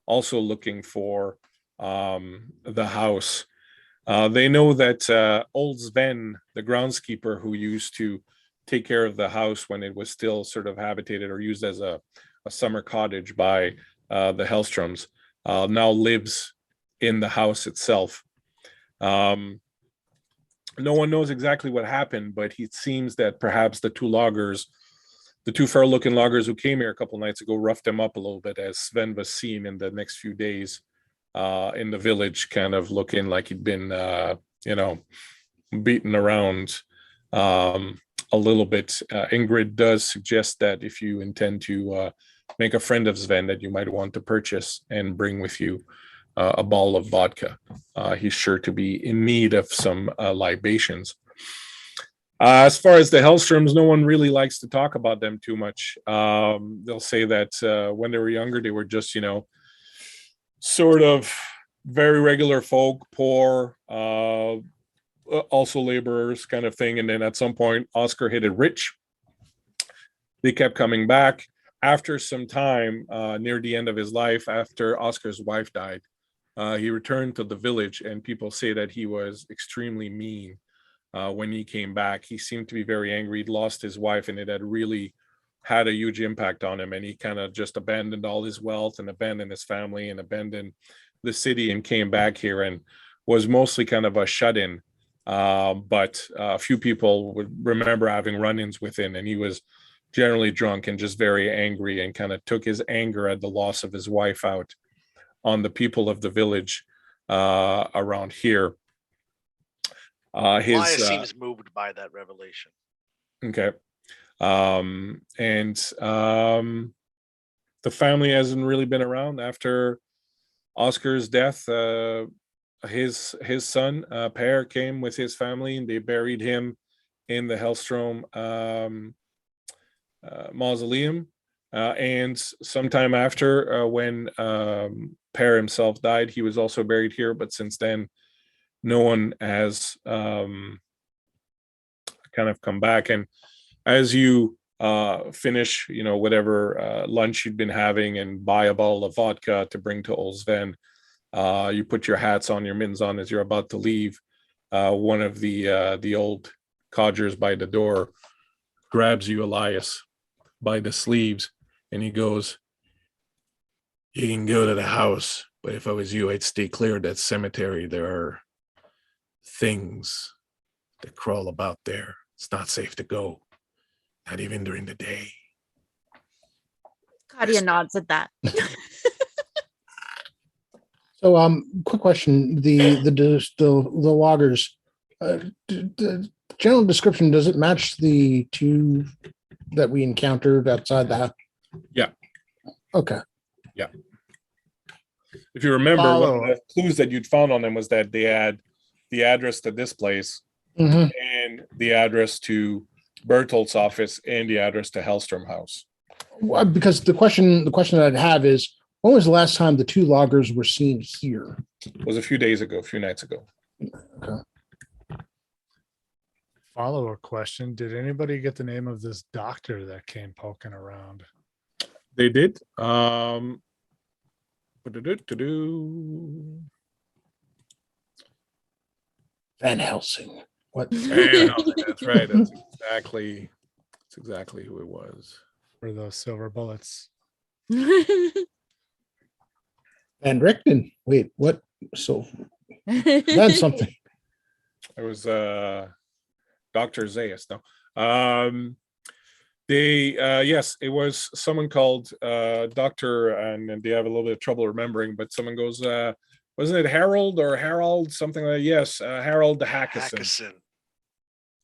Speaker 1: also looking for the house. They know that old Sven, the groundskeeper who used to take care of the house when it was still sort of habitated or used as a summer cottage by the Hellstroms, now lives in the house itself. No one knows exactly what happened, but it seems that perhaps the two feral-looking loggers who came here a couple nights ago roughed him up a little bit, as Sven was seen in the next few days in the village, kind of looking like he'd been, beaten around a little bit. Ingrid does suggest that if you intend to make a friend of Sven, that you might want to purchase and bring with you a bottle of vodka. He's sure to be in need of some libations. As far as the Hellstroms, no one really likes to talk about them too much. They'll say that when they were younger, they were just, sort of very regular folk, poor, also laborers kind of thing. And then at some point, Oscar hit it rich. They kept coming back. After some time, near the end of his life, after Oscar's wife died, he returned to the village, and people say that he was extremely mean when he came back. He seemed to be very angry. He'd lost his wife, and it had really had a huge impact on him. And he kind of just abandoned all his wealth and abandoned his family and abandoned the city and came back here and was mostly kind of a shut-in. But a few people would remember having run-ins with him, and he was generally drunk and just very angry, and kind of took his anger at the loss of his wife out on the people of the village around here.
Speaker 2: Maya seems moved by that revelation.
Speaker 1: Okay. And the family hasn't really been around after Oscar's death. his son Per came with his family, and they buried him in the Hellstrom mausoleum. And sometime after, when Per himself died, he was also buried here. But since then, no one has kind of come back. And as you finish, whatever lunch you'd been having and buy a bottle of vodka to bring to Old Sven, you put your hats on, your mittens on as you're about to leave. One of the old codgers by the door grabs you, Elias, by the sleeves, and he goes, "You can go to the house, but if I was you, I'd stay clear of that cemetery. There are things that crawl about there. It's not safe to go, not even during the day."
Speaker 3: Claudia nods at that.
Speaker 5: So, quick question: the loggers, the general description, does it match the two that we encountered outside the house?
Speaker 1: Yeah.
Speaker 5: Okay.
Speaker 1: If you remember, one
Speaker 4: Follow.
Speaker 1: of the clues that you'd found on them was that they had the address to this place
Speaker 5: Mhm.
Speaker 1: and the address to Bertolt's office and the address to Hellstrom House.
Speaker 5: Well, because the question that I'd have is, when was the last time the two loggers were seen here?
Speaker 1: It was a few nights ago.
Speaker 4: Follow-up question. Did anybody get the name of this doctor that came poking around?
Speaker 1: They did.
Speaker 5: Van Helsing. What?
Speaker 1: Van Helsing, that's right. That's exactly who it was.
Speaker 4: For those silver bullets.
Speaker 5: Van Richten. Wait, what? So Van something.
Speaker 1: It was Dr. Zayas. No. Yes, it was someone called Dr. and they have a little bit of trouble remembering, but someone goes, wasn't it Harold or Harold? Something like yes, Harold Hackison.
Speaker 2: Hackison.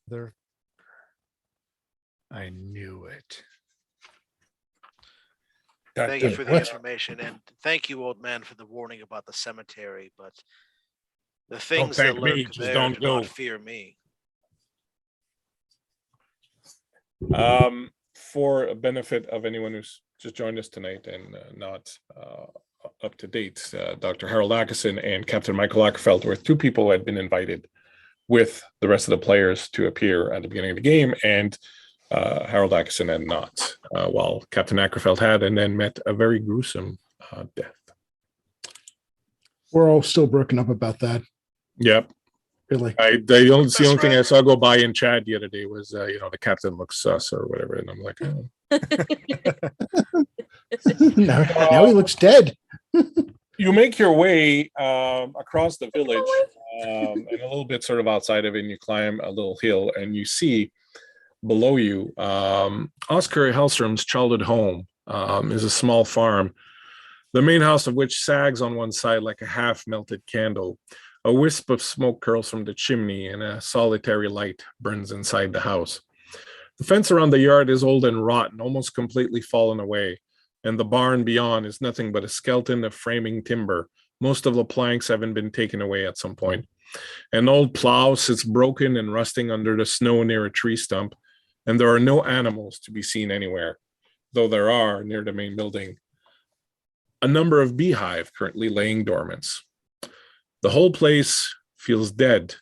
Speaker 4: There. I knew it.
Speaker 2: Thank you
Speaker 1: Dr.
Speaker 2: for the information, and thank you, old man, for the warning about the cemetery. But the things that
Speaker 1: thank me,
Speaker 2: lurk
Speaker 1: just
Speaker 2: there
Speaker 1: don't
Speaker 2: do
Speaker 1: go.
Speaker 2: not fear me.
Speaker 1: For a benefit of anyone who's just joined us tonight and not up to date, Dr. Harold Ackerson and Captain Michael Ackerfeld were two people who had been invited with the rest of the players to appear at the beginning of the game, and Harold Ackerson had not, while Captain Ackerfeld had, and then met a very gruesome death.
Speaker 5: We're all still broken up about that.
Speaker 1: Yep.
Speaker 5: Really.
Speaker 1: The only
Speaker 2: That's
Speaker 1: thing I
Speaker 2: right.
Speaker 1: saw go by in chat the other day was, the captain looks sus or whatever, and I'm like, oh.
Speaker 5: now he looks dead.
Speaker 1: You make your way across the village and a little bit sort of outside of it, and you climb a little hill, and you see below you Oscar Hellstrom's childhood home is a small farm, the main house of which sags on one side like a half-melted candle. A wisp of smoke curls from the chimney, and a solitary light burns inside the house. The fence around the yard is old and rotten, almost completely fallen away, and the barn beyond is nothing but a skeleton of framing timber. Most of the planks haven't been taken away at some point. An old plow sits broken and rusting under the snow near a tree stump, and there are no animals to be seen anywhere, though there are, near the main building, a number of beehive currently laying dormant. The whole place feels dead.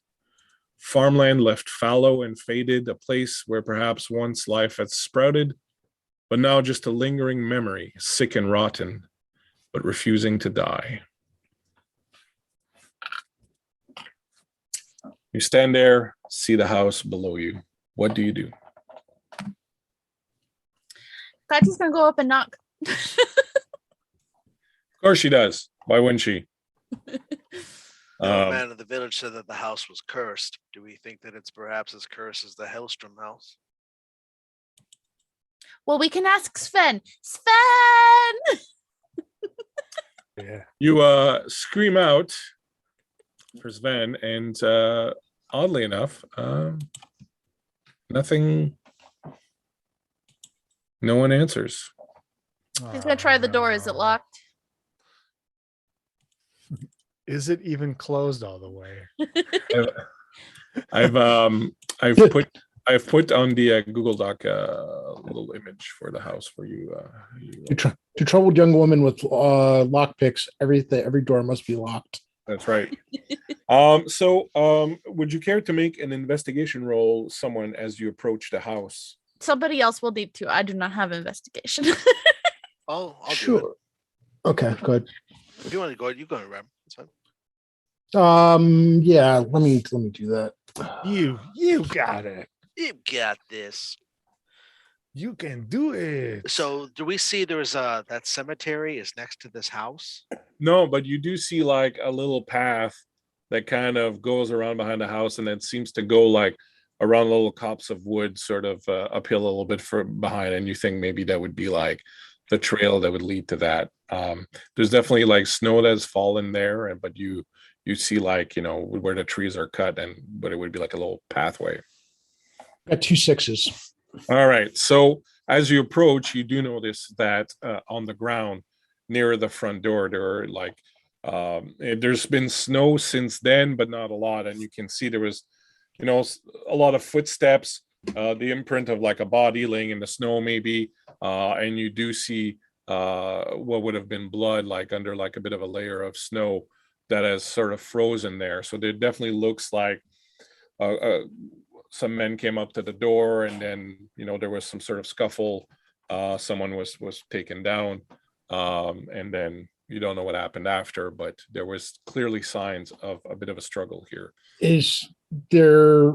Speaker 1: Farmland left fallow and faded, a place where perhaps once life had sprouted, but now just a lingering memory, sick and rotten, but refusing to die. You stand there, see the house below you. What do you do?
Speaker 3: Claudia's gonna go up and knock.
Speaker 1: Of course she does. Why wouldn't she?
Speaker 2: The old man of the village said that the house was cursed. Do we think that it's perhaps as cursed as the Hellstrom house?
Speaker 3: Well, we can ask Sven. Sven!
Speaker 4: Yeah.
Speaker 1: You scream out for Sven, and oddly enough, nothing. No one answers.
Speaker 3: He's gonna try the door. Is it locked?
Speaker 4: Is it even closed all the way?
Speaker 1: I've put on the Google Doc little image for the house for you.
Speaker 5: To troubled young woman with lock picks, every door must be locked.
Speaker 1: That's right. Would you care to make an investigation roll, someone, as you approach the house?
Speaker 3: Somebody else will need to. I do not have investigation.
Speaker 2: I'll do it.
Speaker 5: Sure. Okay, good.
Speaker 2: If you want to go, you go ahead, Rob. It's fine.
Speaker 5: Yeah, let me do that.
Speaker 4: You got it.
Speaker 2: You got this.
Speaker 4: You can do it.
Speaker 2: So, do we see there's that cemetery is next to this house?
Speaker 1: No, but you do see like a little path that kind of goes around behind the house, and it seems to go like around little copse of wood, sort of uphill a little bit behind. And you think maybe that would be like the trail that would lead to that. There's definitely like snow that's fallen there, but you see like, you know, where the trees are cut, but it would be like a little pathway.
Speaker 5: Got 2 6s.
Speaker 1: All right. So as you approach, you do notice that on the ground near the front door, there are like there's been snow since then, but not a lot. And you can see there was, you know, a lot of footsteps, the imprint of like a body laying in the snow, maybe. And you do see what would have been blood, like under like a bit of a layer of snow that has sort of frozen there. So there definitely looks like some men came up to the door, and then, you know, there was some sort of scuffle. Someone was taken down, and then you don't know what happened after, but there was clearly signs of a bit of a struggle here.
Speaker 5: Is there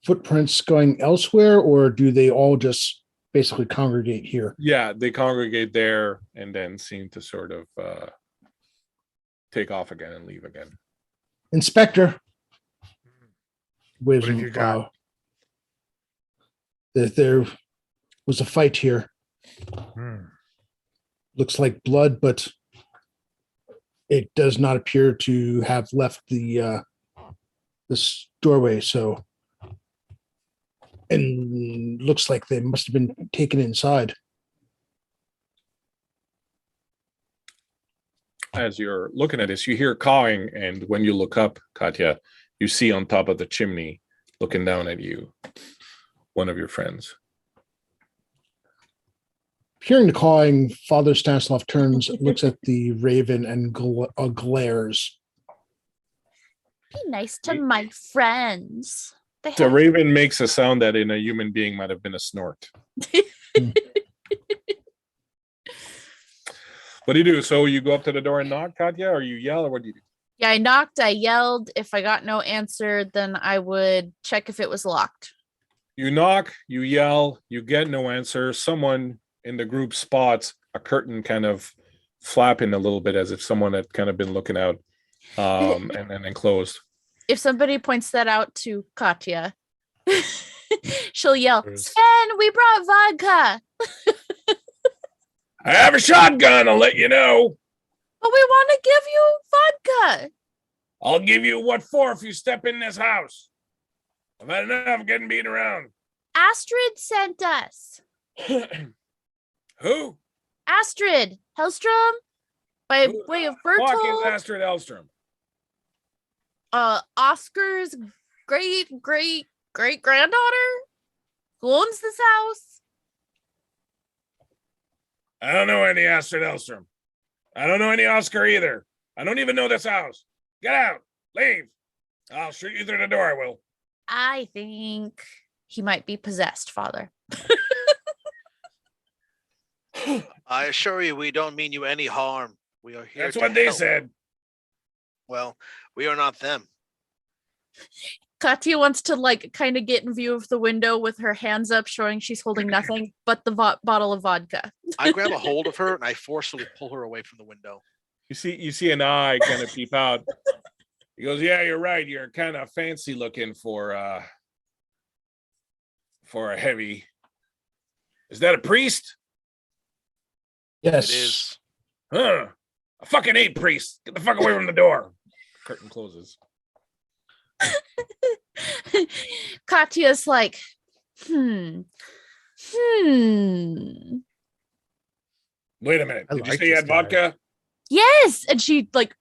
Speaker 5: footprints going elsewhere, or do they all just basically congregate here?
Speaker 1: Yeah, they congregate there and then seem to sort of take off again and leave again.
Speaker 5: Inspector.
Speaker 4: What have you got?
Speaker 5: There was a fight here.
Speaker 4: Hmm.
Speaker 5: Looks like blood, but it does not appear to have left this doorway. So, and looks like they must have been taken inside.
Speaker 1: As you're looking at this, you hear cawing, and when you look up, Katya, you see on top of the chimney, looking down at you, one of your friends.
Speaker 5: Hearing the cawing, Father Stanislav turns, looks at the raven, and glares.
Speaker 3: Be nice to my friends. They
Speaker 1: The
Speaker 3: have
Speaker 1: raven makes a sound that in a human being might have been a snort. What do you do? So you go up to the door and knock, Katya, or you yell, or what do you do?
Speaker 3: Yeah, I knocked, I yelled. If I got no answer, then I would check if it was locked.
Speaker 1: You knock, you yell, you get no answer. Someone in the group spots a curtain kind of flapping a little bit as if someone had kind of been looking out, and then closed.
Speaker 3: If somebody points that out to Katya, she'll yell,
Speaker 4: There's-
Speaker 3: Sven, we brought vodka.
Speaker 1: I have a shotgun, I'll let you know.
Speaker 3: But we want to give you vodka.
Speaker 1: I'll give you what for if you step in this house. I've had enough getting beat around.
Speaker 3: Astrid sent us.
Speaker 1: Who?
Speaker 3: Astrid Hellstrom, by
Speaker 1: Who
Speaker 3: way of
Speaker 1: Fuck is
Speaker 3: Bertold.
Speaker 1: Astrid Elstrom.
Speaker 3: Oscar's great granddaughter who owns this house.
Speaker 1: I don't know any Astrid Elstrom. I don't know any Oscar either. I don't even know this house. Get out. Leave. I'll shoot you through the door, I will.
Speaker 3: I think he might be possessed, Father.
Speaker 2: I assure you, we don't mean you any harm. We are here.
Speaker 1: That's
Speaker 2: to
Speaker 1: what they
Speaker 2: help.
Speaker 1: said.
Speaker 2: Well, we are not them.
Speaker 3: Katya wants to like kind of get in view of the window with her hands up, showing she's holding nothing but the bottle of vodka.
Speaker 2: I grab a hold of her and I forcefully pull her away from the window.
Speaker 1: You see an eye kind of peep out. He goes, "Yeah, you're right. You're kind of fancy looking for a heavy. Is that a priest?
Speaker 5: Yes.
Speaker 2: It is.
Speaker 1: Huh? I fucking hate priests. Get the fuck away from the door." Curtain closes.
Speaker 3: Katya's like,
Speaker 1: Wait a minute.
Speaker 4: I
Speaker 1: Did you
Speaker 4: like
Speaker 1: say you
Speaker 4: this
Speaker 1: had
Speaker 4: guy.
Speaker 1: vodka?
Speaker 3: yes. And she like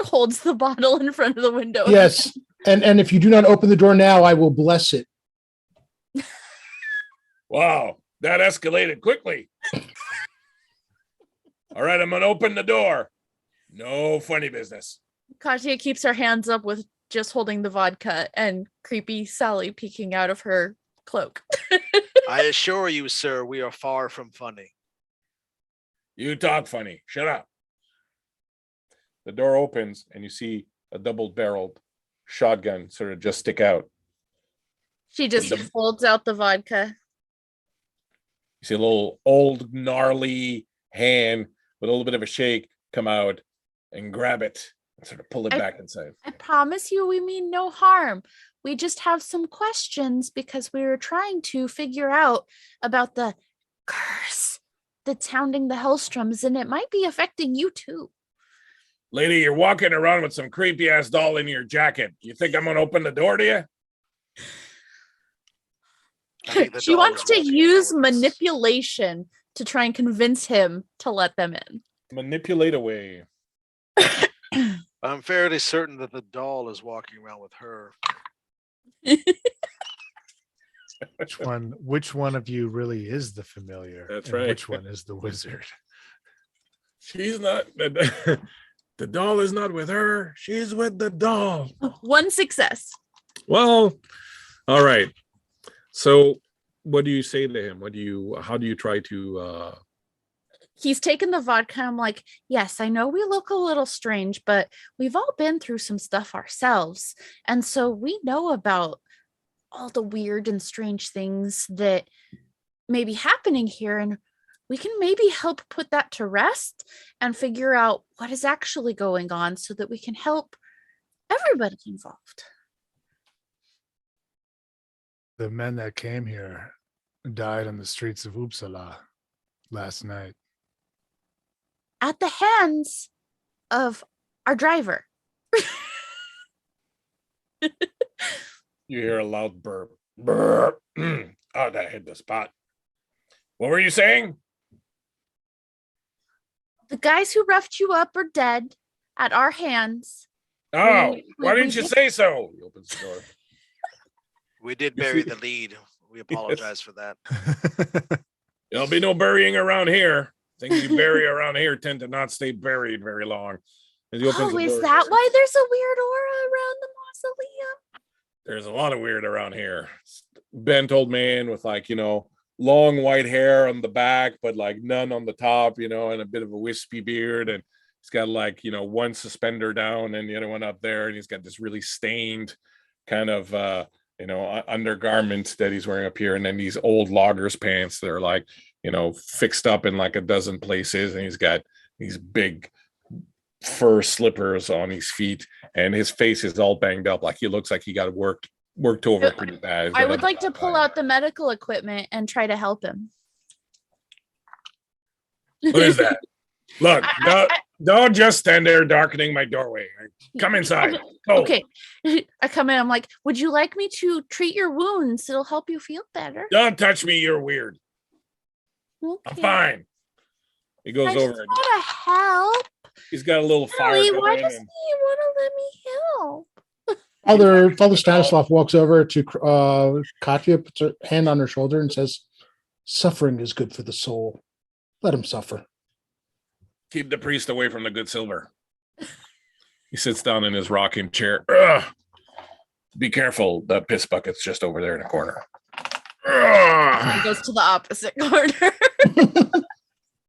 Speaker 3: Holds the bottle in front of the window.
Speaker 5: Yes. And if you do not open the door now, I will bless it.
Speaker 1: Wow, that escalated quickly. All right, I'm gonna open the door. No funny business.
Speaker 3: Katya keeps her hands up with just holding the vodka and creepy Sally peeking out of her cloak.
Speaker 2: I assure you, sir, we are far from funny.
Speaker 1: You talk funny. Shut up. The door opens and you see a double-barreled shotgun sort of just stick out.
Speaker 3: She just
Speaker 1: The-
Speaker 3: folds out the vodka.
Speaker 1: You see a little old gnarly hand with a little bit of a shake come out and grab it and sort of pull it back inside.
Speaker 3: I promise you we mean no harm. We just have some questions because we were trying to figure out about the curse that's hounding the Hellstroms, and it might be affecting you too.
Speaker 1: Lady, you're walking around with some creepy ass doll in your jacket. You think I'm gonna open the door to you?
Speaker 2: I think the
Speaker 3: She
Speaker 2: doll
Speaker 3: wants
Speaker 2: is
Speaker 3: to
Speaker 2: walking
Speaker 3: use
Speaker 2: toward us.
Speaker 3: manipulation to try and convince him to let them in.
Speaker 1: Manipulate away.
Speaker 2: I'm fairly certain that the doll is walking around with her.
Speaker 4: Which one of you really is the familiar?
Speaker 1: That's
Speaker 4: and
Speaker 1: right.
Speaker 4: Which one is the wizard?
Speaker 1: She's not the doll is not with her. She's with the doll.
Speaker 3: One success.
Speaker 1: Well, all right. So what do you say to him? How do you try to
Speaker 3: He's taken the vodka. I'm like, yes, I know we look a little strange, but we've all been through some stuff ourselves. And so we know about all the weird and strange things that may be happening here. And we can maybe help put that to rest and figure out what is actually going on so that we can help everybody involved.
Speaker 4: The men that came here died on the streets of Uppsala last night.
Speaker 3: At the hands of our driver.
Speaker 1: you hear a loud burp? Burp. Oh, that hit the spot. What were you saying?
Speaker 3: The guys who roughed you up are dead at our hands.
Speaker 1: Oh,
Speaker 3: We-
Speaker 1: why
Speaker 3: we
Speaker 1: didn't you
Speaker 3: did-
Speaker 1: say so? He opens the door.
Speaker 2: We did
Speaker 1: You
Speaker 2: bury
Speaker 1: see-
Speaker 2: the lead. We apologize for that.
Speaker 1: There'll be no burying around here. Things you bury around here tend to not stay buried very long. As he opens
Speaker 3: Oh,
Speaker 1: the
Speaker 3: is
Speaker 1: door,
Speaker 3: that why there's a weird aura around the mausoleum?
Speaker 1: there's a lot of weird around here. Bent old man with long white hair on the back, but like none on the top, and a bit of a wispy beard. And he's got one suspender down and the other one up there. And he's got this really stained kind of, undergarment that he's wearing up here. And then these old loggers pants that are fixed up in like a dozen places. And he's got these big fur slippers on his feet. And his face is all banged up. Like he looks like he got worked over pretty bad. He's
Speaker 3: I
Speaker 1: got
Speaker 3: would
Speaker 1: a
Speaker 3: like to
Speaker 1: black
Speaker 3: pull
Speaker 1: eye.
Speaker 3: out the medical equipment and try to help him.
Speaker 1: What is that? Look,
Speaker 3: I-
Speaker 1: don't just stand there darkening my doorway. Come inside. Go.
Speaker 3: Okay. I come in, I'm like, would you like me to treat your wounds? It'll help you feel better.
Speaker 1: Don't touch me. You're weird. I'm
Speaker 3: Okay.
Speaker 1: fine. He goes
Speaker 3: I just
Speaker 1: over and
Speaker 3: want to help.
Speaker 1: he's got a little fire
Speaker 3: Ellie, why
Speaker 1: going.
Speaker 3: doesn't he want to let me help?
Speaker 5: Father Stanislav walks over to Katya, puts her hand on her shoulder, and says, "Suffering is good for the soul. Let him suffer."
Speaker 1: Keep the priest away from the good silver. He sits down in his rocking chair. Ugh. Be careful. The piss bucket's just over there in the corner.
Speaker 3: He
Speaker 1: Ugh.
Speaker 3: goes to the opposite corner.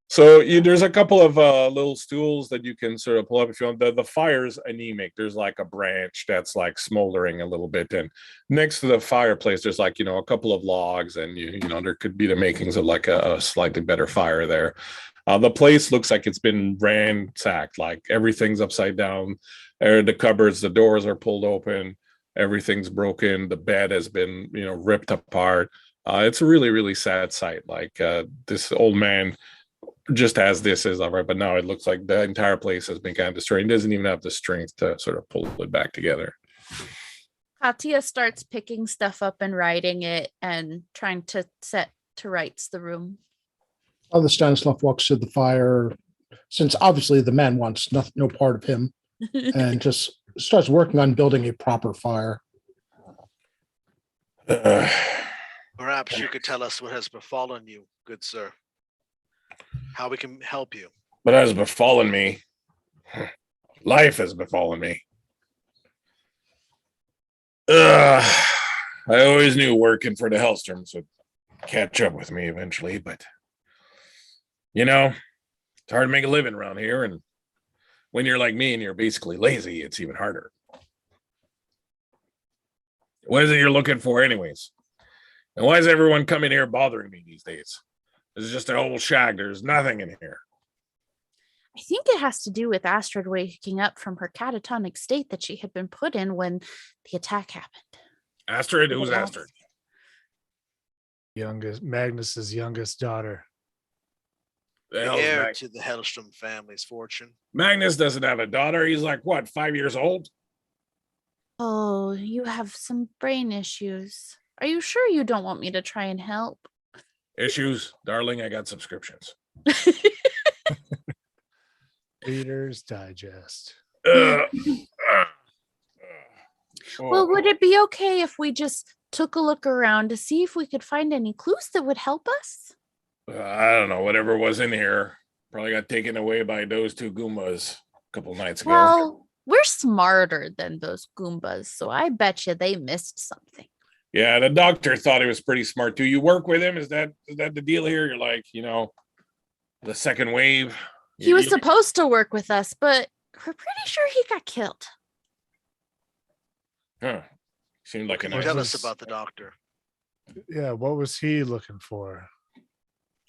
Speaker 1: So there's a couple of little stools that you can sort of pull up if you want. The fire's anemic. There's like a branch that's like smoldering a little bit, and next to the fireplace, there's a couple of logs, and there could be the makings of like a slightly better fire there. The place looks like it's been ransacked. Like everything's upside down. The cupboards, the doors are pulled open. Everything's broken. The bed has been ripped apart. It's a really, really sad sight. Like this old man just has this as all right, but now it looks like the entire place has been kind of destroyed. He doesn't even have the strength to sort of pull it back together.
Speaker 3: Katya starts picking stuff up and writing it and trying to set to rights the room.
Speaker 5: Father Stanislav walks to the fire, since obviously the man wants no part of him. and just starts working on building a proper fire.
Speaker 2: Perhaps you could tell us what has befallen you, good sir. How we can help you.
Speaker 1: But has befallen me. Life has befallen me. I always knew working for the Hellstorms would catch up with me eventually, but you know, it's hard to make a living around here, and when you're like me and you're basically lazy, it's even harder. What is it you're looking for, anyways? And why is everyone coming here bothering me these days? This is just an old shack. There's nothing in here.
Speaker 3: I think it has to do with Astrid waking up from her catatonic state that she had been put in when the attack happened.
Speaker 1: Astrid? Who's
Speaker 3: Yeah.
Speaker 1: Astrid?
Speaker 4: Magnus's youngest daughter.
Speaker 1: The
Speaker 2: The
Speaker 1: hell is
Speaker 2: heir to the Hellstrom family's fortune.
Speaker 1: Magnus doesn't have a daughter. He's like, what, 5 years old?
Speaker 3: Oh, you have some brain issues. Are you sure you don't want me to try and help?
Speaker 1: Issues? Darling, I got subscriptions.
Speaker 4: Reader's Digest.
Speaker 1: Oh.
Speaker 3: Well, would it be okay if we just took a look around to see if we could find any clues that would help us?
Speaker 1: I don't know. Whatever was in here probably got taken away by those two Goombas a couple nights ago.
Speaker 3: Well, we're smarter than those Goombas, so I bet you they missed something.
Speaker 1: Yeah, the doctor thought he was pretty smart too. You work with him? Is that the deal here? You're like, the second wave.
Speaker 3: He was supposed to work with us, but we're pretty sure he got killed.
Speaker 1: Huh. Seemed like a nice.
Speaker 2: Tell us about the doctor.
Speaker 4: Yeah, what was he looking for?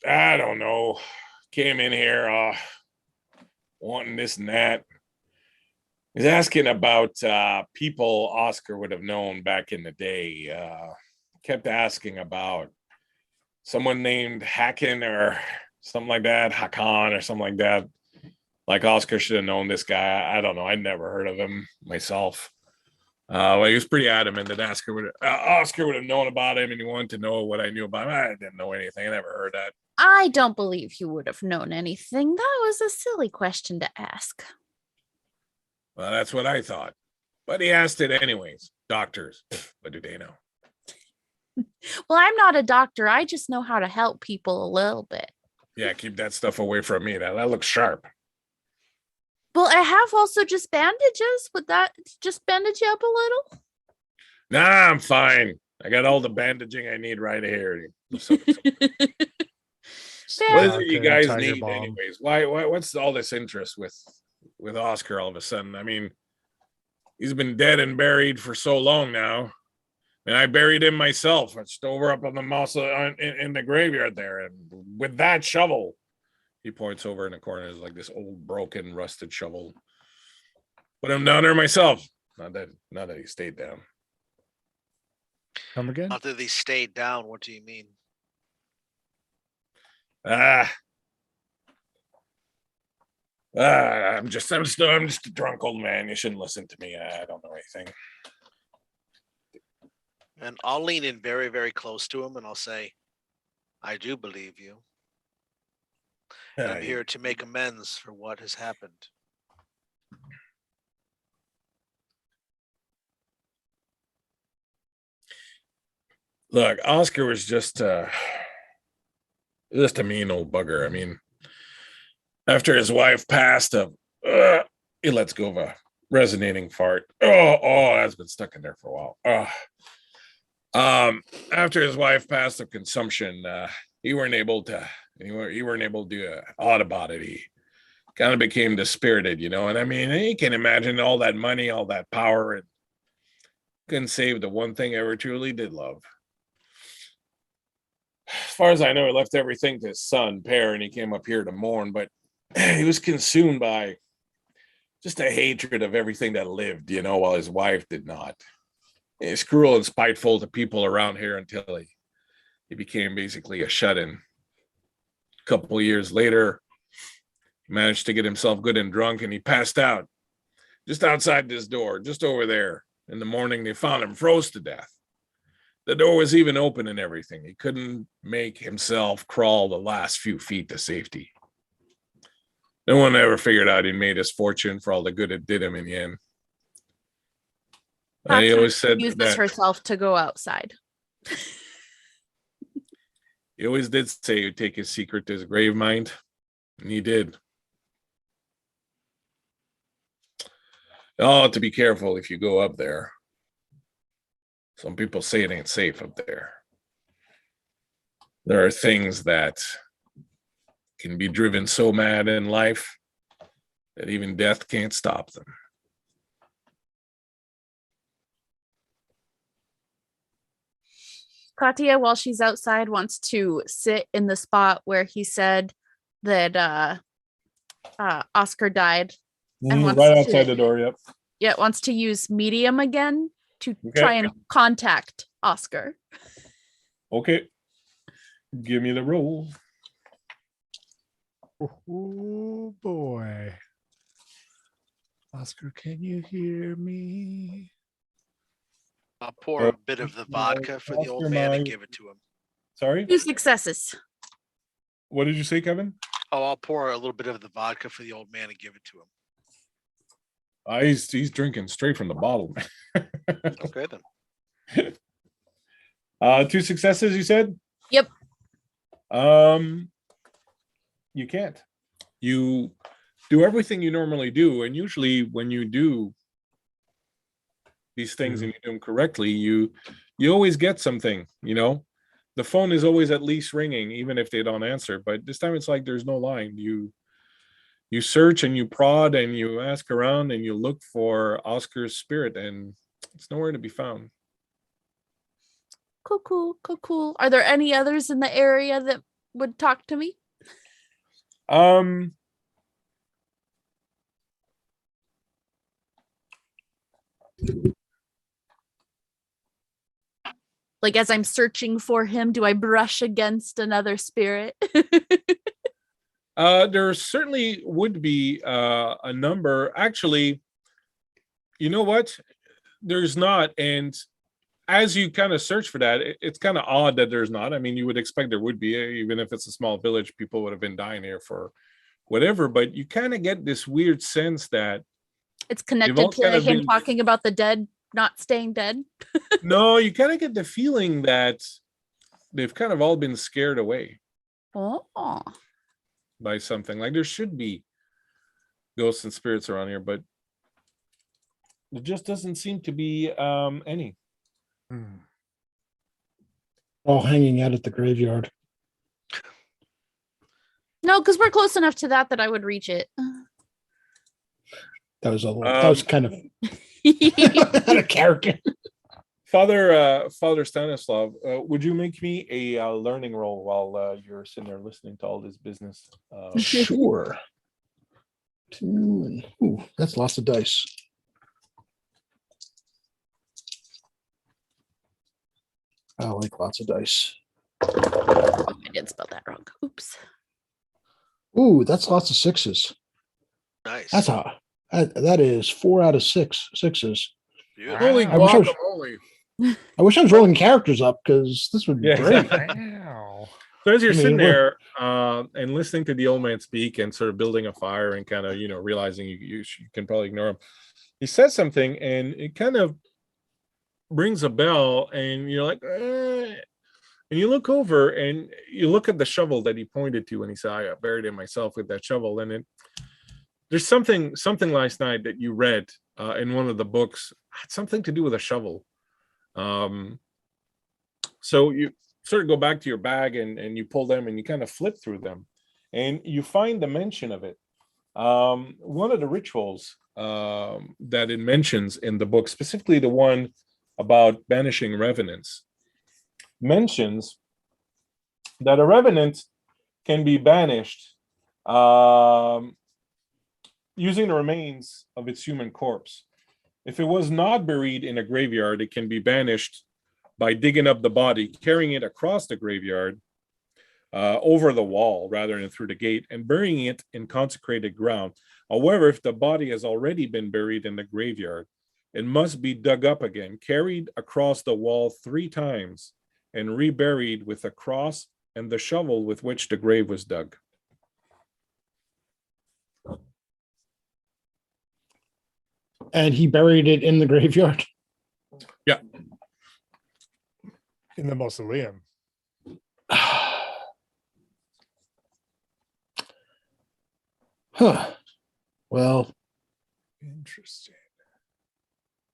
Speaker 1: I don't know. Came in here wanting this and that. He's asking about people Oscar would have known back in the day. Kept asking about someone named Hacken or something like that, Hakan or something like that. Like Oscar should have known this guy. I don't know. I never heard of him myself. Well, he was pretty adamant that Oscar would have known about him, and he wanted to know what I knew about him. I didn't know anything. I never heard that.
Speaker 3: I don't believe he would have known anything. That was a silly question to ask.
Speaker 1: Well, that's what I thought. But he asked it anyways. Doctors, what do they know?
Speaker 3: Well, I'm not a doctor. I just know how to help people a little bit.
Speaker 1: Yeah, keep that stuff away from me. That looks sharp.
Speaker 3: Well, I have also just bandages. Would that just bandage you up a little?
Speaker 1: Nah, I'm fine. I got all the bandaging I need right here. So, what is it you guys need anyways? What's all this interest with Oscar all of a sudden? I mean, he's been dead and buried for so long now. And I buried him myself. It's over up on the moss in the graveyard there. And with that shovel, he points over in the corner. There's like this old, broken, rusted shovel. Put him down there myself. Not that he stayed down.
Speaker 4: Come again?
Speaker 2: Not that he stayed down. What do you mean?
Speaker 1: I'm just a drunk old man. You shouldn't listen to me. I don't know anything.
Speaker 2: And I'll lean in very, very close to him and I'll say, I do believe you. And I'm here to make amends for what has happened.
Speaker 1: Look, Oscar was just a mean old bugger. I mean, after his wife passed, he lets go of a resonating fart. Oh, that's been stuck in there for a while. After his wife passed of consumption, he weren't able to do a lot about it. He kind of became dispirited, and I mean, you can imagine all that money, all that power, and couldn't save the one thing I ever truly did love. As far as I know, he left everything to his son, Per, and he came up here to mourn, but he was consumed by just a hatred of everything that lived, while his wife did not. He's cruel and spiteful to people around here until he became basically a shut-in. A couple of years later, he managed to get himself good and drunk, and he passed out just outside this door, just over there. In the morning, they found him froze to death. The door was even open and everything. He couldn't make himself crawl the last few feet to safety. No one ever figured out he made his fortune for all the good it did him in the end. And he
Speaker 3: Patrick
Speaker 1: always said
Speaker 3: uses
Speaker 1: that
Speaker 3: herself to go outside.
Speaker 1: he always did say he'd take his secret to his grave mind, and he did. Oh, to be careful if you go up there. Some people say it ain't safe up there. There are things that can be driven so mad in life that even death can't stop them.
Speaker 3: Katya, while she's outside, wants to sit in the spot where he said that Oscar died. And wants
Speaker 1: Right
Speaker 3: to-
Speaker 1: outside the door, yep.
Speaker 3: Yeah, wants to use medium again to
Speaker 1: Okay.
Speaker 3: try and contact Oscar.
Speaker 1: Okay. Give me the roll.
Speaker 4: Oh boy. Oscar, can you hear me?
Speaker 2: I'll pour a bit of the vodka for the old
Speaker 1: Oscar,
Speaker 2: man and
Speaker 1: my-
Speaker 2: give it to him.
Speaker 1: Sorry?
Speaker 3: 2 successes.
Speaker 1: What did you say, Kevin?
Speaker 2: Oh, I'll pour a little bit of the vodka for the old man and give it to him.
Speaker 1: He's drinking straight from the bottle.
Speaker 2: Okay, then.
Speaker 1: 2 successes, you said?
Speaker 3: Yep.
Speaker 1: You can't. You do everything you normally do, and usually when you do these things and you do them correctly, you always get something, you know. The phone is always at least ringing, even if they don't answer. But this time it's like there's no line. You search and you prod and you ask around and you look for Oscar's spirit, and it's nowhere to be found.
Speaker 3: Cool. Are there any others in the area that would talk to me? Like, as I'm searching for him, do I brush against another spirit?
Speaker 1: There certainly would be a number. Actually, you know what? There's not. And as you kind of search for that, it's kind of odd that there's not. I mean, you would expect there would be, even if it's a small village, people would have been dying here for whatever. But you kind of get this weird sense that
Speaker 3: It's
Speaker 1: all
Speaker 3: connected to
Speaker 1: kind of
Speaker 3: him
Speaker 1: been-
Speaker 3: talking about the dead not staying dead.
Speaker 1: no, you kind of get the feeling that they've kind of all been scared away
Speaker 3: Oh.
Speaker 1: by something. Like there should be ghosts and spirits around here, but there just doesn't seem to be any.
Speaker 5: All hanging out at the graveyard.
Speaker 3: No, because we're close enough to that I would reach it.
Speaker 5: That was a little, that was kind of
Speaker 3: That's
Speaker 5: out of character.
Speaker 1: Father Stanislav, would you make me a learning roll while you're sitting there listening to all this business?
Speaker 5: Sure. 2 and that's lots of dice. I like lots of dice.
Speaker 3: I did spell that wrong. Oops.
Speaker 5: Ooh, that's lots of sixes.
Speaker 2: Nice.
Speaker 5: That's that is 4 out of 6 sixes.
Speaker 2: Beautiful.
Speaker 1: Holy
Speaker 5: I wish I was-
Speaker 1: guacamole!
Speaker 5: I wish I was rolling characters up because this would be
Speaker 1: Yeah,
Speaker 5: great.
Speaker 4: Wow.
Speaker 1: So as you're
Speaker 5: I mean,
Speaker 1: sitting
Speaker 5: we're-
Speaker 1: there and listening to the old man speak and sort of building a fire and kind of, realizing you can probably ignore him, he says something and it kind of rings a bell and you're like, and you look over and you look at the shovel that he pointed to and he said, I got buried in myself with that shovel. And there's something last night that you read in one of the books, had something to do with a shovel. So you sort of go back to your bag and you pull them and you kind of flip through them and you find the mention of it. One of the rituals that it mentions in the book, specifically the one about banishing revenants, mentions that a revenant can be banished using the remains of its human corpse. If it was not buried in a graveyard, it can be banished by digging up the body, carrying it across the graveyard, over the wall rather than through the gate, and burying it in consecrated ground. However, if the body has already been buried in the graveyard, it must be dug up again, carried across the wall 3 times, and reburied with the cross and the shovel with which the grave was dug.
Speaker 5: And he buried it in the graveyard.
Speaker 4: In the mausoleum.
Speaker 5: Huh. Well,
Speaker 4: Interesting.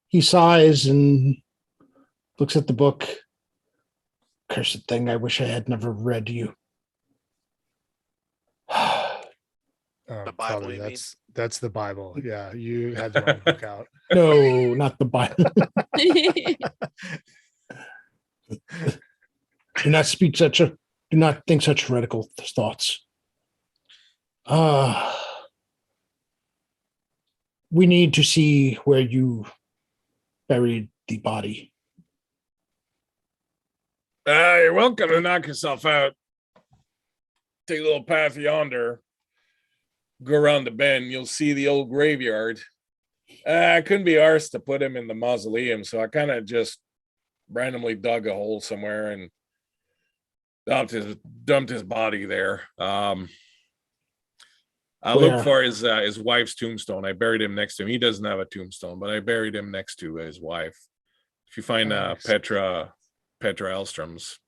Speaker 5: he sighs and looks at the book. Cursed thing, I wish I had never read you.
Speaker 2: The Bible,
Speaker 4: Father,
Speaker 2: you mean?
Speaker 4: that's the Bible. Yeah, you had the wrong book out.
Speaker 5: No, not the Bible. Do not speak do not think such heretical thoughts. We need to see where you buried the body.
Speaker 1: You're welcome to knock yourself out. Take a little path yonder. Go around the bend. You'll see the old graveyard. I couldn't be arsed to put him in the mausoleum, so I kind of just randomly dug a hole somewhere and dumped his body there. I looked for his wife's tombstone. I buried him next to him. He doesn't have a tombstone, but I buried him next to his wife. If you find Petra Elstrom's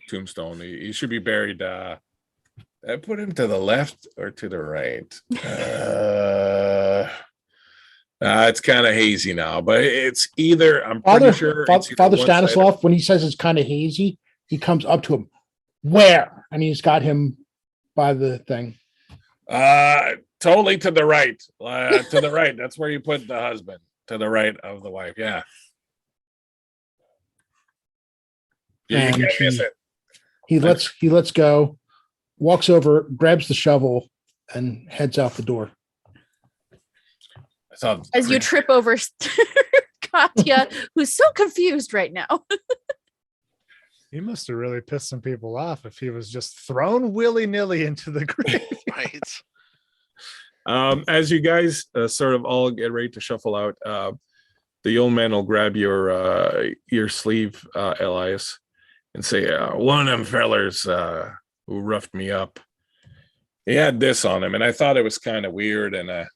Speaker 1: tombstone, he should be buried. I put him to the left or to the right. It's kind of hazy now, but it's either. I'm pretty sure.
Speaker 5: Father Stanislav, when he says it's kind of hazy, he comes up to him. Where? And he's got him by the thing.
Speaker 1: Totally to the right. To the right. That's where you put the husband. To the right of the wife. Yeah. You
Speaker 5: And
Speaker 1: can't miss it.
Speaker 5: He lets go, walks over, grabs the shovel, and heads out the door.
Speaker 3: As you trip over Katya, who's so confused right now.
Speaker 4: He must have really pissed some people off if he was just thrown willy-nilly into the grave.
Speaker 2: Right.
Speaker 1: As you guys sort of all get ready to shuffle out, the old man will grab your sleeve, Elias, and say, one of them fellers who roughed me up, he had this on him, and I thought it was kind of weird, and I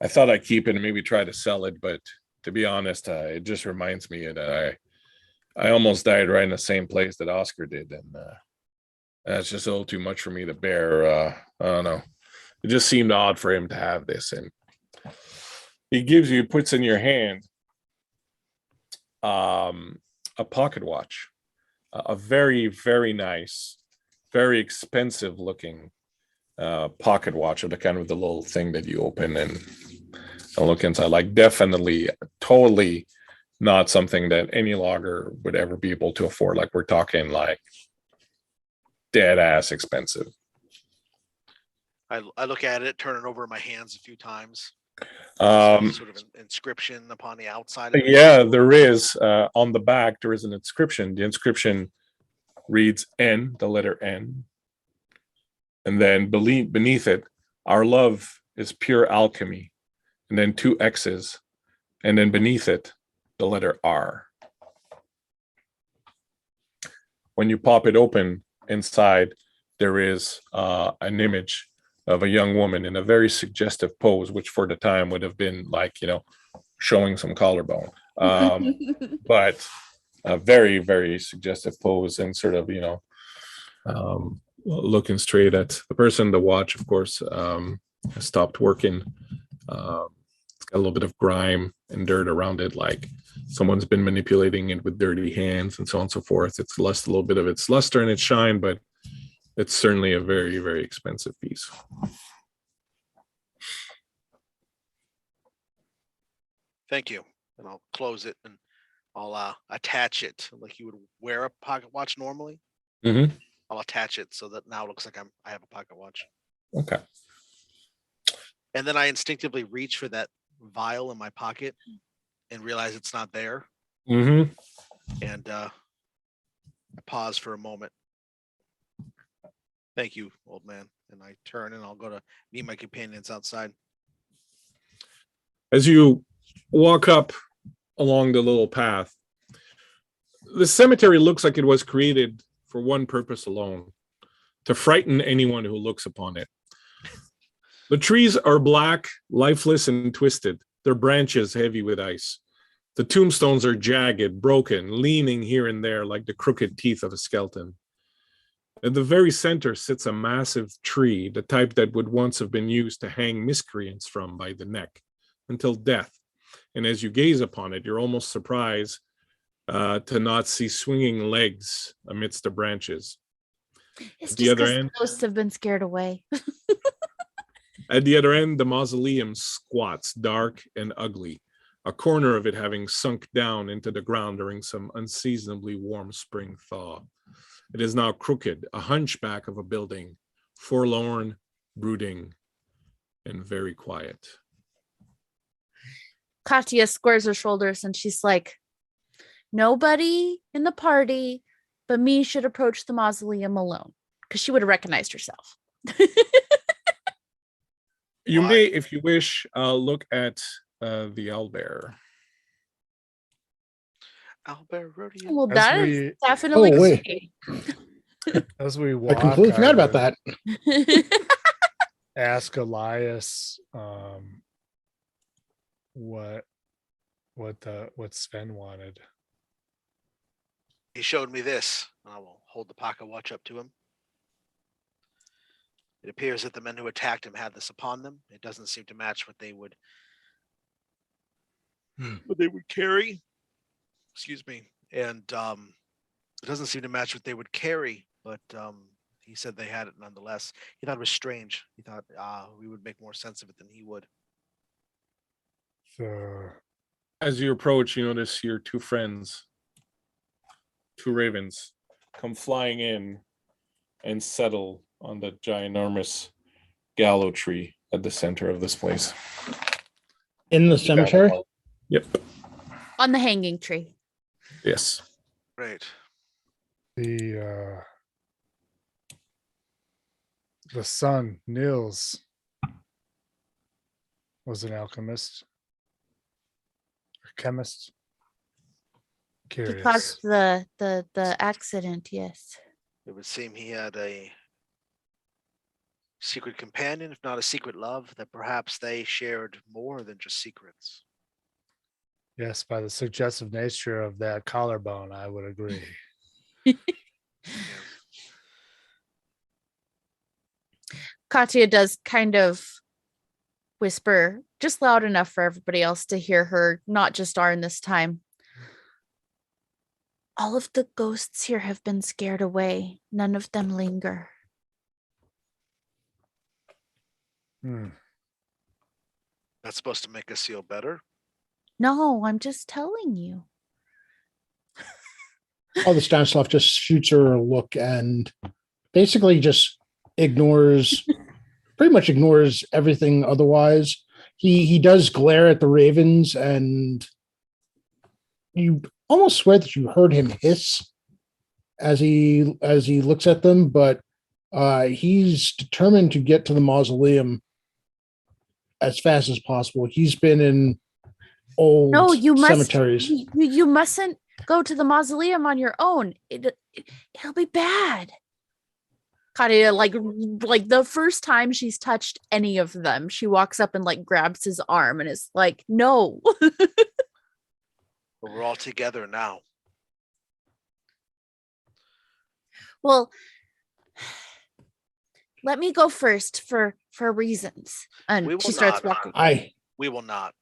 Speaker 1: thought I'd keep it and maybe try to sell it, but to be honest, it just reminds me that I almost died right in the same place that Oscar did, and that's just a little too much for me to bear. I don't know. It just seemed odd for him to have this, and he puts in your hand a pocket watch, a very, very nice, very expensive looking pocket watch of the kind of the little thing that you open and look inside. Like, definitely, totally not something that any logger would ever be able to afford. Like, we're talking like dead ass expensive.
Speaker 2: I look at it, turn it over in my hands a few times. Sort of an inscription upon the outside of it.
Speaker 1: Yeah, there is. On the back, there is an inscription. The inscription reads N, the letter N. And then beneath it, our love is pure alchemy. And then 2 X's. And then beneath it, the letter R. When you pop it open, inside, there is an image of a young woman in a very suggestive pose, which for the time would have been like, showing some collarbone. But a very, very suggestive pose and sort of, looking straight at the person. The watch, of course, has stopped working. It's got a little bit of grime and dirt around it, like someone's been manipulating it with dirty hands and so on and so forth. It's lost a little bit of its luster and its shine, but it's certainly a very, very expensive piece.
Speaker 2: Thank you. And I'll close it and I'll attach it like you would wear a pocket watch normally.
Speaker 1: Mm-hmm.
Speaker 2: I'll attach it so that now it looks like I have a pocket watch.
Speaker 1: Okay.
Speaker 2: And then I instinctively reach for that vial in my pocket and realize it's not there.
Speaker 1: Mm-hmm.
Speaker 2: And I pause for a moment. Thank you, old man. And I turn and I'll go to meet my companions outside.
Speaker 1: As you walk up along the little path, the cemetery looks like it was created for one purpose alone: to frighten anyone who looks upon it. The trees are black, lifeless, and twisted, their branches heavy with ice. The tombstones are jagged, broken, leaning here and there like the crooked teeth of a skeleton. At the very center sits a massive tree, the type that would once have been used to hang miscreants from by the neck until death. And as you gaze upon it, you're almost surprised to not see swinging legs amidst the branches.
Speaker 3: It's
Speaker 1: At the
Speaker 3: just
Speaker 1: other
Speaker 3: because
Speaker 1: end,
Speaker 3: ghosts have been scared away.
Speaker 1: At the other end, the mausoleum squats, dark and ugly, a corner of it having sunk down into the ground during some unseasonably warm spring thaw. It is now crooked, a hunchback of a building, forlorn, brooding, and very quiet.
Speaker 3: Katya squares her shoulders and she's like, nobody in the party but me should approach the mausoleum alone, because she would have recognized herself.
Speaker 1: You
Speaker 2: Why?
Speaker 1: may, if you wish, look at the owlbear.
Speaker 2: Albert Rodeo.
Speaker 3: Well,
Speaker 4: As
Speaker 3: that is
Speaker 4: we-
Speaker 3: definitely
Speaker 5: Oh, wait.
Speaker 3: creepy.
Speaker 4: As we
Speaker 5: I
Speaker 4: walk,
Speaker 5: completely forgot about
Speaker 4: would
Speaker 5: that.
Speaker 4: Ask Elias what Sven wanted.
Speaker 2: He showed me this, and I will hold the pocket watch up to him. It appears that the men who attacked him had this upon them. It doesn't seem to match what they would carry. Excuse me. And it doesn't seem to match what they would carry, but he said they had it nonetheless. He thought it was strange. He thought we would make more sense of it than he would.
Speaker 4: So
Speaker 1: As you approach, you notice your two friends, two ravens, come flying in and settle on the ginormous gallows tree at the center of this place.
Speaker 5: In the cemetery?
Speaker 1: Yep.
Speaker 3: On the hanging tree.
Speaker 1: Yes.
Speaker 2: Right.
Speaker 4: the son, Nils, was an alchemist or chemist.
Speaker 3: He
Speaker 4: Curious.
Speaker 3: caused the accident, yes.
Speaker 2: It would seem he had a secret companion, if not a secret love, that perhaps they shared more than just secrets.
Speaker 4: Yes, by the suggestive nature of that collarbone, I would agree.
Speaker 3: Katya does kind of whisper just loud enough for everybody else to hear her, not just Arn this time. All of the ghosts here have been scared away. None of them linger.
Speaker 4: Hmm.
Speaker 2: That's supposed to make us feel better.
Speaker 3: No, I'm just telling you.
Speaker 5: Oh, the Stanislav just shoots her a look and basically just pretty much ignores everything otherwise. He does glare at the ravens, and you almost swear that you heard him hiss as he looks at them, but he's determined to get to the mausoleum as fast as possible. He's been in old
Speaker 3: No, you
Speaker 5: cemeteries.
Speaker 3: You mustn't go to the mausoleum on your own. It'll be bad. Katya, like the first time she's touched any of them, she walks up and like grabs his arm and is like, no.
Speaker 2: But we're all together now.
Speaker 3: Well, let me go first for reasons. And
Speaker 2: We will
Speaker 3: she starts
Speaker 2: not.
Speaker 3: walking.
Speaker 2: We will not.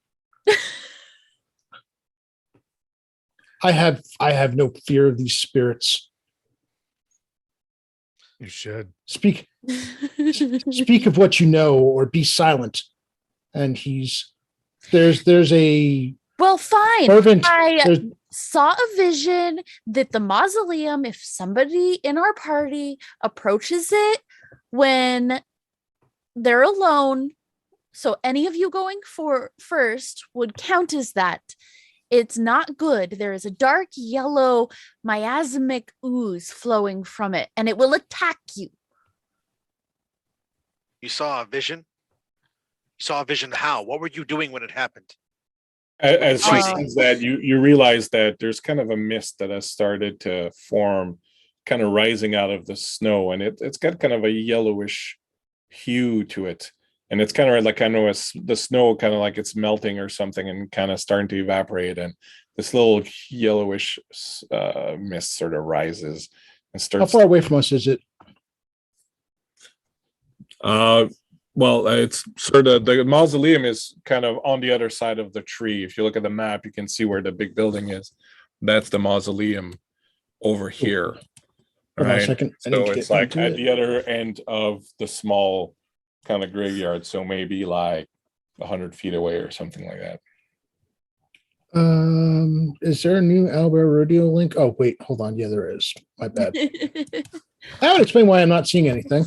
Speaker 5: I have no fear of these spirits.
Speaker 4: You should.
Speaker 5: Speak of what you know, or be silent. And there's a
Speaker 3: Well, fine.
Speaker 5: fervent.
Speaker 3: I
Speaker 5: there's-
Speaker 3: saw a vision that the mausoleum, if somebody in our party approaches it when they're alone, so any of you going for first would count as that. It's not good. There is a dark yellow miasmic ooze flowing from it, and it will attack you.
Speaker 2: You saw a vision? You saw a vision how? What were you doing when it happened?
Speaker 1: As she
Speaker 3: Oh.
Speaker 1: says that, you realize that there's kind of a mist that has started to form, kind of rising out of the snow, and it's got kind of a yellowish hue to it. and it's kind of like the snow kind of like it's melting or something and kind of starting to evaporate, and this little yellowish mist sort of rises and
Speaker 5: How
Speaker 1: starts.
Speaker 5: far away from us is it?
Speaker 1: Well, it's sort of, the mausoleum is kind of on the other side of the tree. If you look at the map, you can see where the big building is. That's the mausoleum over here.
Speaker 5: Hold on a
Speaker 1: Right.
Speaker 5: second. I need
Speaker 1: So
Speaker 5: to
Speaker 1: it's
Speaker 5: get
Speaker 1: like
Speaker 5: into
Speaker 1: at
Speaker 5: it.
Speaker 1: the other end of the small kind of graveyard. So maybe like 100 feet away or something like that.
Speaker 5: Is there a new Albert Rodeo link? Oh, wait, hold on. Yeah, there is. My bad. That would explain why I'm not seeing anything.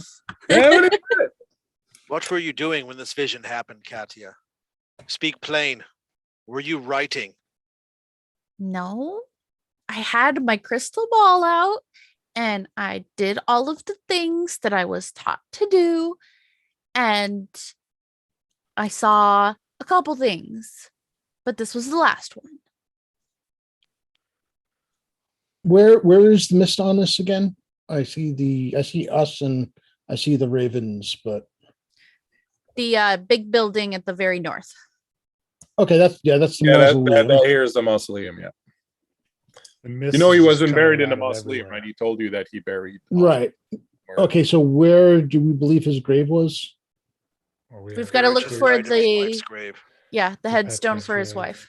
Speaker 2: What were you doing when this vision happened, Katya? Speak plain. Were you writing?
Speaker 3: No, I had my crystal ball out and I did all of the things that I was taught to do. And I saw a couple things, but this was the last one.
Speaker 5: Where is the mist on this again? I see us and I see the ravens, but
Speaker 3: The big building at the very north.
Speaker 5: okay, that's the
Speaker 1: Yeah,
Speaker 5: mausoleum.
Speaker 1: that here's the mausoleum. Yeah.
Speaker 4: The mist
Speaker 1: You know, he
Speaker 4: is just
Speaker 1: wasn't
Speaker 4: coming
Speaker 1: buried in the
Speaker 4: out of
Speaker 1: mausoleum,
Speaker 4: everywhere.
Speaker 1: right? He told you that he buried.
Speaker 5: Right.
Speaker 1: Where-
Speaker 5: Okay, so where do we believe his grave was?
Speaker 4: Or
Speaker 3: We've
Speaker 4: have
Speaker 3: got to
Speaker 2: Buried
Speaker 3: look
Speaker 2: just
Speaker 3: for
Speaker 2: right in his
Speaker 3: the
Speaker 2: wife's grave.
Speaker 3: the headstone for his
Speaker 4: petrified.
Speaker 3: wife.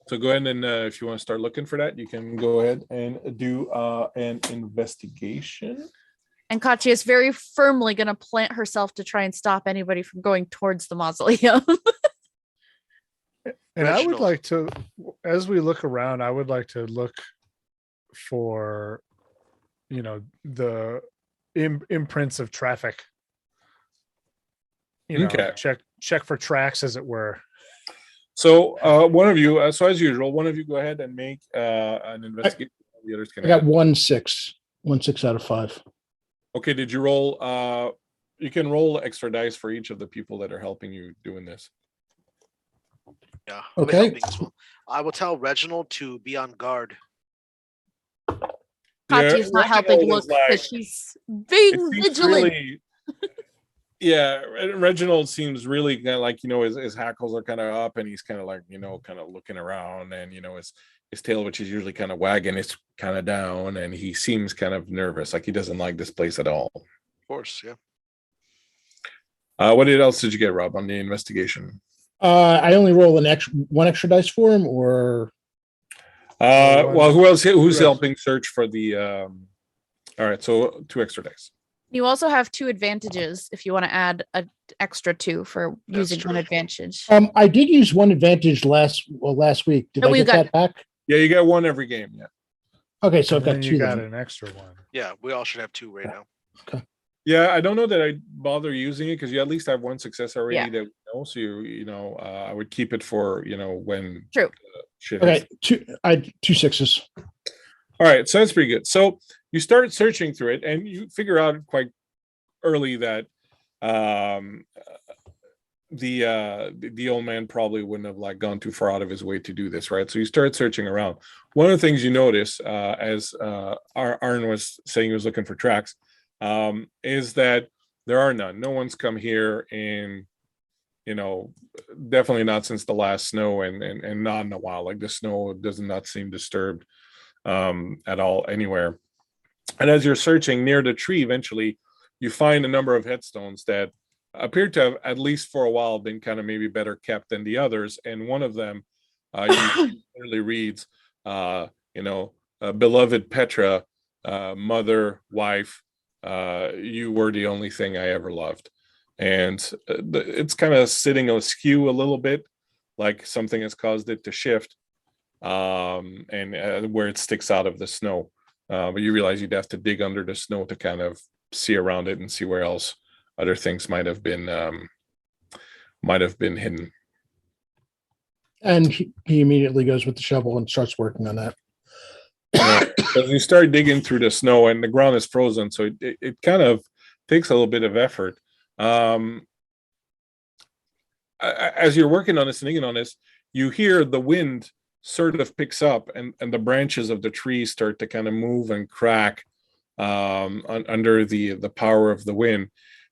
Speaker 1: So go ahead and if you want to start looking for that, you can go ahead and do an investigation.
Speaker 3: And Katya is very firmly going to plant herself to try and stop anybody from going towards the mausoleum.
Speaker 4: And I would
Speaker 2: Reginald.
Speaker 4: like to, as we look around, I would like to look for, the imprints of traffic.
Speaker 1: Okay.
Speaker 4: Check for tracks, as it were.
Speaker 1: So one of you, so as usual, one of you go ahead and make an investigation. The others can
Speaker 5: I got
Speaker 1: add.
Speaker 5: 1 6 out of 5.
Speaker 1: Okay, did you roll? You can roll extra dice for each of the people that are helping you doing this.
Speaker 2: Yeah. I'll be
Speaker 5: Okay.
Speaker 2: helping as well. I will tell Reginald to be on guard.
Speaker 3: Katya's not helping
Speaker 1: Reginald
Speaker 3: look
Speaker 1: is like-
Speaker 3: because she's being
Speaker 1: it seems
Speaker 3: vigilant.
Speaker 1: really- yeah, Reginald seems really kind of like, his hackles are kind of up and he's kind of like, kind of looking around, and his tail, which is usually kind of wagging, is kind of down, and he seems kind of nervous, like he doesn't like this place at all.
Speaker 2: Of course, yeah.
Speaker 1: What else did you get, Rob, on the investigation?
Speaker 5: I only roll one extra dice for him, or
Speaker 1: Well, who's
Speaker 5: else?
Speaker 1: helping search for the all right, so 2 extra dice.
Speaker 3: You also have 2 advantages if you want to add an extra 2 for
Speaker 2: That's
Speaker 3: using one
Speaker 2: true.
Speaker 3: advantage.
Speaker 5: I did use one advantage last week. Did
Speaker 3: No,
Speaker 5: I
Speaker 3: we
Speaker 5: get
Speaker 3: got-
Speaker 5: that back?
Speaker 1: Yeah, you get 1 every game. Yeah.
Speaker 5: Okay, so
Speaker 4: And
Speaker 5: I've got
Speaker 4: then
Speaker 5: 2.
Speaker 4: you got
Speaker 5: then.
Speaker 4: an extra one.
Speaker 2: Yeah, we all should have 2 right now.
Speaker 1: Yeah, I don't know that I bother using it because you at least have 1 success already
Speaker 3: Yeah.
Speaker 1: that we know. So I would keep it for when
Speaker 3: True.
Speaker 1: shit hits.
Speaker 5: Okay, I had 2 6s.
Speaker 1: All right, so that's pretty good. So you start searching through it, and you figure out quite early that the old man probably wouldn't have like gone too far out of his way to do this, right? So you start searching around. One of the things you notice, as Arn was saying, he was looking for tracks, is that there are none. No one's come here in, definitely not since the last snow, and not in a while. Like the snow does not seem disturbed at all anywhere. And as you're searching near the tree, eventually you find a number of headstones that appear to have, at least for a while, been kind of maybe better kept than the others. And one of them literally reads, beloved Petra, mother, wife, you were the only thing I ever loved. And it's kind of sitting askew a little bit, like something has caused it to shift, and where it sticks out of the snow. But you realize you'd have to dig under the snow to kind of see around it and see where else other things might have been hidden.
Speaker 5: And he immediately goes with the shovel and starts working on that.
Speaker 1: Because you start digging through the snow and the ground is frozen, so it kind of takes a little bit of effort. As you're working on this and digging on this, you hear the wind sort of picks up, and the branches of the trees start to kind of move and crack under the power of the wind.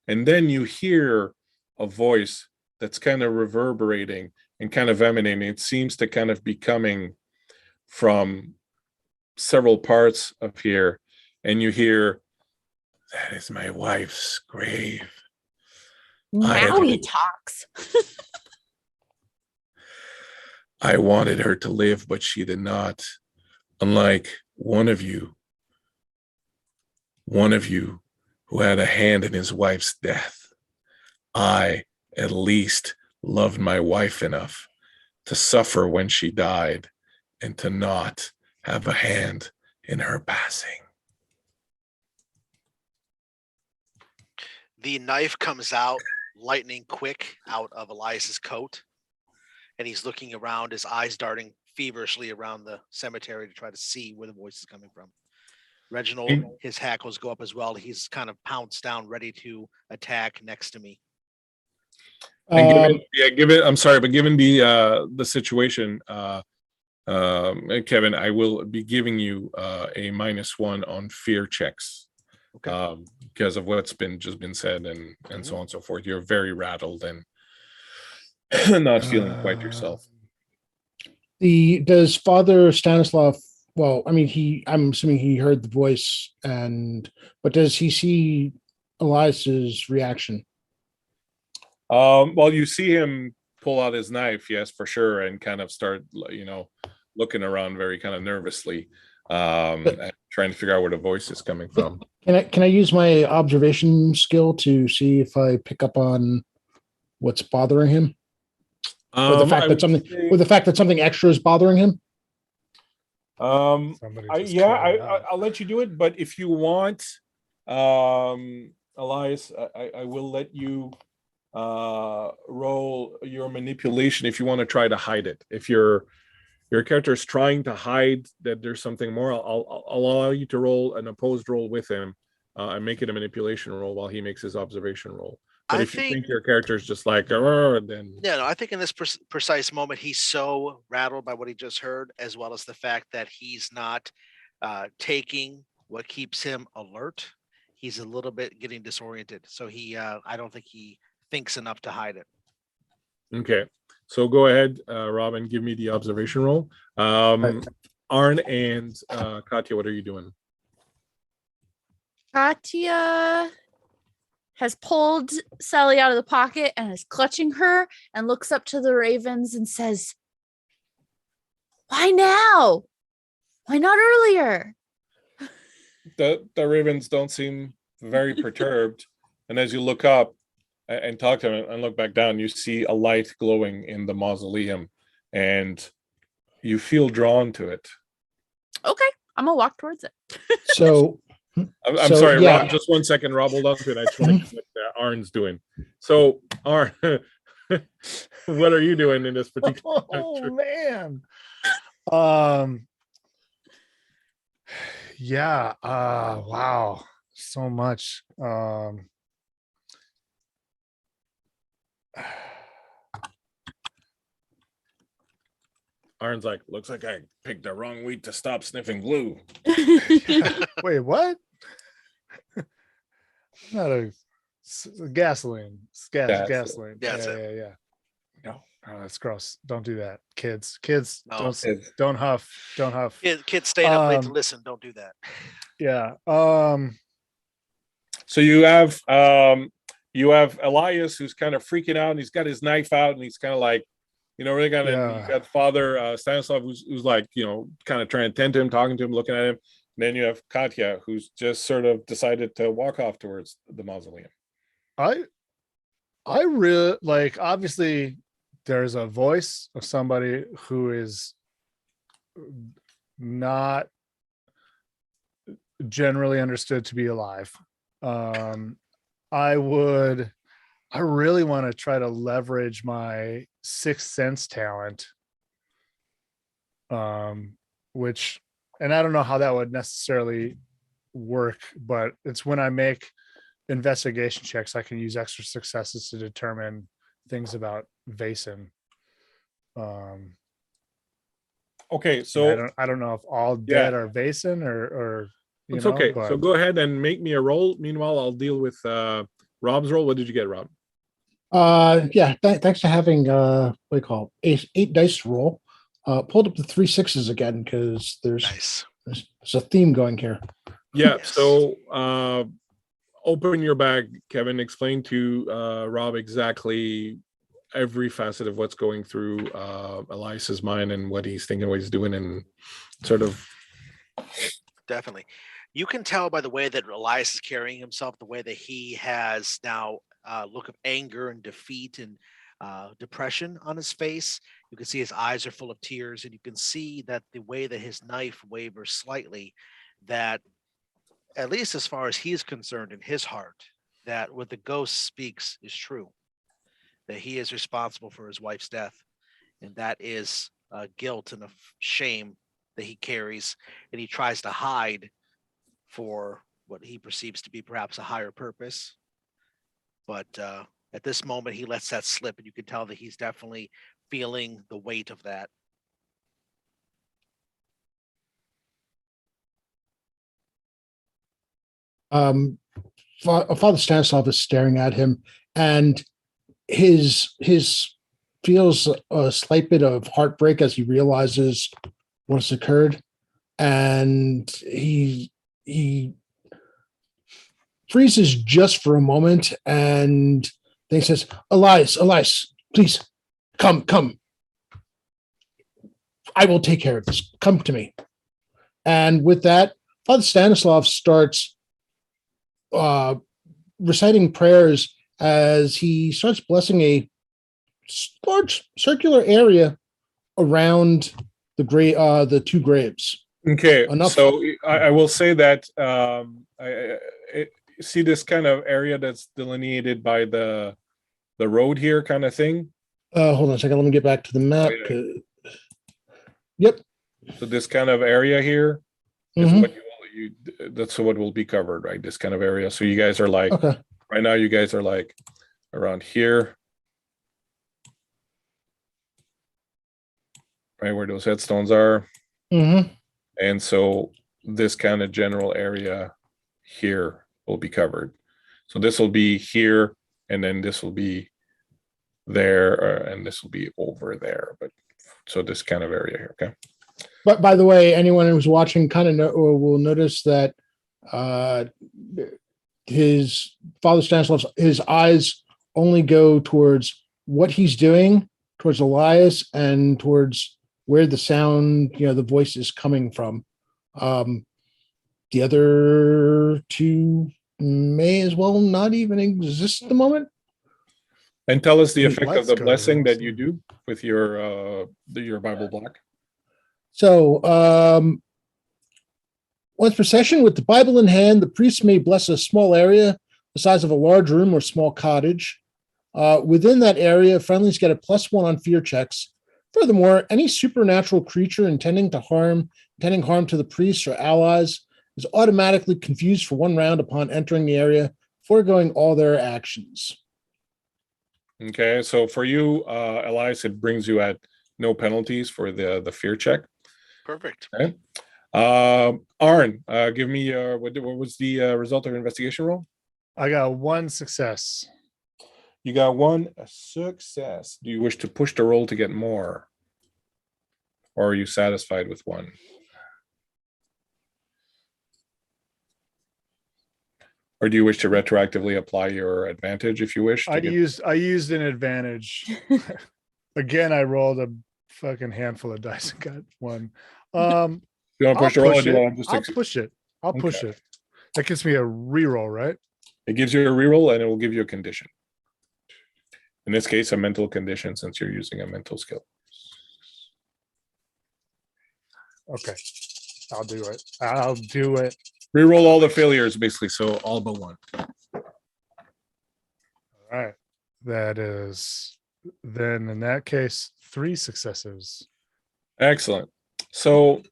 Speaker 1: And then you hear a voice that's kind of reverberating and kind of emanating. It seems to kind of be coming from several parts of here, and you hear, "That is my wife's grave.
Speaker 3: Now
Speaker 1: I-
Speaker 3: he talks.
Speaker 1: I wanted her to live, but she did not. Unlike one of you who had a hand in his wife's death, I at least loved my wife enough to suffer when she died and to not have a hand in her passing."
Speaker 2: The knife comes out lightning quick out of Elias's coat, and he's looking around, his eyes darting feverishly around the cemetery to try to see where the voice is coming from. Reginald, his hackles go up as well. He's kind of pounced down, ready to attack next to me.
Speaker 1: And I'm sorry, but given the situation, Kevin, I will be giving you a -1 on fear checks.
Speaker 2: Okay.
Speaker 1: Because of what's just been said and so on and so forth. You're very rattled and not feeling quite yourself.
Speaker 5: Does Father Stanislav? Well, I mean, I'm assuming he heard the voice, but does he see Elias's reaction?
Speaker 1: Well, you see him pull out his knife, yes, for sure, and kind of start, looking around very kind of nervously, and trying to figure out where the voice is coming from.
Speaker 5: Can I use my observation skill to see if I pick up on what's bothering him? Or the fact that something extra is bothering him?
Speaker 1: I'll let you do it, but if you want, Elias, I will let you roll your manipulation if you want to try to hide it. If your character is trying to hide that there's something more, I'll allow you to roll an opposed roll with him and make it a manipulation roll while he makes his observation roll. But if you think your character is just like, then
Speaker 2: I think in this precise moment, he's so rattled by what he just heard, as well as the fact that he's not taking what keeps him alert. He's a little bit getting disoriented. So I don't think he thinks enough to hide it.
Speaker 1: Okay. So go ahead, Robin, give me the observation roll. Arn and Katya, what are you doing?
Speaker 3: Katya has pulled Sally out of the pocket and is clutching her and looks up to the ravens and says, "Why now? Why not earlier?"
Speaker 1: The ravens don't seem very perturbed. And as you look up and talk to them and look back down, you see a light glowing in the mausoleum and you feel drawn to it.
Speaker 3: Okay, I'm gonna walk towards it.
Speaker 5: So
Speaker 1: I'm sorry, yeah. Rob, just 1 second. Rob, hold on to it. I just want to see what Arn's doing. So, Arn, what are you doing in this particular?
Speaker 4: Oh man. Yeah. Wow. So much.
Speaker 1: Arn's like, looks like I picked the wrong week to stop sniffing glue.
Speaker 4: Wait, what? Not a gasoline. Gasoline. Yeah. No, oh, that's gross. Don't do that, kids.
Speaker 2: No.
Speaker 4: Don't huff. Don't huff.
Speaker 2: Kids staying up late to listen. Don't do that.
Speaker 4: Yeah.
Speaker 1: So you have Elias who's kind of freaking out and he's got his knife out and he's kind of like, really kind of. Yeah. You got Father Stanislav who's like, kind of trying to tend to him, talking to him, looking at him. And then you have Katya who's just sort of decided to walk off towards the mausoleum.
Speaker 4: I really like. Obviously, there's a voice of somebody who is not generally understood to be alive. I really want to try to leverage my sixth sense talent, which, and I don't know how that would necessarily work, but it's when I make investigation checks, I can use extra successes to determine things about Vaesen.
Speaker 1: Okay, so
Speaker 4: I don't know if all dead are Vaesen or
Speaker 1: it's okay. But... So go ahead and make me a roll. Meanwhile, I'll deal with Rob's roll. What did you get, Rob?
Speaker 5: Yeah, thanks to having what do you call it, eight dice to roll. Pulled up the 3 6s again because
Speaker 2: Nice.
Speaker 5: there's a theme going here.
Speaker 1: Yeah.
Speaker 2: Yes.
Speaker 1: So open your bag, Kevin. Explain to Rob exactly every facet of what's going through Elias's mind and what he's thinking, what he's doing, and sort of.
Speaker 2: Definitely. You can tell by the way that Elias is carrying himself, the way that he has now a look of anger and defeat and depression on his face. You can see his eyes are full of tears, and you can see that the way that his knife wavers slightly, that at least as far as he's concerned in his heart, that what the ghost speaks is true, that he is responsible for his wife's death. And that is guilt and a shame that he carries, and he tries to hide for what he perceives to be perhaps a higher purpose. But at this moment, he lets that slip, and you can tell that he's definitely feeling the weight of that.
Speaker 5: Father Stanislav is staring at him, and his feels a slight bit of heartbreak as he realizes what's occurred, and he freezes just for a moment, and then he says, Elias, please come. I will take care of this. Come to me. And with that, Father Stanislav starts reciting prayers as he starts blessing a large circular area around the two graves.
Speaker 1: Okay,
Speaker 5: Enough.
Speaker 1: so I will say that I see this kind of area that's delineated by the road here, kind of thing.
Speaker 5: Hold on a second. Let me get back to the map.
Speaker 1: Yeah.
Speaker 5: Yep.
Speaker 1: So this kind of area here is
Speaker 5: Mhm.
Speaker 1: what that's what will be covered, right? This kind of area. So you guys are like
Speaker 5: Okay.
Speaker 1: right now. You guys are like around here, right where those headstones are.
Speaker 5: Mm-hmm.
Speaker 1: And so this kind of general area here will be covered. So this will be here, and then this will be there, and this will be over there. But so this kind of area here, okay?
Speaker 5: But by the way, anyone who's watching kind of will notice that his Father Stanislav's his eyes only go towards what he's doing, towards Elias, and towards where the sound, the voice is coming from. The other two may as well not even exist at the moment.
Speaker 1: And tell us the
Speaker 4: Hey,
Speaker 1: effect of
Speaker 4: let's
Speaker 1: the
Speaker 4: go.
Speaker 1: blessing that you do with your Bible block.
Speaker 5: So, once per session, with the Bible in hand, the priest may bless a small area the size of a large room or small cottage. Within that area, friendlies get a +1 on fear checks. Furthermore, any supernatural creature intending harm to the priest or allies is automatically confused for 1 round upon entering the area, foregoing all their actions.
Speaker 1: Okay, so for you, Elias, it brings you at no penalties for the fear check.
Speaker 2: Perfect.
Speaker 1: Okay. Arn, give me what was the result of your investigation roll?
Speaker 4: I got 1 success.
Speaker 1: You got 1 success. Do you wish to push the roll to get more? Or are you satisfied with 1? Or do you wish to retroactively apply your advantage if you wish?
Speaker 4: I used an advantage. Again, I rolled a fucking handful of dice and got 1.
Speaker 1: You want to
Speaker 4: I'll
Speaker 1: push the roll?
Speaker 4: push
Speaker 1: Or do you
Speaker 4: it.
Speaker 1: want to just
Speaker 4: I'll push it. I'll push it. That gives me a reroll, right?
Speaker 1: It gives you a reroll, and it will give you a condition. In this case, a mental condition, since you're using a mental skill.
Speaker 4: Okay. I'll do it. I'll do it.
Speaker 1: Reroll all the failures, basically. So all but 1.
Speaker 4: All right. That is then in that case 3 successes.
Speaker 1: Excellent. So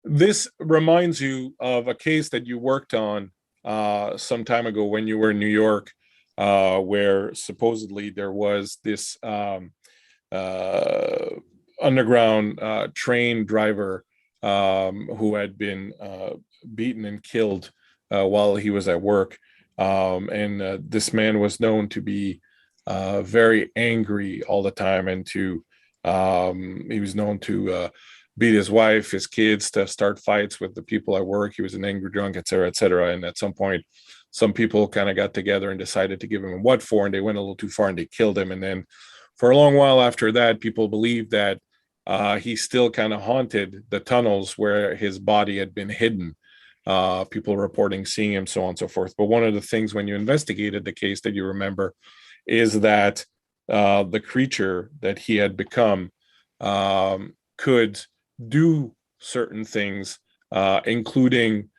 Speaker 1: this reminds you of a case that you worked on some time ago when you were in New York, where supposedly there was this underground train driver who had been beaten and killed while he was at work. And this man was known to be very angry all the time, and he was known to beat his wife, his kids, to start fights with the people at work. He was an angry drunk, et cetera, et cetera. And at some point, some people kind of got together and decided to give him a what for, and they went a little too far and they killed him. And then for a long while after that, people believed that he still kind of haunted the tunnels where his body had been hidden. People reporting seeing him, so on and so forth. But one of the things when you investigated the case that you remember is that the creature that he had become could do certain things, including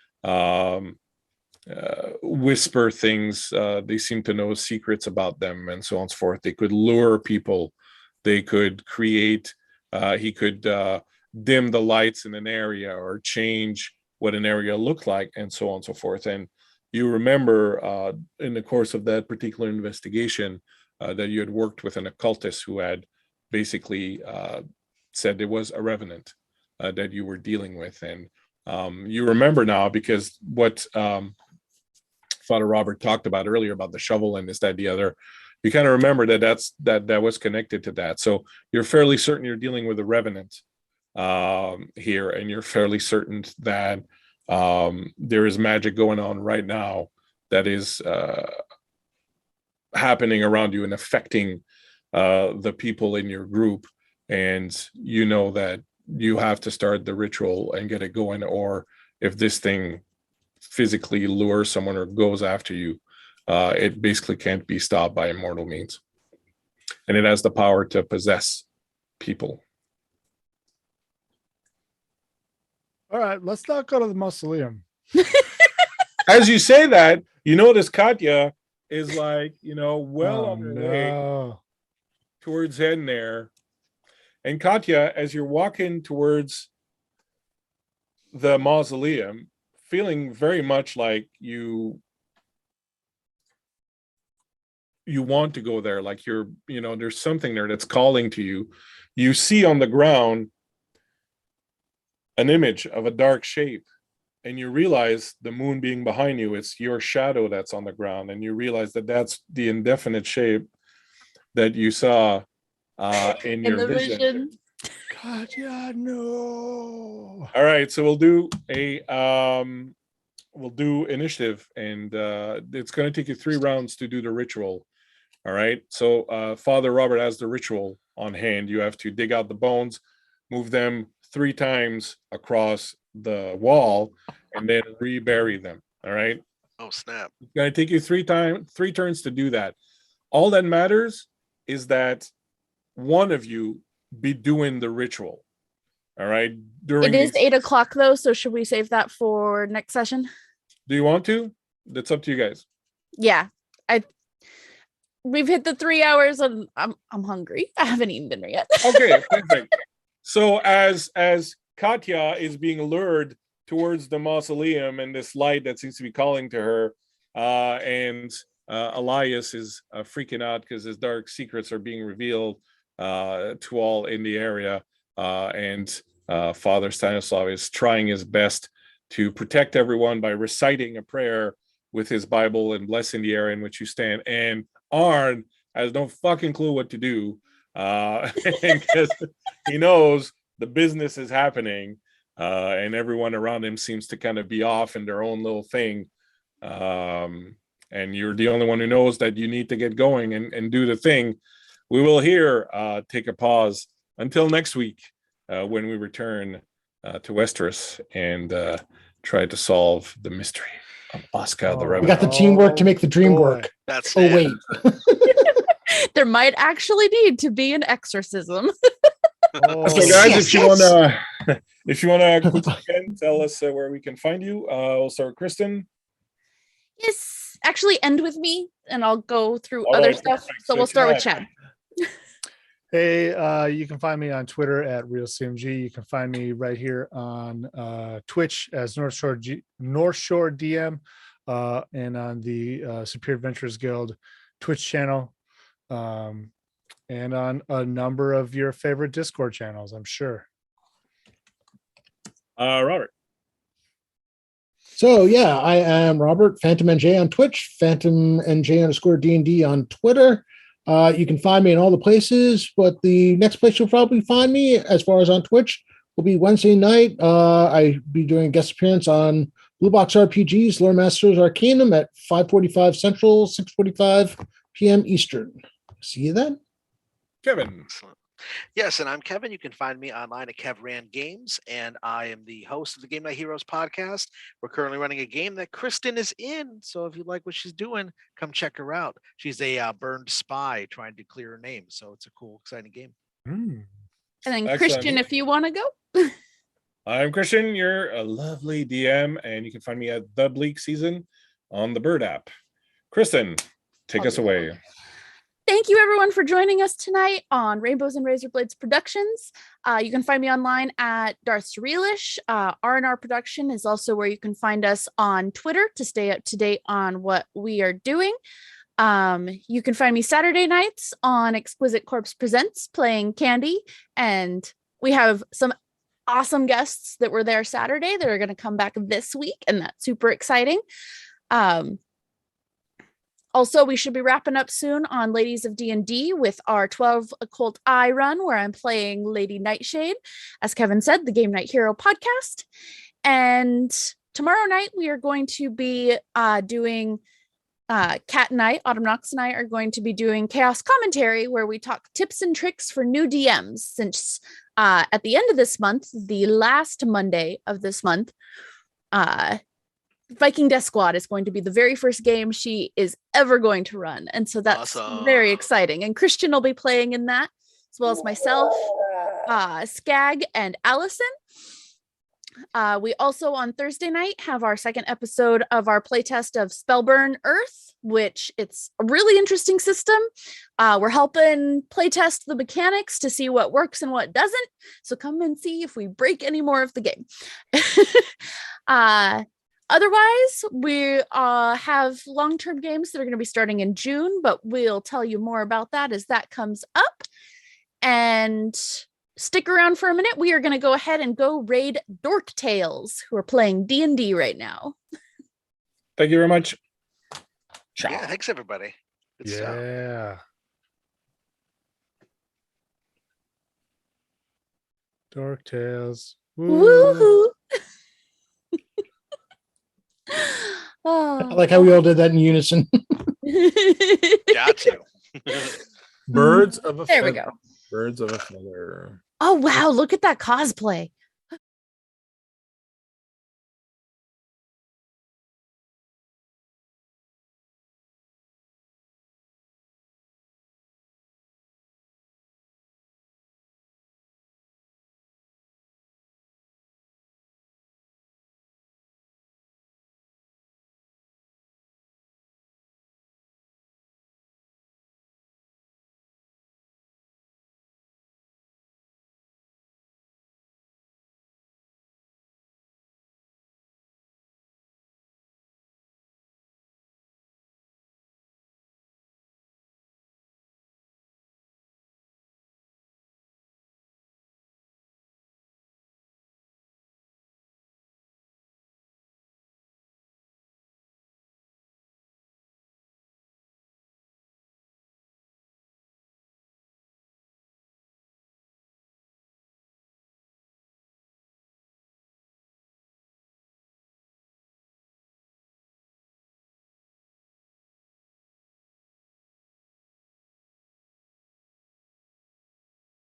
Speaker 1: whisper things. They seem to know secrets about them, and so on and so forth. They could lure people. They could create. He could dim the lights in an area or change what an area looked like, and so on and so forth. And you remember in the course of that particular investigation that you had worked with an occultist who had basically said it was a revenant that you were dealing with. And you remember now, because what Father Robert talked about earlier about the shovel and this, that, the other, you kind of remember that was connected to that. So you're fairly certain you're dealing with a revenant here, and you're fairly certain that there is magic going on right now that is happening around you and affecting the people in your group. And you know that you have to start the ritual and get it going, or if this thing physically lures someone or goes after you, it basically can't be stopped by immortal means. And it has the power to possess people.
Speaker 4: All right, let's not go to the mausoleum.
Speaker 1: As you say that, you notice Katya is like, well on her way
Speaker 4: No.
Speaker 1: towards heading there. And Katya, as you're walking towards the mausoleum, feeling very much like you want to go there, like there's something there that's calling to you. You see on the ground an image of a dark shape, and you realize the moon being behind you, it's your shadow that's on the ground, and you realize that that's the indefinite shape that you saw in your
Speaker 3: the
Speaker 1: vision.
Speaker 4: Katya, no.
Speaker 1: All right, so we'll do initiative, and it's going to take you 3 rounds to do the ritual. All right, so Father Robert has the ritual on hand. You have to dig out the bones, move them 3 times across the wall, and then rebury them. All right.
Speaker 2: Oh snap!
Speaker 1: It's going to take you 3 turns to do that. All that matters is that one of you be doing the ritual. All right.
Speaker 3: It is 8:00 though, so should we save that for next session?
Speaker 1: Do you want to? That's up to you guys.
Speaker 3: Yeah, we've hit the 3 hours, and I'm hungry. I haven't eaten dinner yet.
Speaker 1: Okay, perfect. So as Katya is being lured towards the mausoleum and this light that seems to be calling to her, and Elias is freaking out because his dark secrets are being revealed to all in the area, and Father Stanislav is trying his best to protect everyone by reciting a prayer with his Bible and blessing the area in which you stand. And Arn has no fucking clue what to do, because he knows the business is happening, and everyone around him seems to kind of be off in their own little thing. And you're the only one who knows that you need to get going and do the thing. We will here take a pause until next week, when we return to Westeros and try to solve the mystery of Oscar the
Speaker 5: We
Speaker 1: Rebel.
Speaker 5: got the teamwork to make the dream
Speaker 4: boy.
Speaker 5: work.
Speaker 2: That's
Speaker 5: Oh,
Speaker 2: it.
Speaker 5: wait.
Speaker 3: There might actually need to be an exorcism.
Speaker 4: Oh,
Speaker 1: So guys,
Speaker 5: Yes,
Speaker 1: if you wanna quickly again, tell us where we can find you. We'll start with Kristen.
Speaker 3: Yes, actually end with me, and I'll go through
Speaker 1: All
Speaker 3: other
Speaker 1: right,
Speaker 3: stuff.
Speaker 1: perfect.
Speaker 3: So
Speaker 1: So
Speaker 3: we'll start with
Speaker 1: Chad.
Speaker 3: Chad.
Speaker 4: Hey, you can find me on Twitter at RealCMG. You can find me right here on Twitch as North Shore DM, and on the Superior Adventures Guild Twitch channel, and on a number of your favorite Discord channels, I'm sure.
Speaker 1: Robert.
Speaker 5: So yeah, I am Robert Phantom NJ on Twitch, Phantom NJ _D&D on Twitter. You can find me in all the places, but the next place you'll probably find me, as far as on Twitch, will be Wednesday night. I'll be doing a guest appearance on Blue Box RPGs, Lore Masters Arcanum at 5:45 Central, 6:45 p.m. Eastern. See you then.
Speaker 1: Kevin.
Speaker 2: Excellent. Yes, and I'm Kevin. You can find me online at KevRan Games, and I am the host of the Game Night Heroes podcast. We're currently running a game that Kristen is in, so if you like what she's doing, come check her out. She's a burned spy trying to clear her name, so it's a cool, exciting game.
Speaker 3: And then
Speaker 1: Excellent.
Speaker 3: Christian, if you want to go.
Speaker 1: I'm Christian. You're a lovely DM, and you can find me at The Bleak Season on the Bird app. Kristen, take us away.
Speaker 3: Thank you, everyone, for joining us tonight on Rainbows and Razor Blades Productions. You can find me online at Darth Surrealish. R&R Production is also where you can find us on Twitter to stay up to date on what we are doing. You can find me Saturday nights on Exquisite Corpse Presents playing Candy, and we have some awesome guests that were there Saturday that are going to come back this week, and that's super exciting. Also, we should be wrapping up soon on Ladies of D&D with our 12 Occult Eye run, where I'm playing Lady Nightshade, as Kevin said, the Game Night Hero podcast. And tomorrow night, we are going to be doing Kat and I, Autumn Knox and I, are going to be doing Chaos Commentary, where we talk tips and tricks for new DMs, since at the end of this month, the last Monday of this month, Viking Death Squad is going to be the very first game she is ever going to run. And so that's very exciting. And Christian will be playing in that, as well as myself, Skag, and Allison. We also on Thursday night have our second episode of our playtest of Spellburn Earth, which it's a really interesting system. We're helping playtest the mechanics to see what works and what doesn't. So come and see if we break any more of the game. Otherwise, we have long-term games that are going to be starting in June, but we'll tell you more about that as that comes up. And stick around for a minute. We are going to go ahead and go raid Dork Tales, who are playing D&D right now.
Speaker 1: Thank you very much. Ciao.
Speaker 2: Yeah, thanks everybody. Good stuff.
Speaker 4: Yeah. Dork Tales.
Speaker 3: Woohoo!
Speaker 5: I like how we all did that in unison.
Speaker 2: Got to.
Speaker 1: Birds of a
Speaker 3: There we
Speaker 1: feather.
Speaker 3: go.
Speaker 1: Birds of a feather.
Speaker 3: Oh, wow. Look at that cosplay.